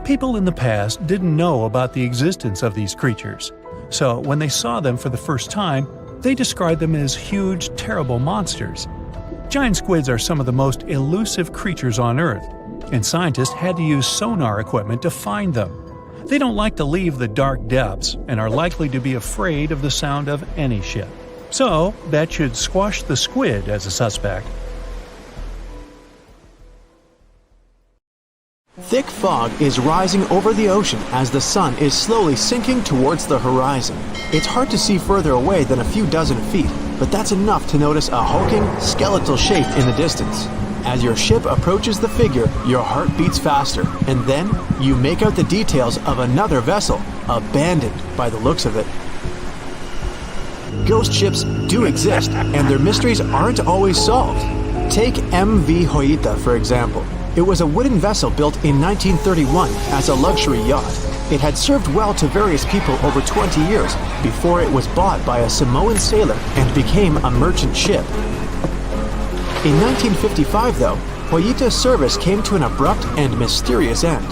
People in the past didn't know about the existence of these creatures, so when they saw them for the first time, they described them as huge, terrible monsters. Giant squids are some of the most elusive creatures on Earth, and scientists had to use sonar equipment to find them. They don't like to leave the dark depths and are likely to be afraid of the sound of any ship. So, that should squash the squid as a suspect. Thick fog is rising over the ocean as the sun is slowly sinking towards the horizon. It's hard to see further away than a few dozen feet, but that's enough to notice a hulking, skeletal shape in the distance. As your ship approaches the figure, your heart beats faster, and then you make out the details of another vessel, abandoned by the looks of it. Ghost ships do exist, and their mysteries aren't always solved. Take MV Hoita, for example. It was a wooden vessel built in 1931 as a luxury yacht. It had served well to various people over 20 years before it was bought by a Samoan sailor and became a merchant ship. In 1955, though, Hoita's service came to an abrupt and mysterious end.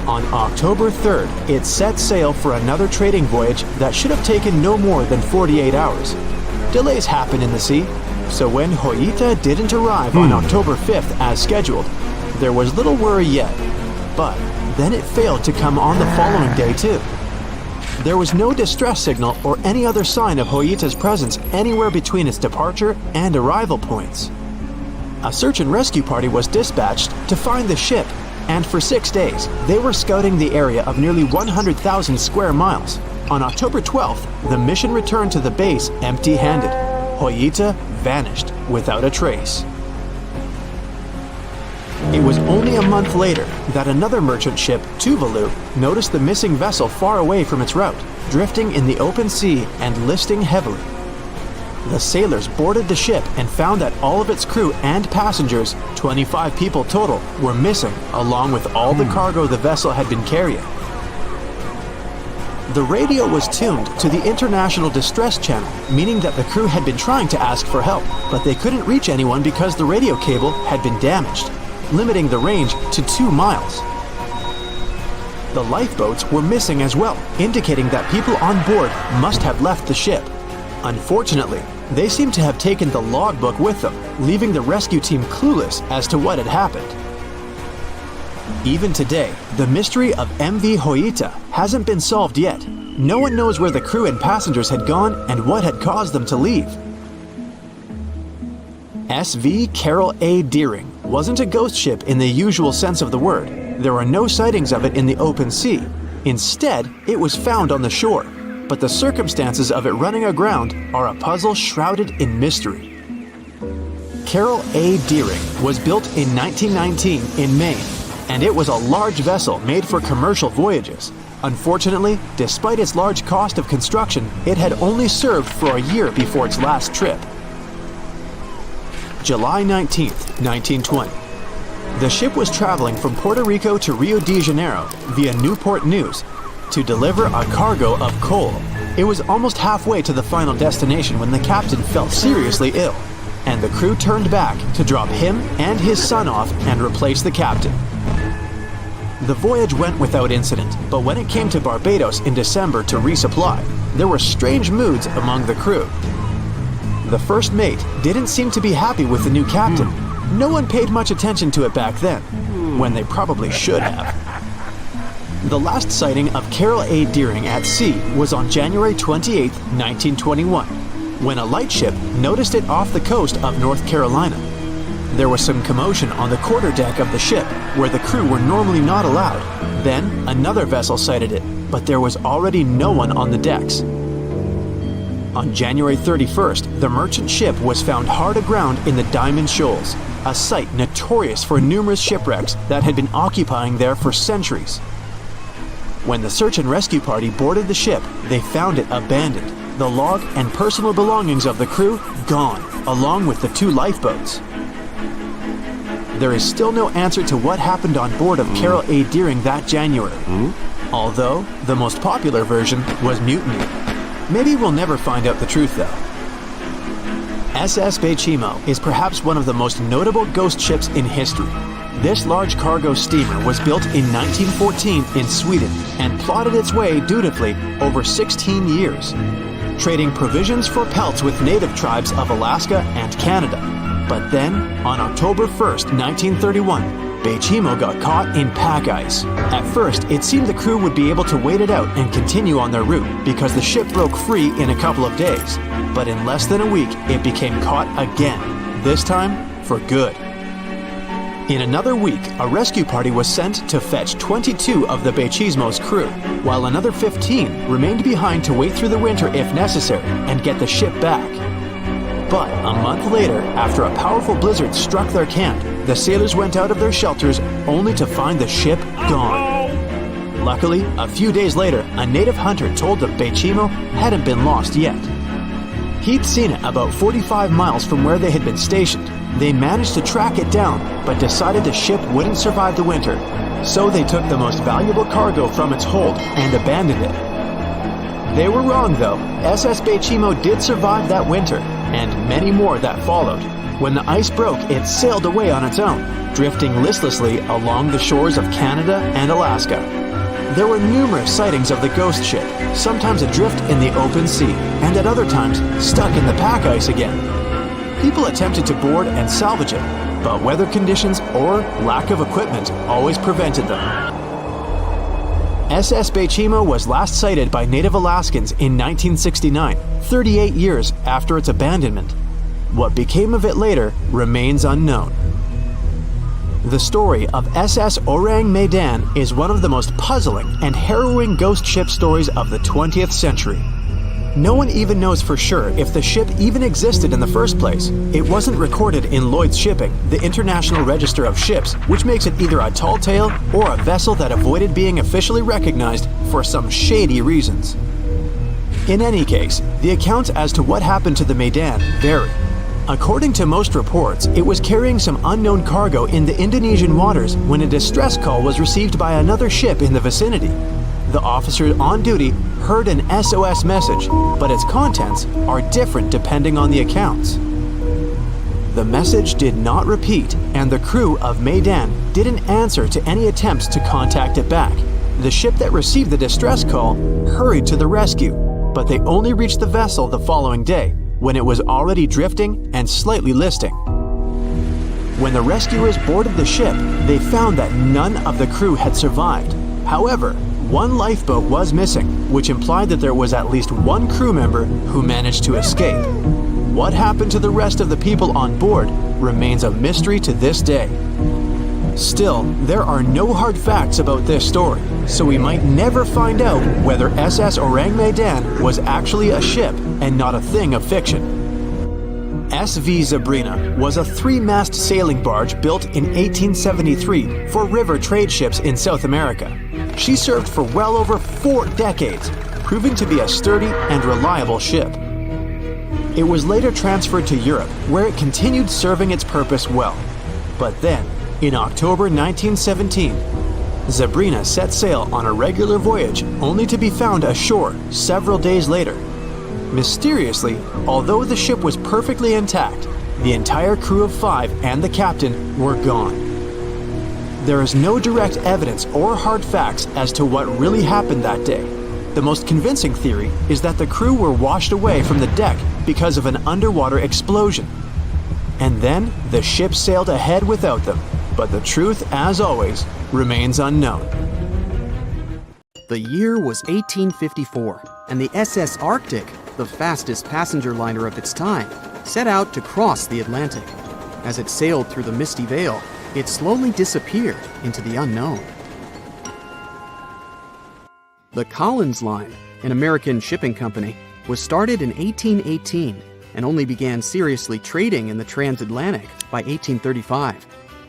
On October 3rd, it set sail for another trading voyage that should have taken no more than 48 hours. Delays happen in the sea, so when Hoita didn't arrive on October 5th as scheduled, there was little worry yet. But then it failed to come on the following day too. There was no distress signal or any other sign of Hoita's presence anywhere between its departure and arrival points. A search and rescue party was dispatched to find the ship, and for 6 days, they were scouting the area of nearly 100,000 square miles. On October 12th, the mission returned to the base empty-handed. Hoita vanished without a trace. It was only a month later that another merchant ship, Tuvalu, noticed the missing vessel far away from its route, drifting in the open sea and listing heavily. The sailors boarded the ship and found that all of its crew and passengers, 25 people total, were missing, along with all the cargo the vessel had been carrying. The radio was tuned to the International Distress Channel, meaning that the crew had been trying to ask for help, but they couldn't reach anyone because the radio cable had been damaged, limiting the range to 2 miles. The lifeboats were missing as well, indicating that people on board must have left the ship. Unfortunately, they seem to have taken the logbook with them, leaving the rescue team clueless as to what had happened. Even today, the mystery of MV Hoita hasn't been solved yet. No one knows where the crew and passengers had gone and what had caused them to leave. SV Carol A. Deering wasn't a ghost ship in the usual sense of the word. There were no sightings of it in the open sea. Instead, it was found on the shore, but the circumstances of it running aground are a puzzle shrouded in mystery. Carol A. Deering was built in 1919 in Maine, and it was a large vessel made for commercial voyages. Unfortunately, despite its large cost of construction, it had only served for a year before its last trip. July 19, 1920. The ship was traveling from Puerto Rico to Rio de Janeiro via Newport News to deliver a cargo of coal. It was almost halfway to the final destination when the captain fell seriously ill, and the crew turned back to drop him and his son off and replace the captain. The voyage went without incident, but when it came to Barbados in December to resupply, there were strange moods among the crew. The first mate didn't seem to be happy with the new captain. No one paid much attention to it back then, when they probably should have. The last sighting of Carol A. Deering at sea was on January 28, 1921, when a lightship noticed it off the coast of North Carolina. There was some commotion on the quarterdeck of the ship, where the crew were normally not allowed. Then, another vessel sighted it, but there was already no one on the decks. On January 31st, the merchant ship was found hard aground in the Diamond Shoals, a site notorious for numerous shipwrecks that had been occupying there for centuries. When the search and rescue party boarded the ship, they found it abandoned, the log and personal belongings of the crew gone, along with the 2 lifeboats. There is still no answer to what happened on board of Carol A. Deering that January, although the most popular version was mutiny. Maybe we'll never find out the truth though. SS Behemoth is perhaps one of the most notable ghost ships in history. This large cargo steamer was built in 1914 in Sweden and plodded its way dutifully over 16 years, trading provisions for pelts with native tribes of Alaska and Canada. But then, on October 1st, 1931, Behemoth got caught in pack ice. At first, it seemed the crew would be able to wait it out and continue on their route because the ship broke free in a couple of days. But in less than a week, it became caught again, this time for good. In another week, a rescue party was sent to fetch 22 of the Behemoth's crew, while another 15 remained behind to wait through the winter if necessary and get the ship back. But a month later, after a powerful blizzard struck their camp, the sailors went out of their shelters only to find the ship gone. Luckily, a few days later, a native hunter told that Behemoth hadn't been lost yet. He'd seen it about 45 miles from where they had been stationed. They managed to track it down, but decided the ship wouldn't survive the winter, so they took the most valuable cargo from its hold and abandoned it. They were wrong though. SS Behemoth did survive that winter, and many more that followed. When the ice broke, it sailed away on its own, drifting listlessly along the shores of Canada and Alaska. There were numerous sightings of the ghost ship, sometimes adrift in the open sea, and at other times stuck in the pack ice again. People attempted to board and salvage it, but weather conditions or lack of equipment always prevented them. SS Behemoth was last sighted by native Alaskans in 1969, 38 years after its abandonment. What became of it later remains unknown. The story of SS Orang Medan is one of the most puzzling and harrowing ghost ship stories of the 20th century. No one even knows for sure if the ship even existed in the first place. It wasn't recorded in Lloyd's Shipping, the International Register of Ships, which makes it either a tall tale or a vessel that avoided being officially recognized for some shady reasons. In any case, the accounts as to what happened to the Medan vary. According to most reports, it was carrying some unknown cargo in the Indonesian waters when a distress call was received by another ship in the vicinity. The officer on duty heard an SOS message, but its contents are different depending on the accounts. The message did not repeat, and the crew of Medan didn't answer to any attempts to contact it back. The ship that received the distress call hurried to the rescue, but they only reached the vessel the following day, when it was already drifting and slightly listing. When the rescuers boarded the ship, they found that none of the crew had survived. However, one lifeboat was missing, which implied that there was at least one crew member who managed to escape. What happened to the rest of the people on board remains a mystery to this day. Still, there are no hard facts about this story, so we might never find out whether SS Orang Medan was actually a ship and not a thing of fiction. SV Sabrina was a 3-mast sailing barge built in 1873 for river trade ships in South America. She served for well over 4 decades, proving to be a sturdy and reliable ship. It was later transferred to Europe, where it continued serving its purpose well. But then, in October 1917, Sabrina set sail on a regular voyage only to be found ashore several days later. Mysteriously, although the ship was perfectly intact, the entire crew of 5 and the captain were gone. There is no direct evidence or hard facts as to what really happened that day. The most convincing theory is that the crew were washed away from the deck because of an underwater explosion. And then the ship sailed ahead without them, but the truth, as always, remains unknown. The year was 1854, and the SS Arctic, the fastest passenger liner of its time, set out to cross the Atlantic. As it sailed through the misty veil, it slowly disappeared into the unknown. The Collins Line, an American shipping company, was started in 1818 and only began seriously trading in the transatlantic by 1835.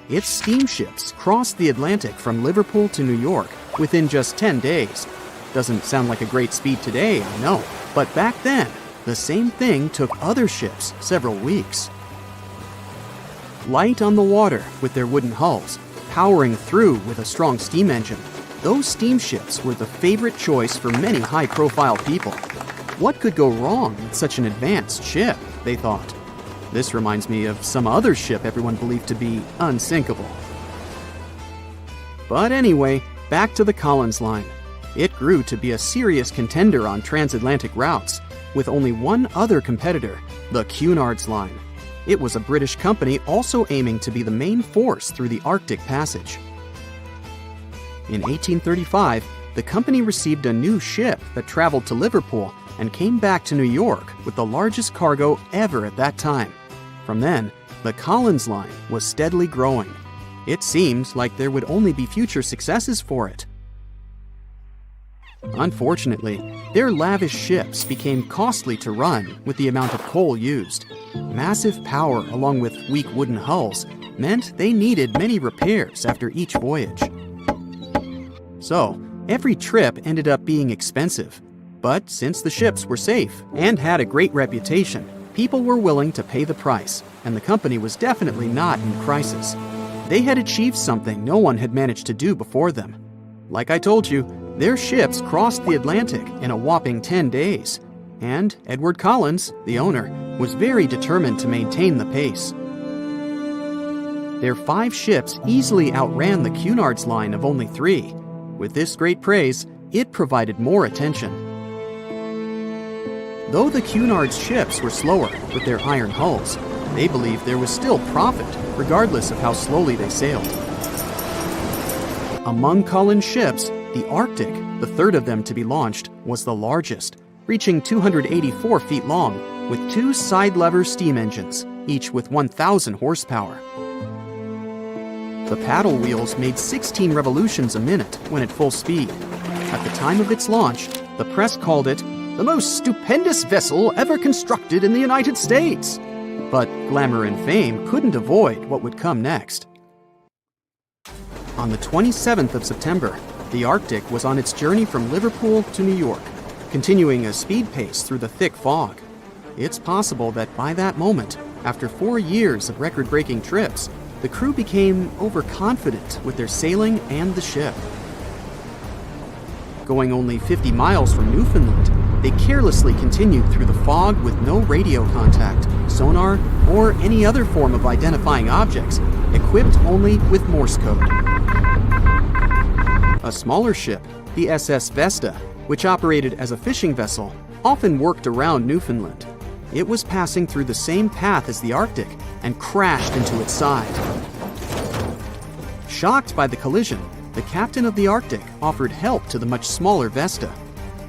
Its steamships crossed the Atlantic from Liverpool to New York within just 10 days. Doesn't sound like a great speed today, I know, but back then, the same thing took other ships several weeks. Light on the water with their wooden hulls, powering through with a strong steam engine, those steamships were the favorite choice for many high-profile people. What could go wrong with such an advanced ship, they thought. This reminds me of some other ship everyone believed to be unsinkable. But anyway, back to the Collins Line. It grew to be a serious contender on transatlantic routes, with only one other competitor, the Cunard's Line. It was a British company also aiming to be the main force through the Arctic Passage. In 1835, the company received a new ship that traveled to Liverpool and came back to New York with the largest cargo ever at that time. From then, the Collins Line was steadily growing. It seemed like there would only be future successes for it. Unfortunately, their lavish ships became costly to run with the amount of coal used. Massive power along with weak wooden hulls meant they needed many repairs after each voyage. So, every trip ended up being expensive. But since the ships were safe and had a great reputation, people were willing to pay the price, and the company was definitely not in crisis. They had achieved something no one had managed to do before them. Like I told you, their ships crossed the Atlantic in a whopping 10 days. and Edward Collins, the owner, was very determined to maintain the pace. Their 5 ships easily outran the Cunard's line of only 3. With this great praise, it provided more attention. Though the Cunard's ships were slower with their iron hulls, they believed there was still profit, regardless of how slowly they sailed. Among Collins' ships, the Arctic, the third of them to be launched, was the largest, reaching 284 feet long, with 2 side-lever steam engines, each with 1,000 horsepower. The paddle wheels made 16 revolutions a minute when at full speed. At the time of its launch, the press called it the most stupendous vessel ever constructed in the United States. But glamour and fame couldn't avoid what would come next. On the 27th of September, the Arctic was on its journey from Liverpool to New York, continuing a speed pace through the thick fog. It's possible that by that moment, after 4 years of record-breaking trips, the crew became overconfident with their sailing and the ship. Going only 50 miles from Newfoundland, they carelessly continued through the fog with no radio contact, sonar, or any other form of identifying objects, equipped only with Morse code. A smaller ship, the SS Vesta, which operated as a fishing vessel, often worked around Newfoundland. It was passing through the same path as the Arctic and crashed into its side. Shocked by the collision, the captain of the Arctic offered help to the much smaller Vesta,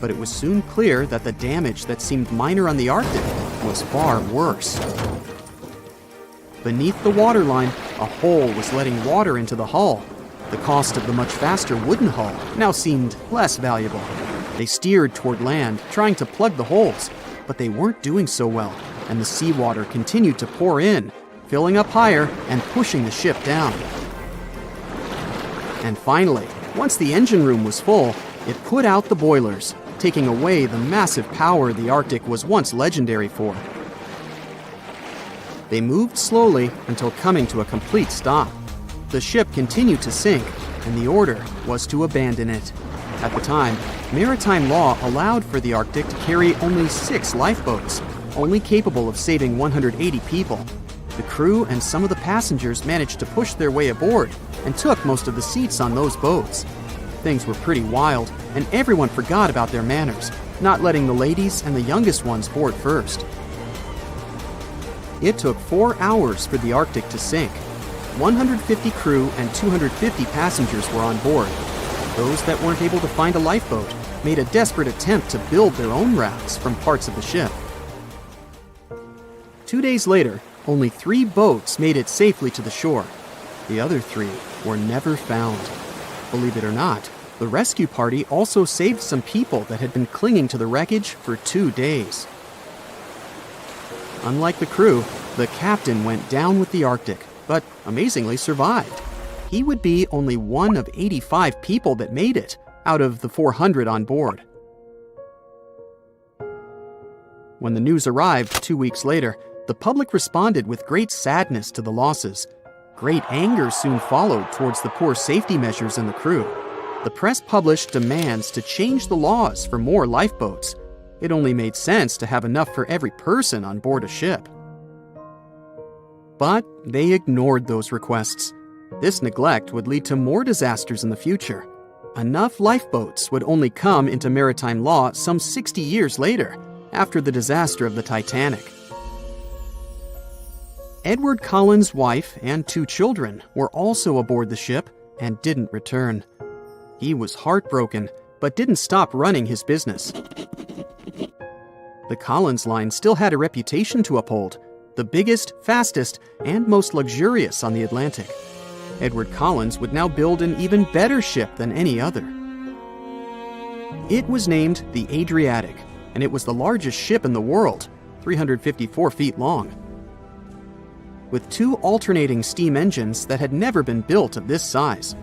but it was soon clear that the damage that seemed minor on the Arctic was far worse. Beneath the waterline, a hole was letting water into the hull. The cost of the much faster wooden hull now seemed less valuable. They steered toward land, trying to plug the holes, but they weren't doing so well, and the seawater continued to pour in, filling up higher and pushing the ship down. And finally, once the engine room was full, it put out the boilers, taking away the massive power the Arctic was once legendary for. They moved slowly until coming to a complete stop. The ship continued to sink, and the order was to abandon it. At the time, maritime law allowed for the Arctic to carry only 6 lifeboats, only capable of saving 180 people. The crew and some of the passengers managed to push their way aboard and took most of the seats on those boats. Things were pretty wild, and everyone forgot about their manners, not letting the ladies and the youngest ones board first. It took 4 hours for the Arctic to sink. 150 crew and 250 passengers were on board. Those that weren't able to find a lifeboat made a desperate attempt to build their own rafts from parts of the ship. 2 days later, only 3 boats made it safely to the shore. The other 3 were never found. Believe it or not, the rescue party also saved some people that had been clinging to the wreckage for 2 days. Unlike the crew, the captain went down with the Arctic, but amazingly survived. He would be only one of 85 people that made it, out of the 400 on board. When the news arrived 2 weeks later, the public responded with great sadness to the losses. Great anger soon followed towards the poor safety measures in the crew. The press published demands to change the laws for more lifeboats. It only made sense to have enough for every person on board a ship. But they ignored those requests. This neglect would lead to more disasters in the future. Enough lifeboats would only come into maritime law some 60 years later, after the disaster of the Titanic. Edward Collins' wife and 2 children were also aboard the ship and didn't return. He was heartbroken, but didn't stop running his business. The Collins line still had a reputation to uphold, the biggest, fastest, and most luxurious on the Atlantic. Edward Collins would now build an even better ship than any other. It was named the Adriatic, and it was the largest ship in the world, 354 feet long. With 2 alternating steam engines that had never been built of this size.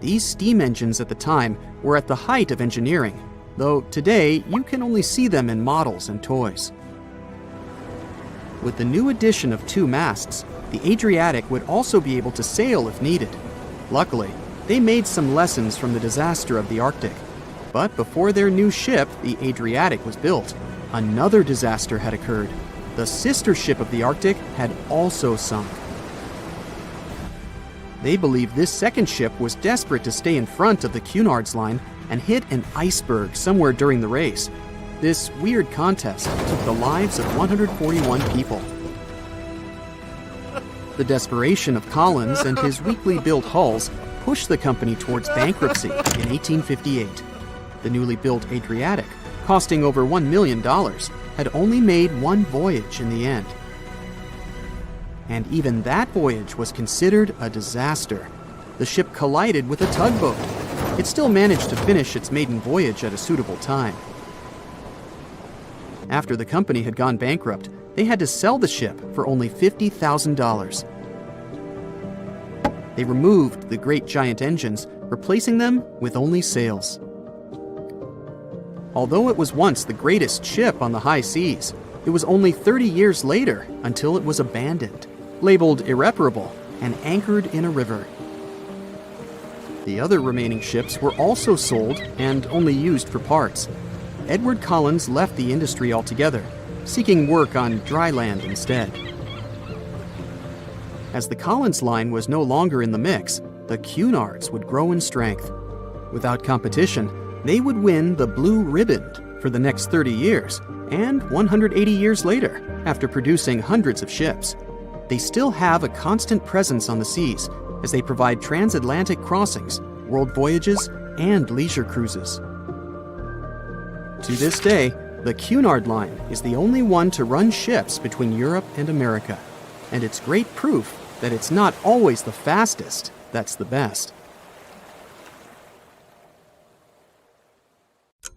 These steam engines at the time were at the height of engineering, though today you can only see them in models and toys. With the new addition of 2 masts, the Adriatic would also be able to sail if needed. Luckily, they made some lessons from the disaster of the Arctic. But before their new ship, the Adriatic, was built, another disaster had occurred. The sister ship of the Arctic had also sunk. They believed this second ship was desperate to stay in front of the Cunard's line and hit an iceberg somewhere during the race. This weird contest took the lives of 141 people. The desperation of Collins and his weakly built hulls pushed the company towards bankruptcy in 1858. The newly built Adriatic, costing over $1 million, had only made one voyage in the end. And even that voyage was considered a disaster. The ship collided with a tugboat. It still managed to finish its maiden voyage at a suitable time. After the company had gone bankrupt, they had to sell the ship for only $50,000. They removed the great giant engines, replacing them with only sails. Although it was once the greatest ship on the high seas, it was only 30 years later until it was abandoned, labeled irreparable, and anchored in a river. The other remaining ships were also sold and only used for parts. Edward Collins left the industry altogether, seeking work on dry land instead. As the Collins line was no longer in the mix, the Cunards would grow in strength. Without competition, they would win the Blue Riband for the next 30 years, and 180 years later, after producing hundreds of ships. They still have a constant presence on the seas as they provide transatlantic crossings, world voyages, and leisure cruises. To this day, the Cunard Line is the only one to run ships between Europe and America, and it's great proof that it's not always the fastest that's the best.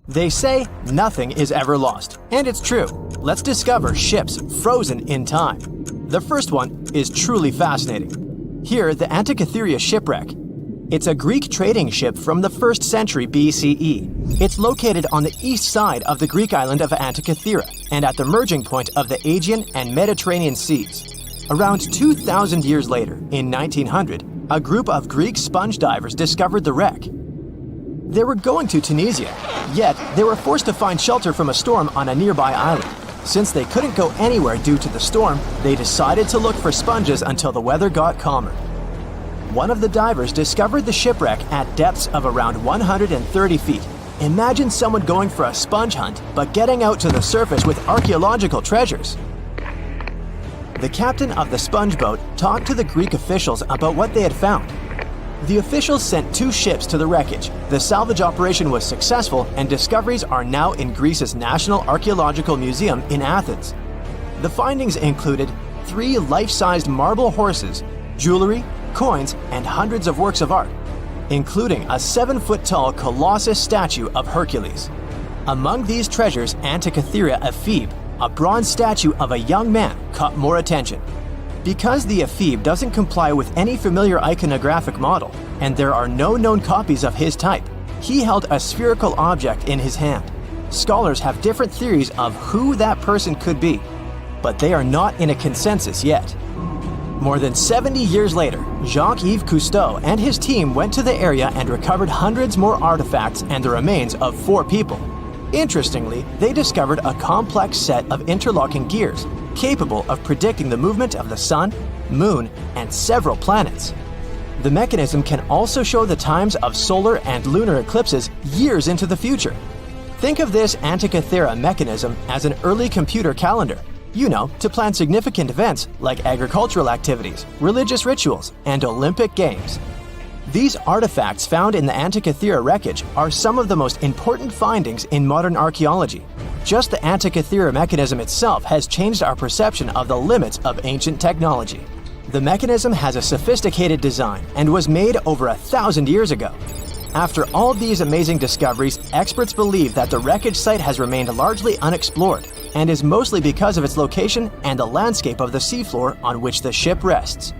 They say nothing is ever lost, and it's true. Let's discover ships frozen in time. The first one is truly fascinating. Here, the Antikythera shipwreck. It's a Greek trading ship from the 1st century BCE. It's located on the east side of the Greek island of Antikythera and at the merging point of the Aegean and Mediterranean seas. Around 2,000 years later, in 1900, a group of Greek sponge divers discovered the wreck. They were going to Tunisia, yet they were forced to find shelter from a storm on a nearby island. Since they couldn't go anywhere due to the storm, they decided to look for sponges until the weather got calmer. One of the divers discovered the shipwreck at depths of around 130 feet. Imagine someone going for a sponge hunt, but getting out to the surface with archaeological treasures. The captain of the sponge boat talked to the Greek officials about what they had found. The officials sent 2 ships to the wreckage. The salvage operation was successful, and discoveries are now in Greece's National Archaeological Museum in Athens. The findings included 3 life-sized marble horses, jewelry, coins, and hundreds of works of art, including a 7-foot-tall Colossus statue of Hercules. Among these treasures, Antikythera ephebe, a bronze statue of a young man, caught more attention. Because the ephebe doesn't comply with any familiar iconographic model, and there are no known copies of his type, he held a spherical object in his hand. Scholars have different theories of who that person could be, but they are not in a consensus yet. More than 70 years later, Jacques-Yves Cousteau and his team went to the area and recovered hundreds more artifacts and the remains of 4 people. Interestingly, they discovered a complex set of interlocking gears, capable of predicting the movement of the sun, moon, and several planets. The mechanism can also show the times of solar and lunar eclipses years into the future. Think of this Antikythera mechanism as an early computer calendar, to plan significant events like agricultural activities, religious rituals, and Olympic Games. These artifacts found in the Antikythera wreckage are some of the most important findings in modern archaeology. Just the Antikythera mechanism itself has changed our perception of the limits of ancient technology. The mechanism has a sophisticated design and was made over 1,000 years ago. After all these amazing discoveries, experts believe that the wreckage site has remained largely unexplored and is mostly because of its location and the landscape of the seafloor on which the ship rests.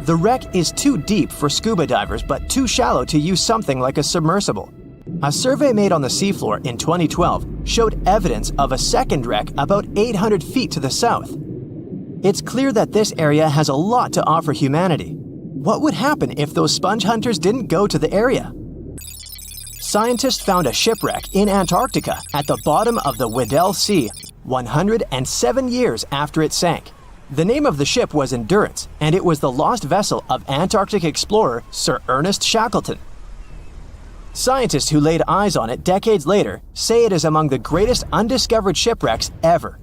The wreck is too deep for scuba divers but too shallow to use something like a submersible. A survey made on the seafloor in 2012 showed evidence of a second wreck about 800 feet to the south. It's clear that this area has a lot to offer humanity. What would happen if those sponge hunters didn't go to the area? scientists found a shipwreck in Antarctica at the bottom of the Weddell Sea 107 years after it sank. The name of the ship was Endurance, and it was the lost vessel of Antarctic explorer Sir Ernest Shackleton. Scientists who laid eyes on it decades later say it is among the greatest undiscovered shipwrecks ever.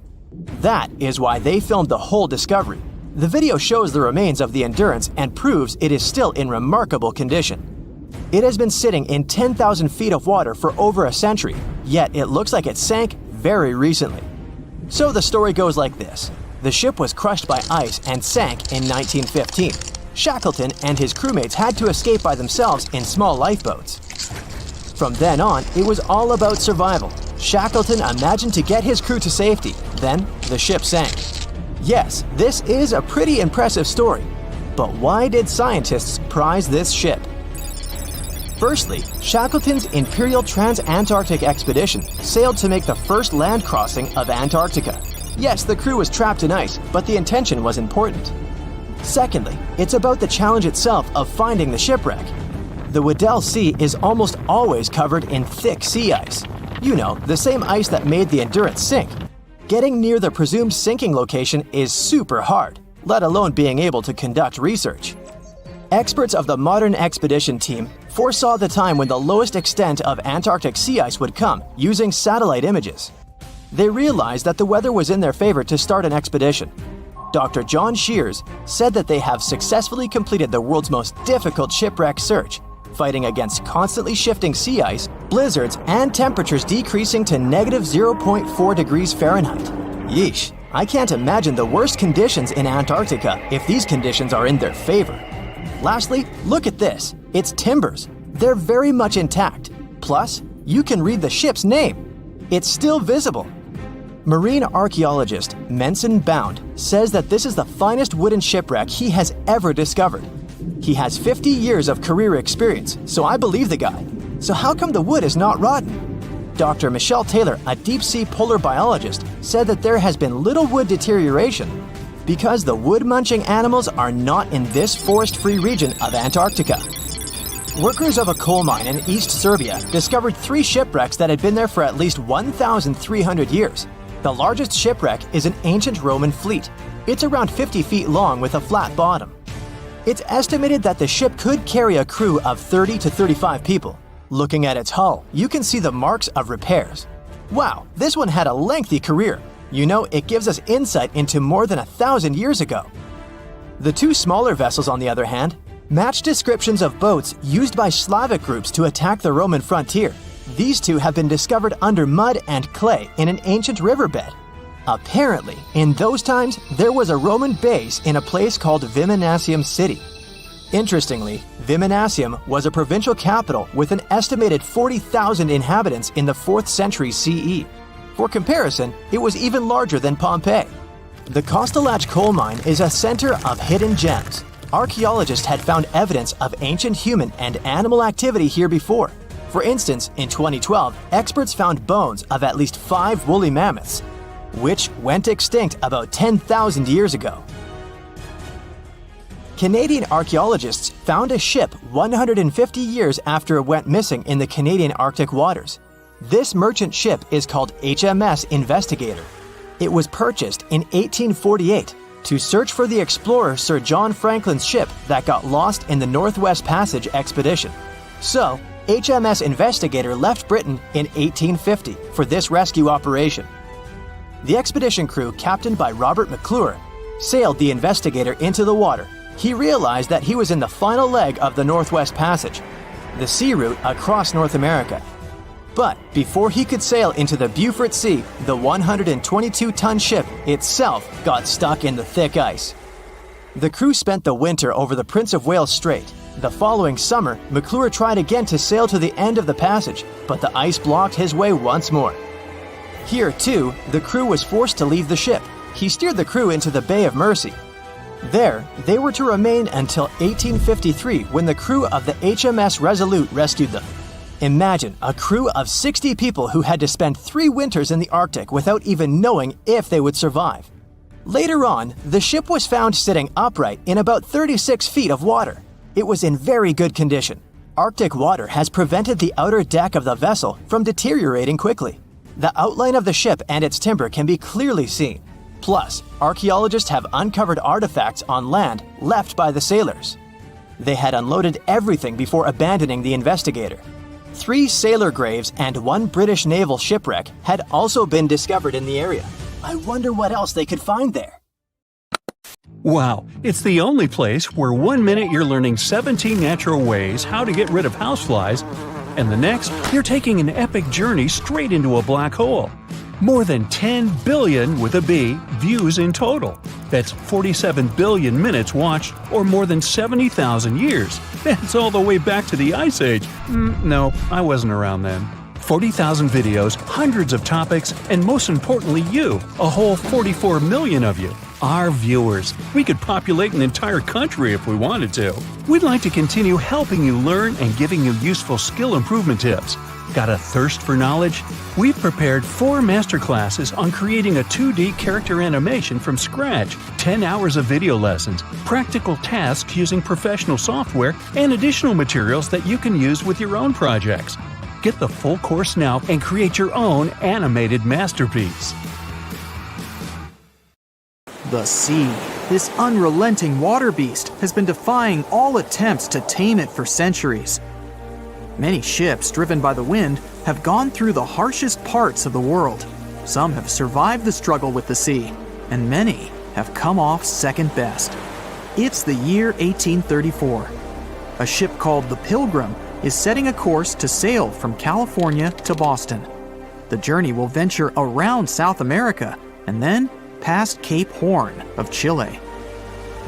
That is why they filmed the whole discovery. The video shows the remains of the Endurance and proves it is still in remarkable condition. It has been sitting in 10,000 feet of water for over a century, yet it looks like it sank very recently. So the story goes like this. The ship was crushed by ice and sank in 1915. Shackleton and his crewmates had to escape by themselves in small lifeboats. From then on, it was all about survival. Shackleton imagined to get his crew to safety. Then, the ship sank. Yes, this is a pretty impressive story. But why did scientists prize this ship? Firstly, Shackleton's Imperial Trans-Antarctic Expedition sailed to make the first land crossing of Antarctica. Yes, the crew was trapped in ice, but the intention was important. Secondly, it's about the challenge itself of finding the shipwreck. The Weddell Sea is almost always covered in thick sea ice. You know, the same ice that made the Endurance sink. Getting near the presumed sinking location is super hard, let alone being able to conduct research. Experts of the modern expedition team foresaw the time when the lowest extent of Antarctic sea ice would come using satellite images. They realized that the weather was in their favor to start an expedition. Dr. John Shears said that they have successfully completed the world's most difficult shipwreck search, fighting against constantly shifting sea ice, blizzards, and temperatures decreasing to negative 0.4 degrees Fahrenheit. Yeesh, I can't imagine the worst conditions in Antarctica if these conditions are in their favor. Lastly, look at this. It's timbers. They're very much intact. Plus, you can read the ship's name. It's still visible. Marine archaeologist Menson Bound says that this is the finest wooden shipwreck he has ever discovered. He has 50 years of career experience, so I believe the guy. So how come the wood is not rotten? Dr. Michelle Taylor, a deep-sea polar biologist, said that there has been little wood deterioration because the wood-munching animals are not in this forest-free region of Antarctica. Workers of a coal mine in East Serbia discovered 3 shipwrecks that had been there for at least 1,300 years. The largest shipwreck is an ancient Roman fleet. It's around 50 feet long with a flat bottom. It's estimated that the ship could carry a crew of 30 to 35 people. Looking at its hull, you can see the marks of repairs. Wow, this one had a lengthy career. You know, it gives us insight into more than 1,000 years ago. The 2 smaller vessels, on the other hand, match descriptions of boats used by Slavic groups to attack the Roman frontier. These 2 have been discovered under mud and clay in an ancient riverbed. Apparently, in those times, there was a Roman base in a place called Viminacium City. Interestingly, Viminacium was a provincial capital with an estimated 40,000 inhabitants in the 4th century CE. For comparison, it was even larger than Pompeii. The Kostelach coal mine is a center of hidden gems. Archaeologists had found evidence of ancient human and animal activity here before. For instance, in 2012, experts found bones of at least 5 woolly mammoths, which went extinct about 10,000 years ago. Canadian archaeologists found a ship 150 years after it went missing in the Canadian Arctic waters. This merchant ship is called HMS Investigator. It was purchased in 1848 to search for the explorer Sir John Franklin's ship that got lost in the Northwest Passage expedition. So, HMS Investigator left Britain in 1850 for this rescue operation. The expedition crew, captained by Robert McClure, sailed the Investigator into the water. He realized that he was in the final leg of the Northwest Passage, the sea route across North America. But before he could sail into the Beaufort Sea, the 122-ton ship itself got stuck in the thick ice. The crew spent the winter over the Prince of Wales Strait. The following summer, McClure tried again to sail to the end of the passage, but the ice blocked his way once more. Here, too, the crew was forced to leave the ship. He steered the crew into the Bay of Mercy. There, they were to remain until 1853 when the crew of the HMS Resolute rescued them. Imagine a crew of 60 people who had to spend 3 winters in the Arctic without even knowing if they would survive. Later on, the ship was found sitting upright in about 36 feet of water. It was in very good condition. Arctic water has prevented the outer deck of the vessel from deteriorating quickly. The outline of the ship and its timber can be clearly seen. Plus, archaeologists have uncovered artifacts on land left by the sailors. They had unloaded everything before abandoning the Investigator. 3 sailor graves and 1 British naval shipwreck had also been discovered in the area. I wonder what else they could find there. Wow, it's the only place where 1 minute you're learning 17 natural ways how to get rid of houseflies, and the next, you're taking an epic journey straight into a black hole. More than 10 billion, with a B, views in total. That's 47 billion minutes watched, or more than 70,000 years. That's all the way back to the Ice Age. No, I wasn't around then. 40,000 videos, hundreds of topics, and most importantly you, a whole 44 million of you. Our viewers. We could populate an entire country if we wanted to. We'd like to continue helping you learn and giving you useful skill improvement tips. Got a thirst for knowledge? We've prepared 4 masterclasses on creating a 2D character animation from scratch, 10 hours of video lessons, practical tasks using professional software, and additional materials that you can use with your own projects. Get the full course now and create your own animated masterpiece. The sea, this unrelenting water beast, has been defying all attempts to tame it for centuries. Many ships driven by the wind have gone through the harshest parts of the world. Some have survived the struggle with the sea, and many have come off second best. It's the year 1834. A ship called the Pilgrim is setting a course to sail from California to Boston. The journey will venture around South America and then past Cape Horn of Chile.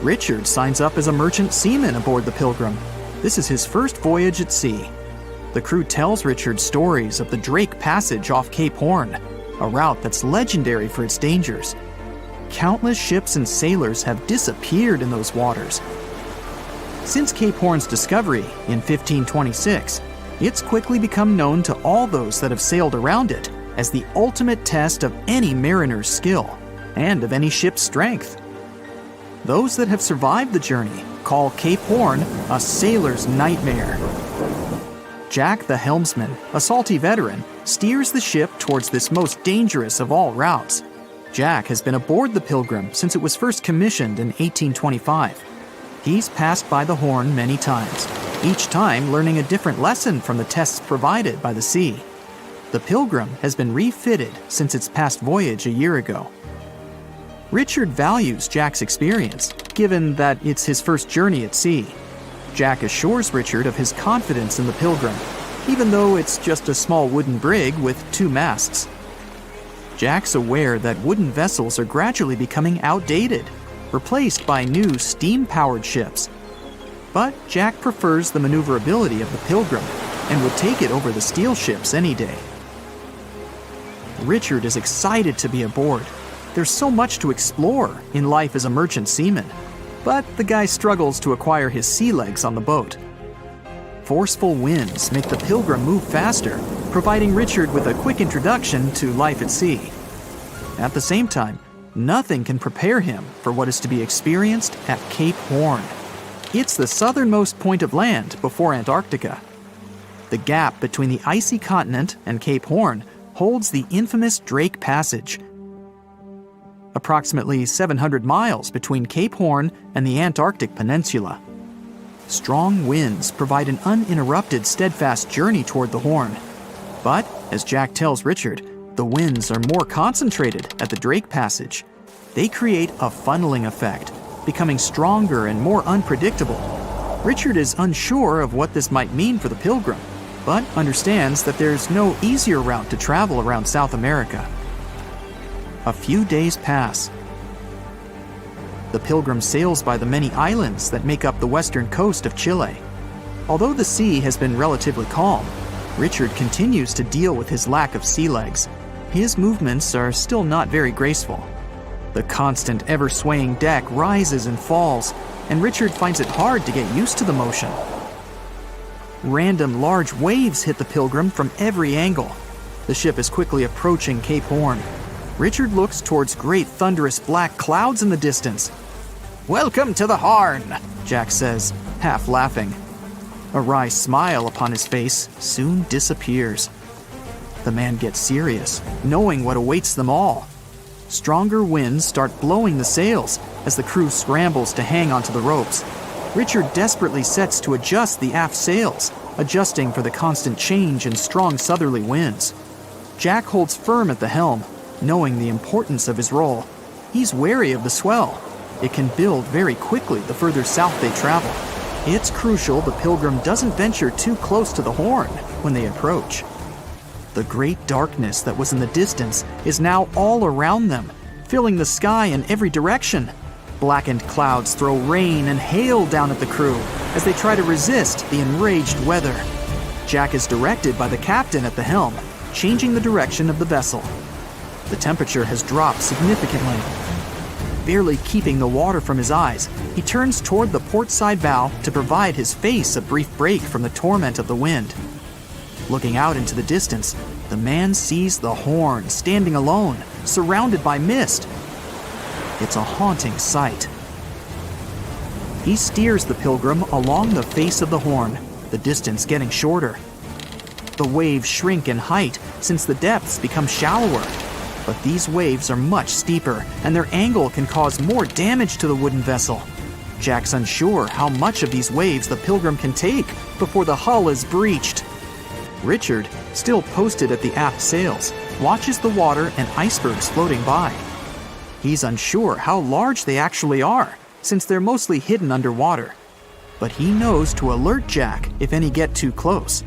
Richard signs up as a merchant seaman aboard the Pilgrim. This is his first voyage at sea. The crew tells Richard stories of the Drake Passage off Cape Horn, a route that's legendary for its dangers. Countless ships and sailors have disappeared in those waters. Since Cape Horn's discovery in 1526, it's quickly become known to all those that have sailed around it as the ultimate test of any mariner's skill and of any ship's strength. Those that have survived the journey call Cape Horn a sailor's nightmare. Jack the helmsman, a salty veteran, steers the ship towards this most dangerous of all routes. Jack has been aboard the Pilgrim since it was first commissioned in 1825. He's passed by the Horn many times, each time learning a different lesson from the tests provided by the sea. The Pilgrim has been refitted since its past voyage a year ago. Richard values Jack's experience, given that it's his first journey at sea. Jack assures Richard of his confidence in the Pilgrim, even though it's just a small wooden brig with 2 masts. Jack's aware that wooden vessels are gradually becoming outdated, replaced by new steam-powered ships. But Jack prefers the maneuverability of the Pilgrim and would take it over the steel ships any day. Richard is excited to be aboard. There's so much to explore in life as a merchant seaman, but the guy struggles to acquire his sea legs on the boat. Forceful winds make the Pilgrim move faster, providing Richard with a quick introduction to life at sea. At the same time, nothing can prepare him for what is to be experienced at Cape Horn. It's the southernmost point of land before Antarctica. The gap between the icy continent and Cape Horn holds the infamous Drake Passage, approximately 700 miles between Cape Horn and the Antarctic Peninsula. Strong winds provide an uninterrupted, steadfast journey toward the Horn. But, as Jack tells Richard, the winds are more concentrated at the Drake Passage. They create a funneling effect, becoming stronger and more unpredictable. Richard is unsure of what this might mean for the Pilgrim, but understands that there's no easier route to travel around South America. A few days pass. The Pilgrim sails by the many islands that make up the western coast of Chile. Although the sea has been relatively calm, Richard continues to deal with his lack of sea legs. His movements are still not very graceful. The constant, ever-swaying deck rises and falls, and Richard finds it hard to get used to the motion. Random large waves hit the Pilgrim from every angle. The ship is quickly approaching Cape Horn. Richard looks towards great thunderous black clouds in the distance. "Welcome to the Horn," Jack says, half laughing. A wry smile upon his face soon disappears. The man gets serious, knowing what awaits them all. Stronger winds start blowing the sails as the crew scrambles to hang onto the ropes. Richard desperately sets to adjust the aft sails, adjusting for the constant change in strong southerly winds. Jack holds firm at the helm, knowing the importance of his role. He's wary of the swell. It can build very quickly the further south they travel. It's crucial the Pilgrim doesn't venture too close to the Horn when they approach. The great darkness that was in the distance is now all around them, filling the sky in every direction. Blackened clouds throw rain and hail down at the crew as they try to resist the enraged weather. Jack is directed by the captain at the helm, changing the direction of the vessel. The temperature has dropped significantly. Barely keeping the water from his eyes, he turns toward the port side bow to provide his face a brief break from the torment of the wind. Looking out into the distance, the man sees the Horn standing alone, surrounded by mist. It's a haunting sight. He steers the Pilgrim along the face of the Horn, the distance getting shorter. The waves shrink in height since the depths become shallower. But these waves are much steeper, and their angle can cause more damage to the wooden vessel. Jack's unsure how much of these waves the Pilgrim can take before the hull is breached. Richard, still posted at the aft sails, watches the water and icebergs floating by. He's unsure how large they actually are, since they're mostly hidden underwater. But he knows to alert Jack if any get too close.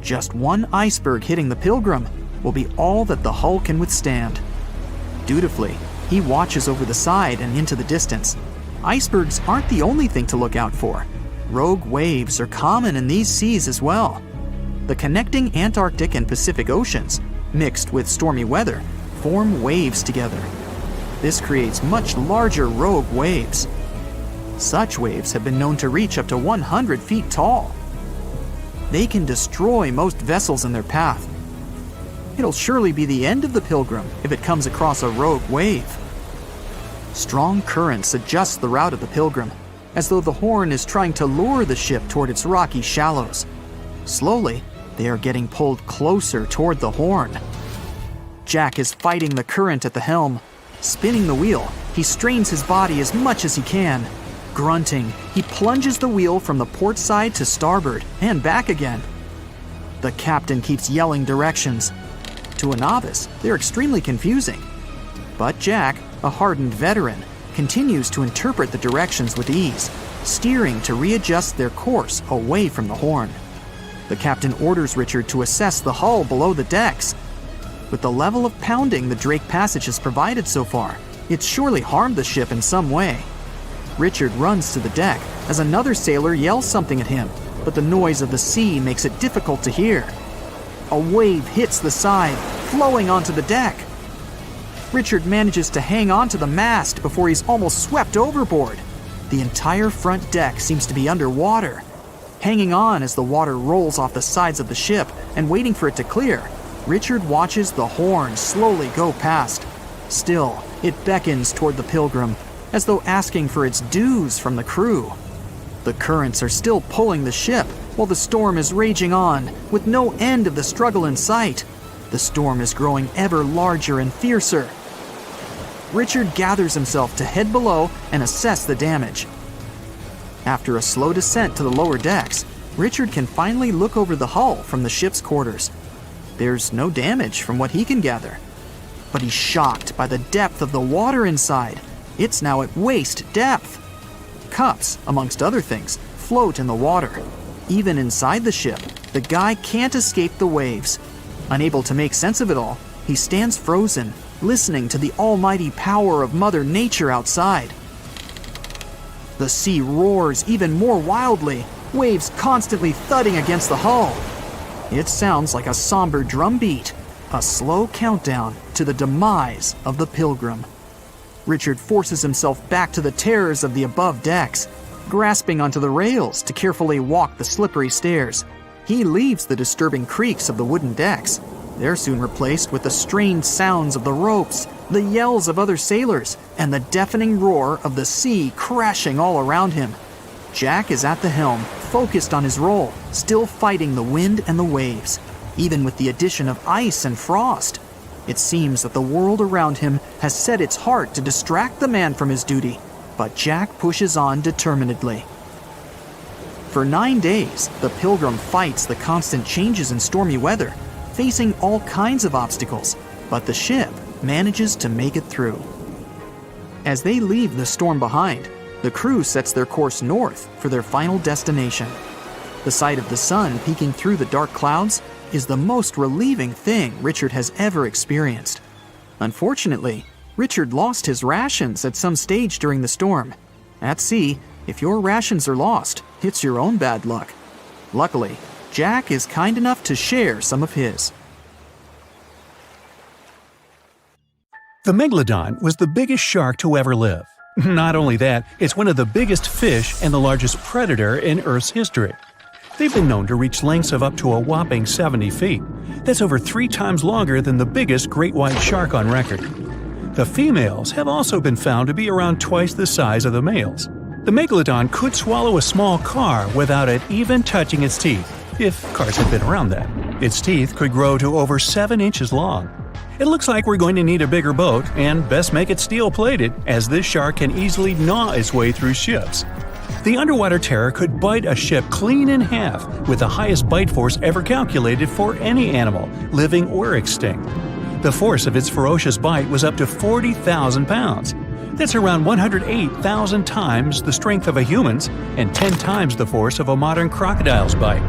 Just one iceberg hitting the Pilgrim will be all that the hull can withstand. Dutifully, he watches over the side and into the distance. Icebergs aren't the only thing to look out for. Rogue waves are common in these seas as well. The connecting Antarctic and Pacific Oceans, mixed with stormy weather, form waves together. This creates much larger rogue waves. Such waves have been known to reach up to 100 feet tall. They can destroy most vessels in their path. It'll surely be the end of the Pilgrim if it comes across a rogue wave. Strong currents adjust the route of the Pilgrim, as though the Horn is trying to lure the ship toward its rocky shallows. Slowly, they are getting pulled closer toward the Horn. Jack is fighting the current at the helm. Spinning the wheel, he strains his body as much as he can. Grunting, he plunges the wheel from the port side to starboard and back again. The captain keeps yelling directions. To a novice, they're extremely confusing. But Jack, a hardened veteran, continues to interpret the directions with ease, steering to readjust their course away from the Horn. The captain orders Richard to assess the hull below the decks. With the level of pounding the Drake Passage has provided so far, it's surely harmed the ship in some way. Richard runs to the deck as another sailor yells something at him, but the noise of the sea makes it difficult to hear. A wave hits the side, flowing onto the deck. Richard manages to hang on to the mast before he's almost swept overboard. The entire front deck seems to be underwater. Hanging on as the water rolls off the sides of the ship and waiting for it to clear, Richard watches the Horn slowly go past. Still, it beckons toward the Pilgrim, as though asking for its dues from the crew. The currents are still pulling the ship, while the storm is raging on, with no end of the struggle in sight. The storm is growing ever larger and fiercer. Richard gathers himself to head below and assess the damage. After a slow descent to the lower decks, Richard can finally look over the hull from the ship's quarters. There's no damage from what he can gather. But he's shocked by the depth of the water inside. It's now at waist depth. Cups, amongst other things, float in the water. Even inside the ship, the guy can't escape the waves. Unable to make sense of it all, he stands frozen, listening to the almighty power of Mother Nature outside. The sea roars even more wildly, waves constantly thudding against the hull. It sounds like a somber drumbeat, a slow countdown to the demise of the Pilgrim. Richard forces himself back to the terrors of the above decks, grasping onto the rails to carefully walk the slippery stairs. He leaves the disturbing creaks of the wooden decks. They're soon replaced with the strained sounds of the ropes, the yells of other sailors, and the deafening roar of the sea crashing all around him. Jack is at the helm, focused on his role, still fighting the wind and the waves, even with the addition of ice and frost. It seems that the world around him has set its heart to distract the man from his duty, but Jack pushes on determinedly. For 9 days, the Pilgrim fights the constant changes in stormy weather, facing all kinds of obstacles, but the ship manages to make it through. As they leave the storm behind, the crew sets their course north for their final destination. The sight of the sun peeking through the dark clouds is the most relieving thing Richard has ever experienced. Unfortunately, Richard lost his rations at some stage during the storm. At sea, if your rations are lost, it's your own bad luck. Luckily, Jack is kind enough to share some of his. The megalodon was the biggest shark to ever live. Not only that, it's one of the biggest fish and the largest predator in Earth's history. They've been known to reach lengths of up to a whopping 70 feet. That's over 3 times longer than the biggest great white shark on record. The females have also been found to be around twice the size of the males. The megalodon could swallow a small car without it even touching its teeth, if cars had been around then. Its teeth could grow to over 7 inches long. It looks like we're going to need a bigger boat, and best make it steel-plated, as this shark can easily gnaw its way through ships. The underwater terror could bite a ship clean in half, with the highest bite force ever calculated for any animal, living or extinct. The force of its ferocious bite was up to 40,000 pounds. That's around 108,000 times the strength of a human's and 10 times the force of a modern crocodile's bite.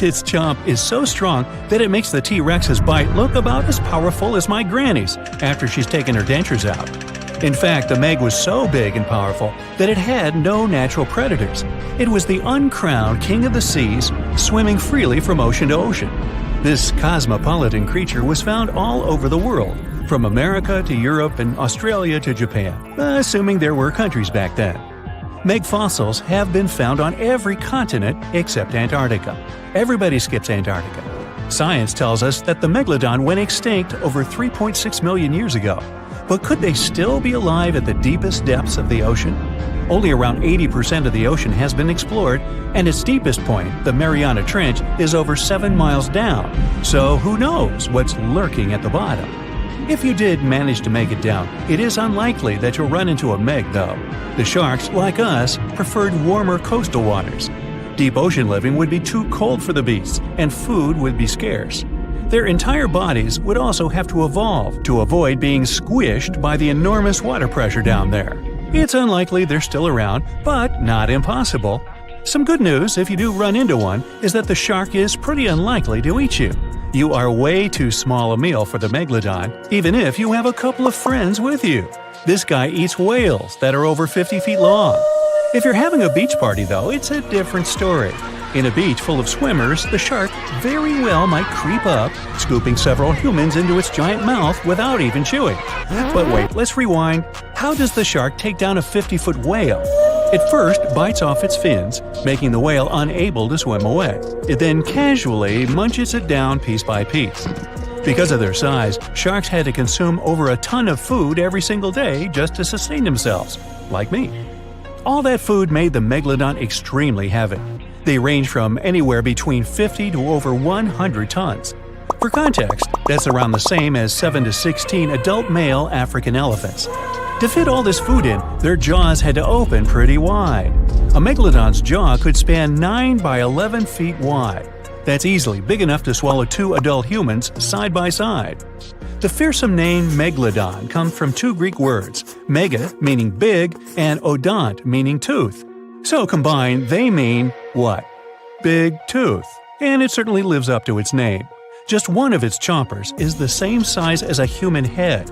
Its chomp is so strong that it makes the T-Rex's bite look about as powerful as my granny's after she's taken her dentures out. In fact, the Meg was so big and powerful that it had no natural predators. It was the uncrowned king of the seas, swimming freely from ocean to ocean. This cosmopolitan creature was found all over the world, from America to Europe and Australia to Japan, assuming there were countries back then. Meg fossils have been found on every continent except Antarctica. Everybody skips Antarctica. Science tells us that the megalodon went extinct over 3.6 million years ago. But could they still be alive at the deepest depths of the ocean? Only around 80% of the ocean has been explored, and its deepest point, the Mariana Trench, is over 7 miles down. So who knows what's lurking at the bottom? If you did manage to make it down, it is unlikely that you'll run into a Meg, though. The sharks, like us, preferred warmer coastal waters. Deep ocean living would be too cold for the beasts, and food would be scarce. Their entire bodies would also have to evolve to avoid being squished by the enormous water pressure down there. It's unlikely they're still around, but not impossible. Some good news, if you do run into one, is that the shark is pretty unlikely to eat you. You are way too small a meal for the megalodon, even if you have a couple of friends with you. This guy eats whales that are over 50 feet long. If you're having a beach party, though, it's a different story. In a beach full of swimmers, the shark very well might creep up, scooping several humans into its giant mouth without even chewing. But wait, let's rewind. How does the shark take down a 50-foot whale? It first bites off its fins, making the whale unable to swim away. It then casually munches it down piece by piece. Because of their size, sharks had to consume over a ton of food every single day just to sustain themselves, like me. All that food made the megalodon extremely heavy. They range from anywhere between 50 to over 100 tons. For context, that's around the same as 7 to 16 adult male African elephants. To fit all this food in, their jaws had to open pretty wide. A megalodon's jaw could span 9 by 11 feet wide. That's easily big enough to swallow 2 adult humans side by side. The fearsome name megalodon comes from 2 Greek words, mega meaning big and odont meaning tooth. So combined, they mean what? Big tooth. And it certainly lives up to its name. Just one of its chompers is the same size as a human head.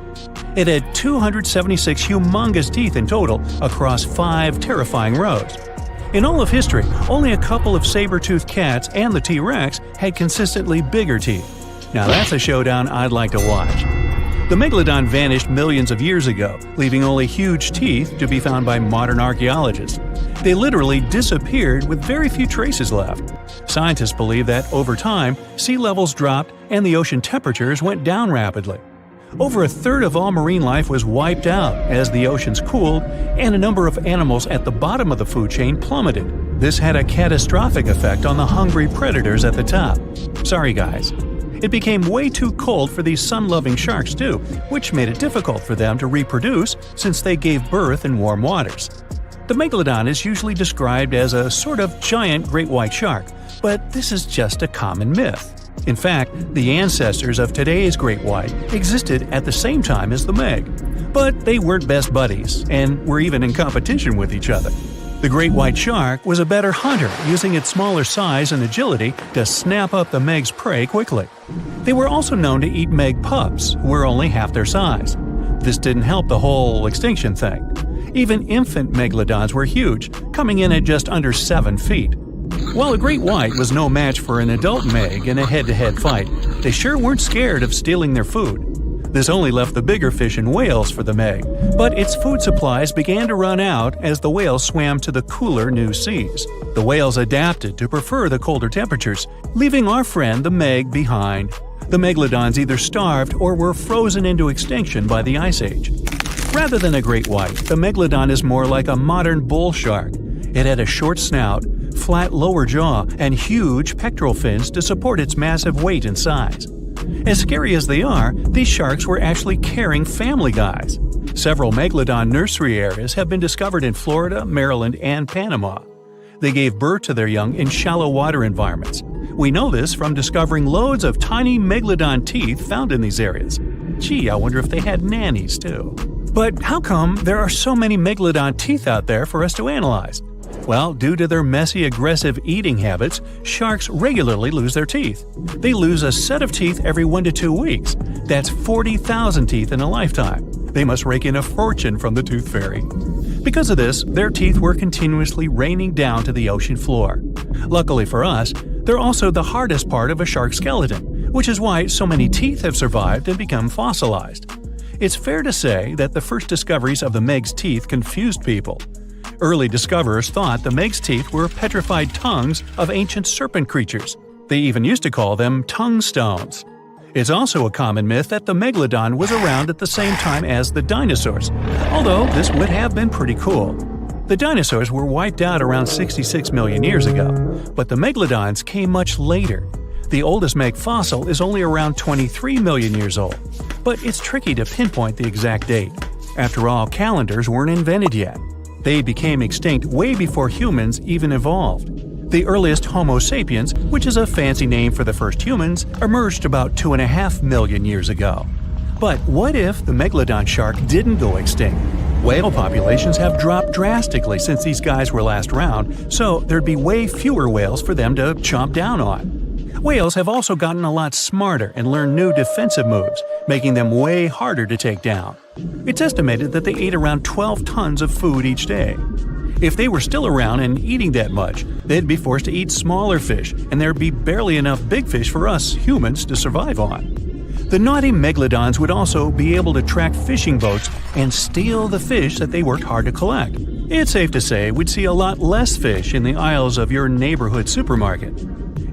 It had 276 humongous teeth in total across 5 terrifying rows. In all of history, only a couple of saber-toothed cats and the T-Rex had consistently bigger teeth. Now that's a showdown I'd like to watch. The megalodon vanished millions of years ago, leaving only huge teeth to be found by modern archaeologists. They literally disappeared with very few traces left. Scientists believe that over time, sea levels dropped and the ocean temperatures went down rapidly. Over a third of all marine life was wiped out as the oceans cooled and a number of animals at the bottom of the food chain plummeted. This had a catastrophic effect on the hungry predators at the top. Sorry guys. It became way too cold for these sun-loving sharks too, which made it difficult for them to reproduce since they gave birth in warm waters. The megalodon is usually described as a sort of giant great white shark, but this is just a common myth. In fact, the ancestors of today's great white existed at the same time as the Meg, but they weren't best buddies and were even in competition with each other. The great white shark was a better hunter, using its smaller size and agility to snap up the Meg's prey quickly. They were also known to eat Meg pups, who were only half their size. This didn't help the whole extinction thing. Even infant megalodons were huge, coming in at just under 7 feet. While a great white was no match for an adult Meg in a head-to-head fight, they sure weren't scared of stealing their food. This only left the bigger fish and whales for the Meg, but its food supplies began to run out as the whales swam to the cooler new seas. The whales adapted to prefer the colder temperatures, leaving our friend the Meg behind. The megalodons either starved or were frozen into extinction by the Ice Age. Rather than a great white, the megalodon is more like a modern bull shark. It had a short snout, flat lower jaw, and huge pectoral fins to support its massive weight and size. As scary as they are, these sharks were actually caring family guys. Several megalodon nursery areas have been discovered in Florida, Maryland, and Panama. They gave birth to their young in shallow water environments. We know this from discovering loads of tiny megalodon teeth found in these areas. Gee, I wonder if they had nannies too. But how come there are so many megalodon teeth out there for us to analyze? Well, due to their messy, aggressive eating habits, sharks regularly lose their teeth. They lose a set of teeth every 1 to 2 weeks. That's 40,000 teeth in a lifetime. They must rake in a fortune from the tooth fairy. Because of this, their teeth were continuously raining down to the ocean floor. Luckily for us, they're also the hardest part of a shark skeleton, which is why so many teeth have survived and become fossilized. It's fair to say that the first discoveries of the Meg's teeth confused people. Early discoverers thought the Meg's teeth were petrified tongues of ancient serpent creatures. They even used to call them tongue stones. It's also a common myth that the megalodon was around at the same time as the dinosaurs, although this would have been pretty cool. The dinosaurs were wiped out around 66 million years ago, but the megalodons came much later. The oldest Meg fossil is only around 23 million years old, but it's tricky to pinpoint the exact date. After all, calendars weren't invented yet. They became extinct way before humans even evolved. The earliest Homo sapiens, which is a fancy name for the first humans, emerged about 2.5 million years ago. But what if the megalodon shark didn't go extinct? Whale populations have dropped drastically since these guys were last around, so there'd be way fewer whales for them to chomp down on. Whales have also gotten a lot smarter and learned new defensive moves, making them way harder to take down. It's estimated that they ate around 12 tons of food each day. If they were still around and eating that much, they'd be forced to eat smaller fish, and there'd be barely enough big fish for us humans to survive on. The naughty megalodons would also be able to track fishing boats and steal the fish that they worked hard to collect. It's safe to say we'd see a lot less fish in the aisles of your neighborhood supermarket.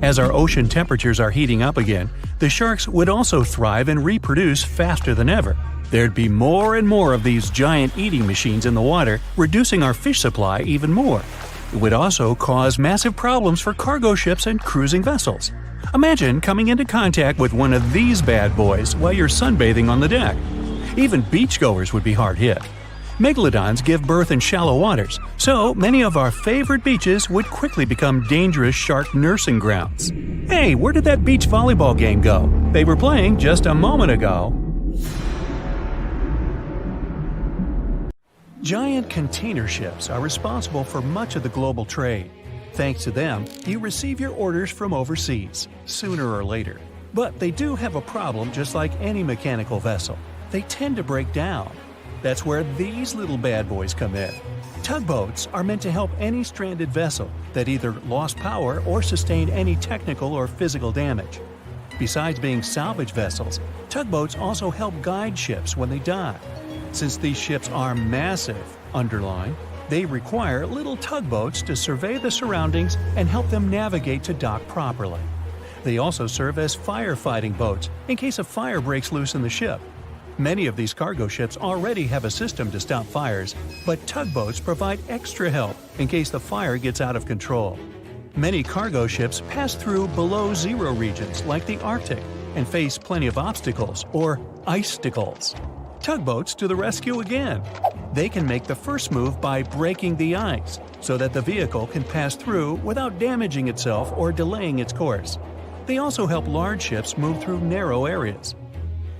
As our ocean temperatures are heating up again, the sharks would also thrive and reproduce faster than ever. There'd be more and more of these giant eating machines in the water, reducing our fish supply even more. It would also cause massive problems for cargo ships and cruising vessels. Imagine coming into contact with one of these bad boys while you're sunbathing on the deck. Even beachgoers would be hard hit. Megalodons give birth in shallow waters, so many of our favorite beaches would quickly become dangerous shark nursing grounds. Hey, where did that beach volleyball game go? They were playing just a moment ago. Giant container ships are responsible for much of the global trade. Thanks to them, you receive your orders from overseas, sooner or later. But they do have a problem just like any mechanical vessel. They tend to break down. That's where these little bad boys come in. Tugboats are meant to help any stranded vessel that either lost power or sustained any technical or physical damage. Besides being salvage vessels, tugboats also help guide ships when they dock. Since these ships are massive, underline, they require little tugboats to survey the surroundings and help them navigate to dock properly. They also serve as firefighting boats in case a fire breaks loose in the ship. Many of these cargo ships already have a system to stop fires, but tugboats provide extra help in case the fire gets out of control. Many cargo ships pass through below-zero regions like the Arctic and face plenty of obstacles, or icicles. Tugboats to the rescue again! They can make the first move by breaking the ice, so that the vehicle can pass through without damaging itself or delaying its course. They also help large ships move through narrow areas.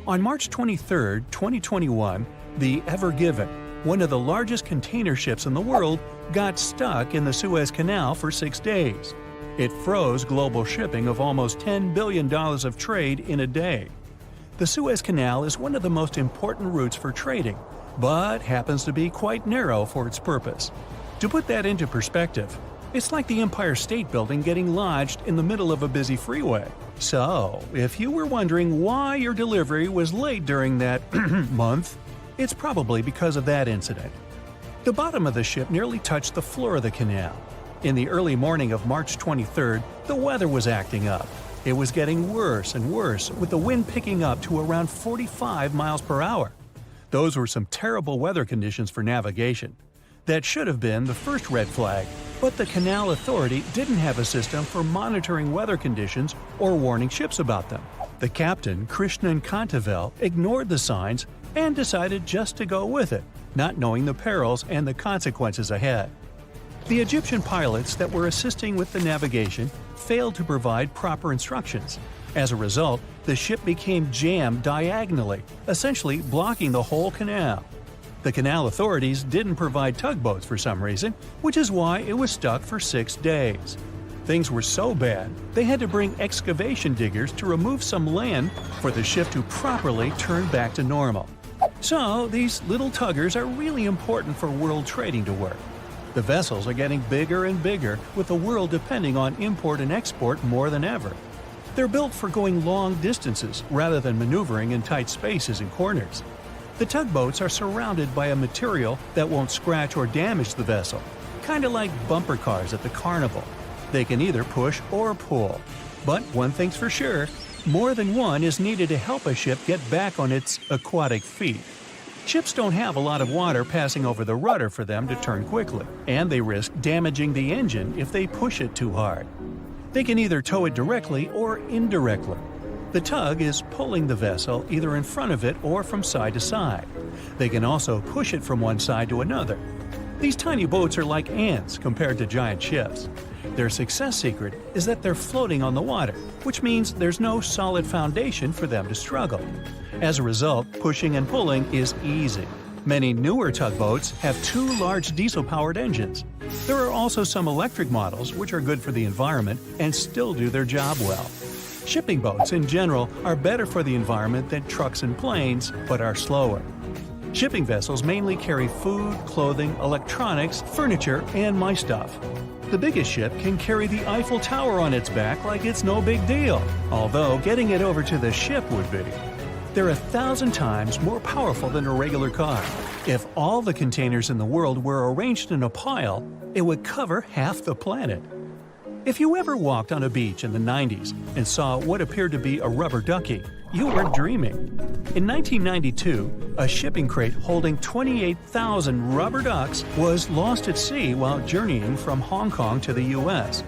On March 23, 2021, the Ever Given, one of the largest container ships in the world, got stuck in the Suez Canal for 6 days. It froze global shipping of almost $10 billion of trade in a day. The Suez Canal is one of the most important routes for trading, but happens to be quite narrow for its purpose. To put that into perspective, it's like the Empire State Building getting lodged in the middle of a busy freeway. So, if you were wondering why your delivery was late during that month, it's probably because of that incident. The bottom of the ship nearly touched the floor of the canal. In the early morning of March 23rd, the weather was acting up. It was getting worse and worse, with the wind picking up to around 45 miles per hour. Those were some terrible weather conditions for navigation. That should have been the first red flag, but the Canal Authority didn't have a system for monitoring weather conditions or warning ships about them. The captain, Krishnan Kantavel, ignored the signs and decided just to go with it, not knowing the perils and the consequences ahead. The Egyptian pilots that were assisting with the navigation failed to provide proper instructions. As a result, the ship became jammed diagonally, essentially blocking the whole canal. The canal authorities didn't provide tugboats for some reason, which is why it was stuck for 6 days. Things were so bad, they had to bring excavation diggers to remove some land for the ship to properly turn back to normal. So, these little tuggers are really important for world trading to work. The vessels are getting bigger and bigger, with the world depending on import and export more than ever. They're built for going long distances rather than maneuvering in tight spaces and corners. The tugboats are surrounded by a material that won't scratch or damage the vessel, kind of like bumper cars at the carnival. They can either push or pull. But one thing's for sure, more than one is needed to help a ship get back on its aquatic feet. Ships don't have a lot of water passing over the rudder for them to turn quickly, and they risk damaging the engine if they push it too hard. They can either tow it directly or indirectly. The tug is pulling the vessel either in front of it or from side to side. They can also push it from one side to another. These tiny boats are like ants compared to giant ships. Their success secret is that they're floating on the water, which means there's no solid foundation for them to struggle. As a result, pushing and pulling is easy. Many newer tugboats have 2 large diesel-powered engines. There are also some electric models which are good for the environment and still do their job well. Shipping boats in general are better for the environment than trucks and planes, but are slower. Shipping vessels mainly carry food, clothing, electronics, furniture, and my stuff. The biggest ship can carry the Eiffel Tower on its back like it's no big deal, although getting it over to the ship would be. They're 1,000 times more powerful than a regular car. If all the containers in the world were arranged in a pile, it would cover half the planet. If you ever walked on a beach in the 90s and saw what appeared to be a rubber ducky, you weren't dreaming. In 1992, a shipping crate holding 28,000 rubber ducks was lost at sea while journeying from Hong Kong to the U.S.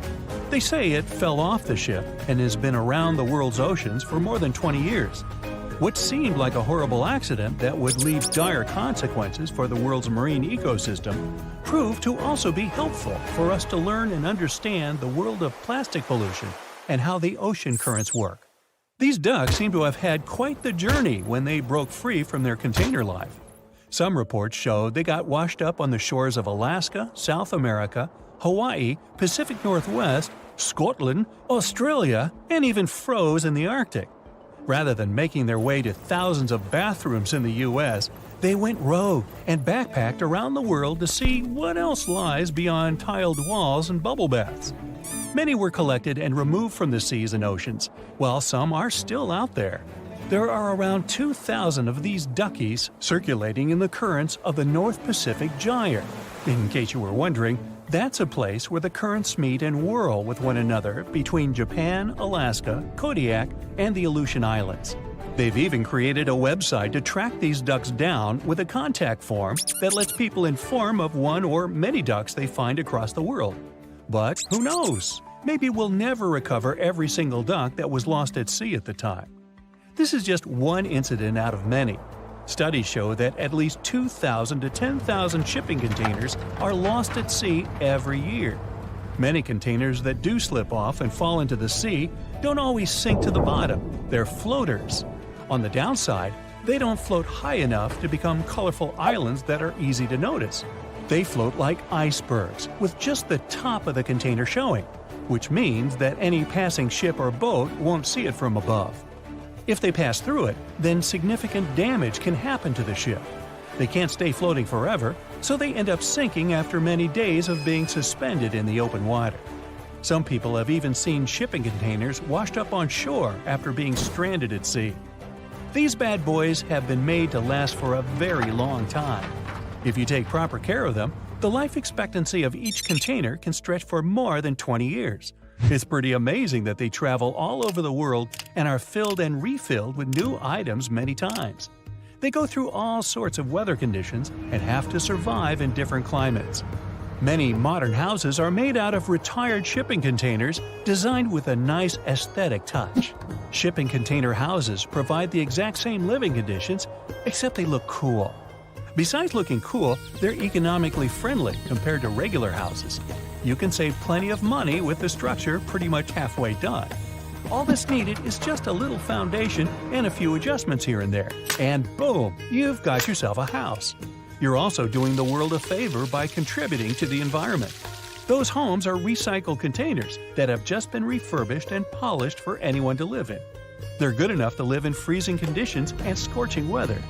They say it fell off the ship and has been around the world's oceans for more than 20 years. What seemed like a horrible accident that would leave dire consequences for the world's marine ecosystem proved to also be helpful for us to learn and understand the world of plastic pollution and how the ocean currents work. These ducks seem to have had quite the journey when they broke free from their container life. Some reports showed they got washed up on the shores of Alaska, South America, Hawaii, Pacific Northwest, Scotland, Australia, and even froze in the Arctic. Rather than making their way to thousands of bathrooms in the U.S., they went rogue and backpacked around the world to see what else lies beyond tiled walls and bubble baths. Many were collected and removed from the seas and oceans, while some are still out there. There are around 2,000 of these duckies circulating in the currents of the North Pacific Gyre. In case you were wondering, that's a place where the currents meet and whirl with one another between Japan, Alaska, Kodiak, and the Aleutian Islands. They've even created a website to track these ducks down with a contact form that lets people inform of one or many ducks they find across the world. But who knows? Maybe we'll never recover every single duck that was lost at sea at the time. This is just one incident out of many. Studies show that at least 2,000 to 10,000 shipping containers are lost at sea every year. Many containers that do slip off and fall into the sea don't always sink to the bottom. They're floaters. On the downside, they don't float high enough to become colorful islands that are easy to notice. They float like icebergs, with just the top of the container showing, which means that any passing ship or boat won't see it from above. If they pass through it, then significant damage can happen to the ship. They can't stay floating forever, so they end up sinking after many days of being suspended in the open water. Some people have even seen shipping containers washed up on shore after being stranded at sea. These bad boys have been made to last for a very long time. If you take proper care of them, the life expectancy of each container can stretch for more than 20 years. It's pretty amazing that they travel all over the world and are filled and refilled with new items many times. They go through all sorts of weather conditions and have to survive in different climates. Many modern houses are made out of retired shipping containers designed with a nice aesthetic touch. Shipping container houses provide the exact same living conditions, except they look cool. Besides looking cool, they're economically friendly compared to regular houses. You can save plenty of money with the structure pretty much halfway done. All that's needed is just a little foundation and a few adjustments here and there, and boom, you've got yourself a house. You're also doing the world a favor by contributing to the environment. Those homes are recycled containers that have just been refurbished and polished for anyone to live in. They're good enough to live in freezing conditions and scorching weather.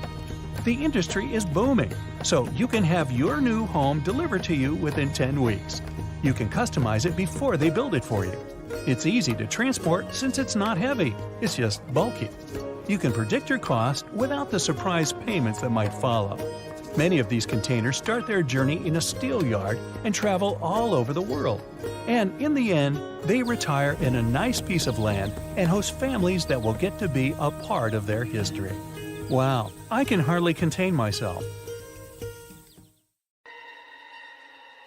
The industry is booming, so you can have your new home delivered to you within 10 weeks. You can customize it before they build it for you. It's easy to transport since it's not heavy, it's just bulky. You can predict your cost without the surprise payments that might follow. Many of these containers start their journey in a steel yard and travel all over the world. And in the end, they retire in a nice piece of land and host families that will get to be a part of their history. Wow, I can hardly contain myself.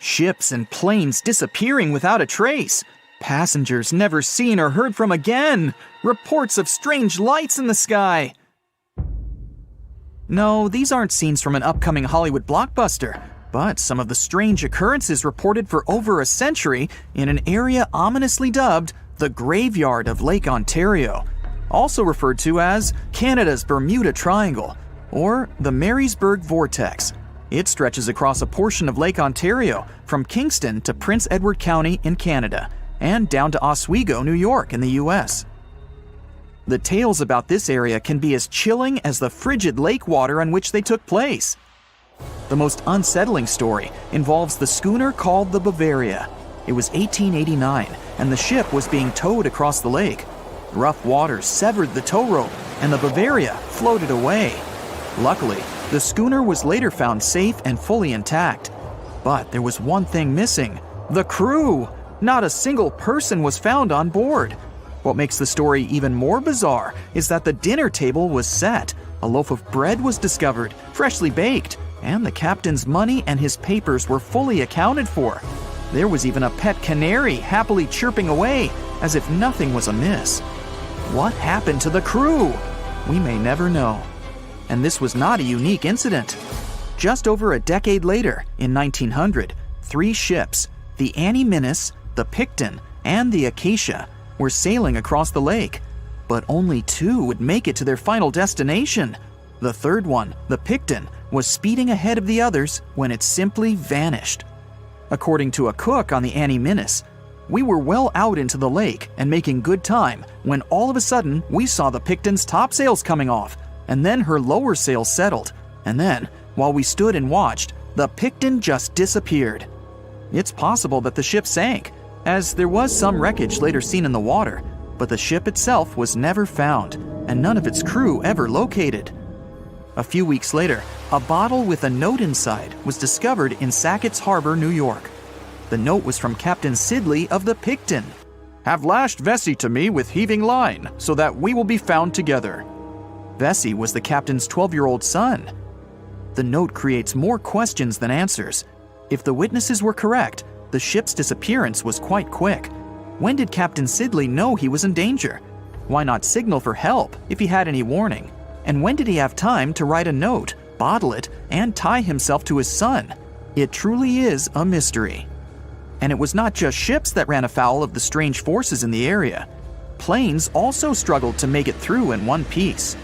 Ships and planes disappearing without a trace. Passengers never seen or heard from again. Reports of strange lights in the sky. No, these aren't scenes from an upcoming Hollywood blockbuster, but some of the strange occurrences reported for over a century in an area ominously dubbed the Graveyard of Lake Ontario, also referred to as Canada's Bermuda Triangle, or the Marysburg Vortex. It stretches across a portion of Lake Ontario from Kingston to Prince Edward County in Canada, and down to Oswego, New York in the US. The tales about this area can be as chilling as the frigid lake water on which they took place. The most unsettling story involves the schooner called the Bavaria. It was 1889, and the ship was being towed across the lake. Rough waters severed the tow rope, and the Bavaria floated away. Luckily, the schooner was later found safe and fully intact. But there was one thing missing: the crew! Not a single person was found on board. What makes the story even more bizarre is that the dinner table was set, a loaf of bread was discovered, freshly baked, and the captain's money and his papers were fully accounted for. There was even a pet canary happily chirping away, as if nothing was amiss. What happened to the crew? We may never know. And this was not a unique incident. Just over a decade later, in 1900, 3 ships, the Annie Minnis, the Picton, and the Acacia, were sailing across the lake, but only 2 would make it to their final destination. The third one, the Picton, was speeding ahead of the others when it simply vanished. According to a cook on the Annie Minnis, we were well out into the lake and making good time when all of a sudden we saw the Picton's topsails coming off, and then her lower sails settled, and then, while we stood and watched, the Picton just disappeared. It's possible that the ship sank, as there was some wreckage later seen in the water, but the ship itself was never found, and none of its crew ever located. A few weeks later, a bottle with a note inside was discovered in Sackett's Harbor, New York. The note was from Captain Sidley of the Picton. "Have lashed Vesey to me with heaving line, so that we will be found together." Bessie was the captain's 12-year-old son. The note creates more questions than answers. If the witnesses were correct, the ship's disappearance was quite quick. When did Captain Sidley know he was in danger? Why not signal for help if he had any warning? And when did he have time to write a note, bottle it, and tie himself to his son? It truly is a mystery. And it was not just ships that ran afoul of the strange forces in the area. Planes also struggled to make it through in one piece.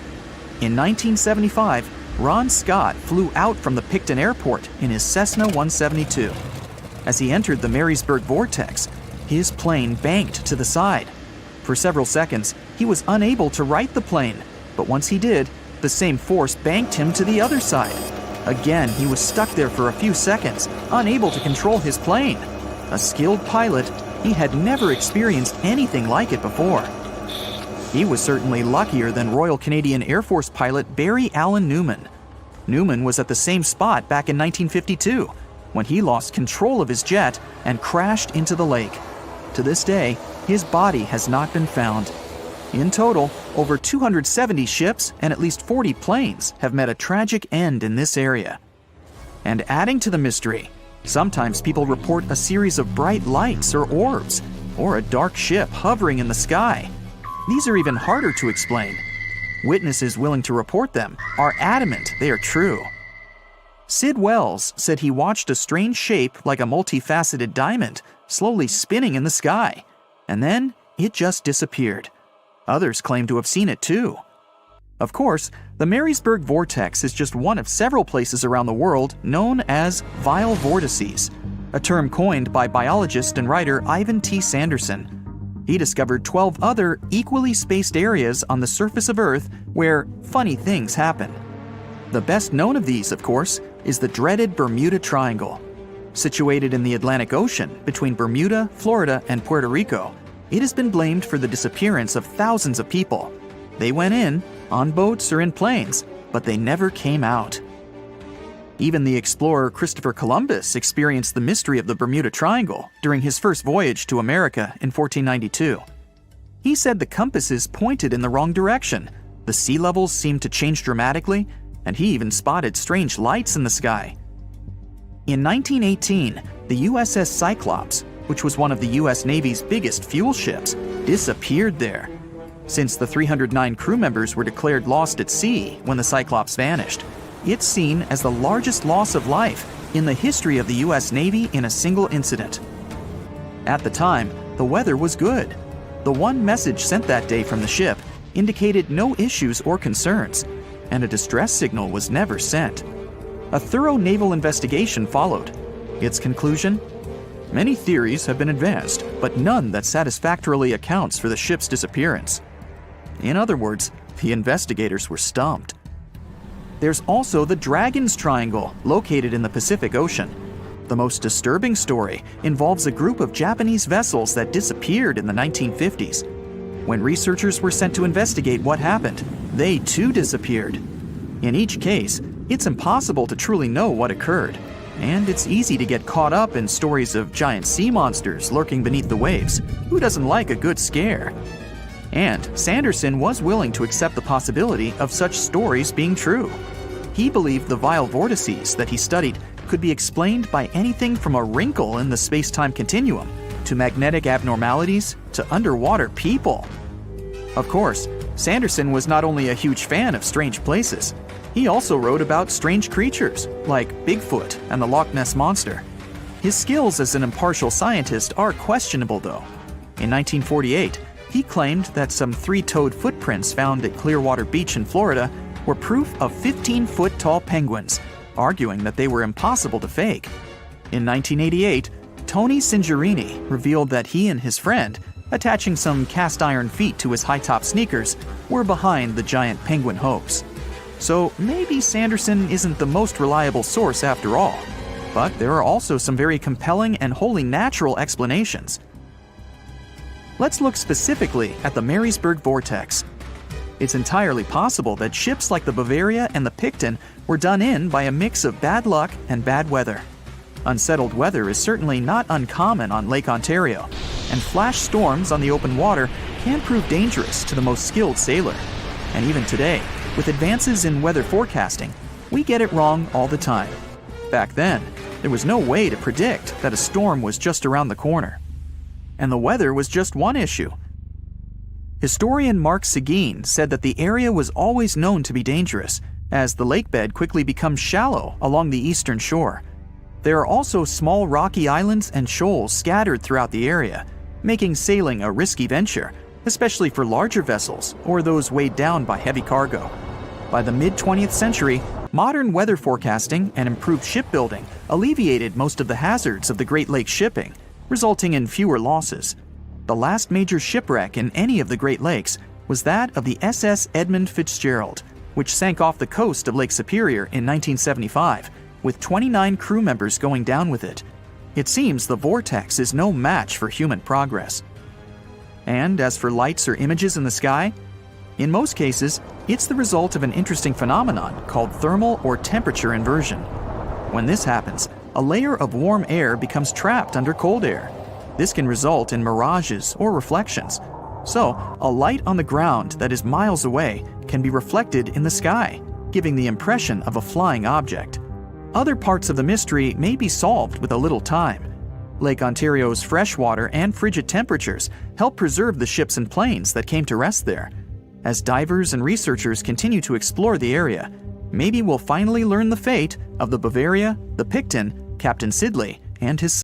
In 1975, Ron Scott flew out from the Picton Airport in his Cessna 172. As he entered the Marysburg vortex, his plane banked to the side. For several seconds, he was unable to right the plane, but once he did, the same force banked him to the other side. Again, he was stuck there for a few seconds, unable to control his plane. A skilled pilot, he had never experienced anything like it before. He was certainly luckier than Royal Canadian Air Force pilot Barry Allen Newman. Newman was at the same spot back in 1952, when he lost control of his jet and crashed into the lake. To this day, his body has not been found. In total, over 270 ships and at least 40 planes have met a tragic end in this area. And adding to the mystery, sometimes people report a series of bright lights or orbs, or a dark ship hovering in the sky. These are even harder to explain. Witnesses willing to report them are adamant they are true. Sid Wells said he watched a strange shape like a multifaceted diamond slowly spinning in the sky, and then it just disappeared. Others claim to have seen it too. Of course, the Marysburg vortex is just one of several places around the world known as vile vortices, a term coined by biologist and writer Ivan T. Sanderson. He discovered 12 other equally spaced areas on the surface of Earth where funny things happen. The best known of these, of course, is the dreaded Bermuda Triangle. Situated in the Atlantic Ocean between Bermuda, Florida, and Puerto Rico, it has been blamed for the disappearance of thousands of people. They went in, on boats or in planes, but they never came out. Even the explorer Christopher Columbus experienced the mystery of the Bermuda Triangle during his first voyage to America in 1492. He said the compasses pointed in the wrong direction, the sea levels seemed to change dramatically, and he even spotted strange lights in the sky. In 1918, the USS Cyclops, which was one of the US Navy's biggest fuel ships, disappeared there. Since the 309 crew members were declared lost at sea when the Cyclops vanished, it's seen as the largest loss of life in the history of the US Navy in a single incident. At the time, the weather was good. The one message sent that day from the ship indicated no issues or concerns, and a distress signal was never sent. A thorough naval investigation followed. Its conclusion? Many theories have been advanced, but none that satisfactorily accounts for the ship's disappearance. In other words, the investigators were stumped. There's also the Dragon's Triangle, located in the Pacific Ocean. The most disturbing story involves a group of Japanese vessels that disappeared in the 1950s. When researchers were sent to investigate what happened, they too disappeared. In each case, it's impossible to truly know what occurred, and it's easy to get caught up in stories of giant sea monsters lurking beneath the waves. Who doesn't like a good scare? And Sanderson was willing to accept the possibility of such stories being true. He believed the vile vortices that he studied could be explained by anything from a wrinkle in the space-time continuum to magnetic abnormalities to underwater people. Of course, Sanderson was not only a huge fan of strange places, he also wrote about strange creatures like Bigfoot and the Loch Ness Monster. His skills as an impartial scientist are questionable though. In 1948, he claimed that some 3-toed footprints found at Clearwater Beach in Florida were proof of 15-foot-tall penguins, arguing that they were impossible to fake. In 1988, Tony Singerini revealed that he and his friend, attaching some cast-iron feet to his high-top sneakers, were behind the giant penguin hoax. So maybe Sanderson isn't the most reliable source after all, but there are also some very compelling and wholly natural explanations. Let's look specifically at the Marysburg vortex. It's entirely possible that ships like the Bavaria and the Picton were done in by a mix of bad luck and bad weather. Unsettled weather is certainly not uncommon on Lake Ontario, and flash storms on the open water can prove dangerous to the most skilled sailor. And even today, with advances in weather forecasting, we get it wrong all the time. Back then, there was no way to predict that a storm was just around the corner. And the weather was just one issue. Historian Mark Seguin said that the area was always known to be dangerous, as the lakebed quickly becomes shallow along the eastern shore. There are also small rocky islands and shoals scattered throughout the area, making sailing a risky venture, especially for larger vessels or those weighed down by heavy cargo. By the mid-20th century, modern weather forecasting and improved shipbuilding alleviated most of the hazards of the Great Lakes shipping, resulting in fewer losses. The last major shipwreck in any of the Great Lakes was that of the SS Edmund Fitzgerald, which sank off the coast of Lake Superior in 1975, with 29 crew members going down with it. It seems the vortex is no match for human progress. And as for lights or images in the sky, in most cases, it's the result of an interesting phenomenon called thermal or temperature inversion. When this happens, a layer of warm air becomes trapped under cold air. This can result in mirages or reflections. So, a light on the ground that is miles away can be reflected in the sky, giving the impression of a flying object. Other parts of the mystery may be solved with a little time. Lake Ontario's freshwater and frigid temperatures help preserve the ships and planes that came to rest there. As divers and researchers continue to explore the area, maybe we'll finally learn the fate of the Bavaria, the Picton, Captain Sidley, and his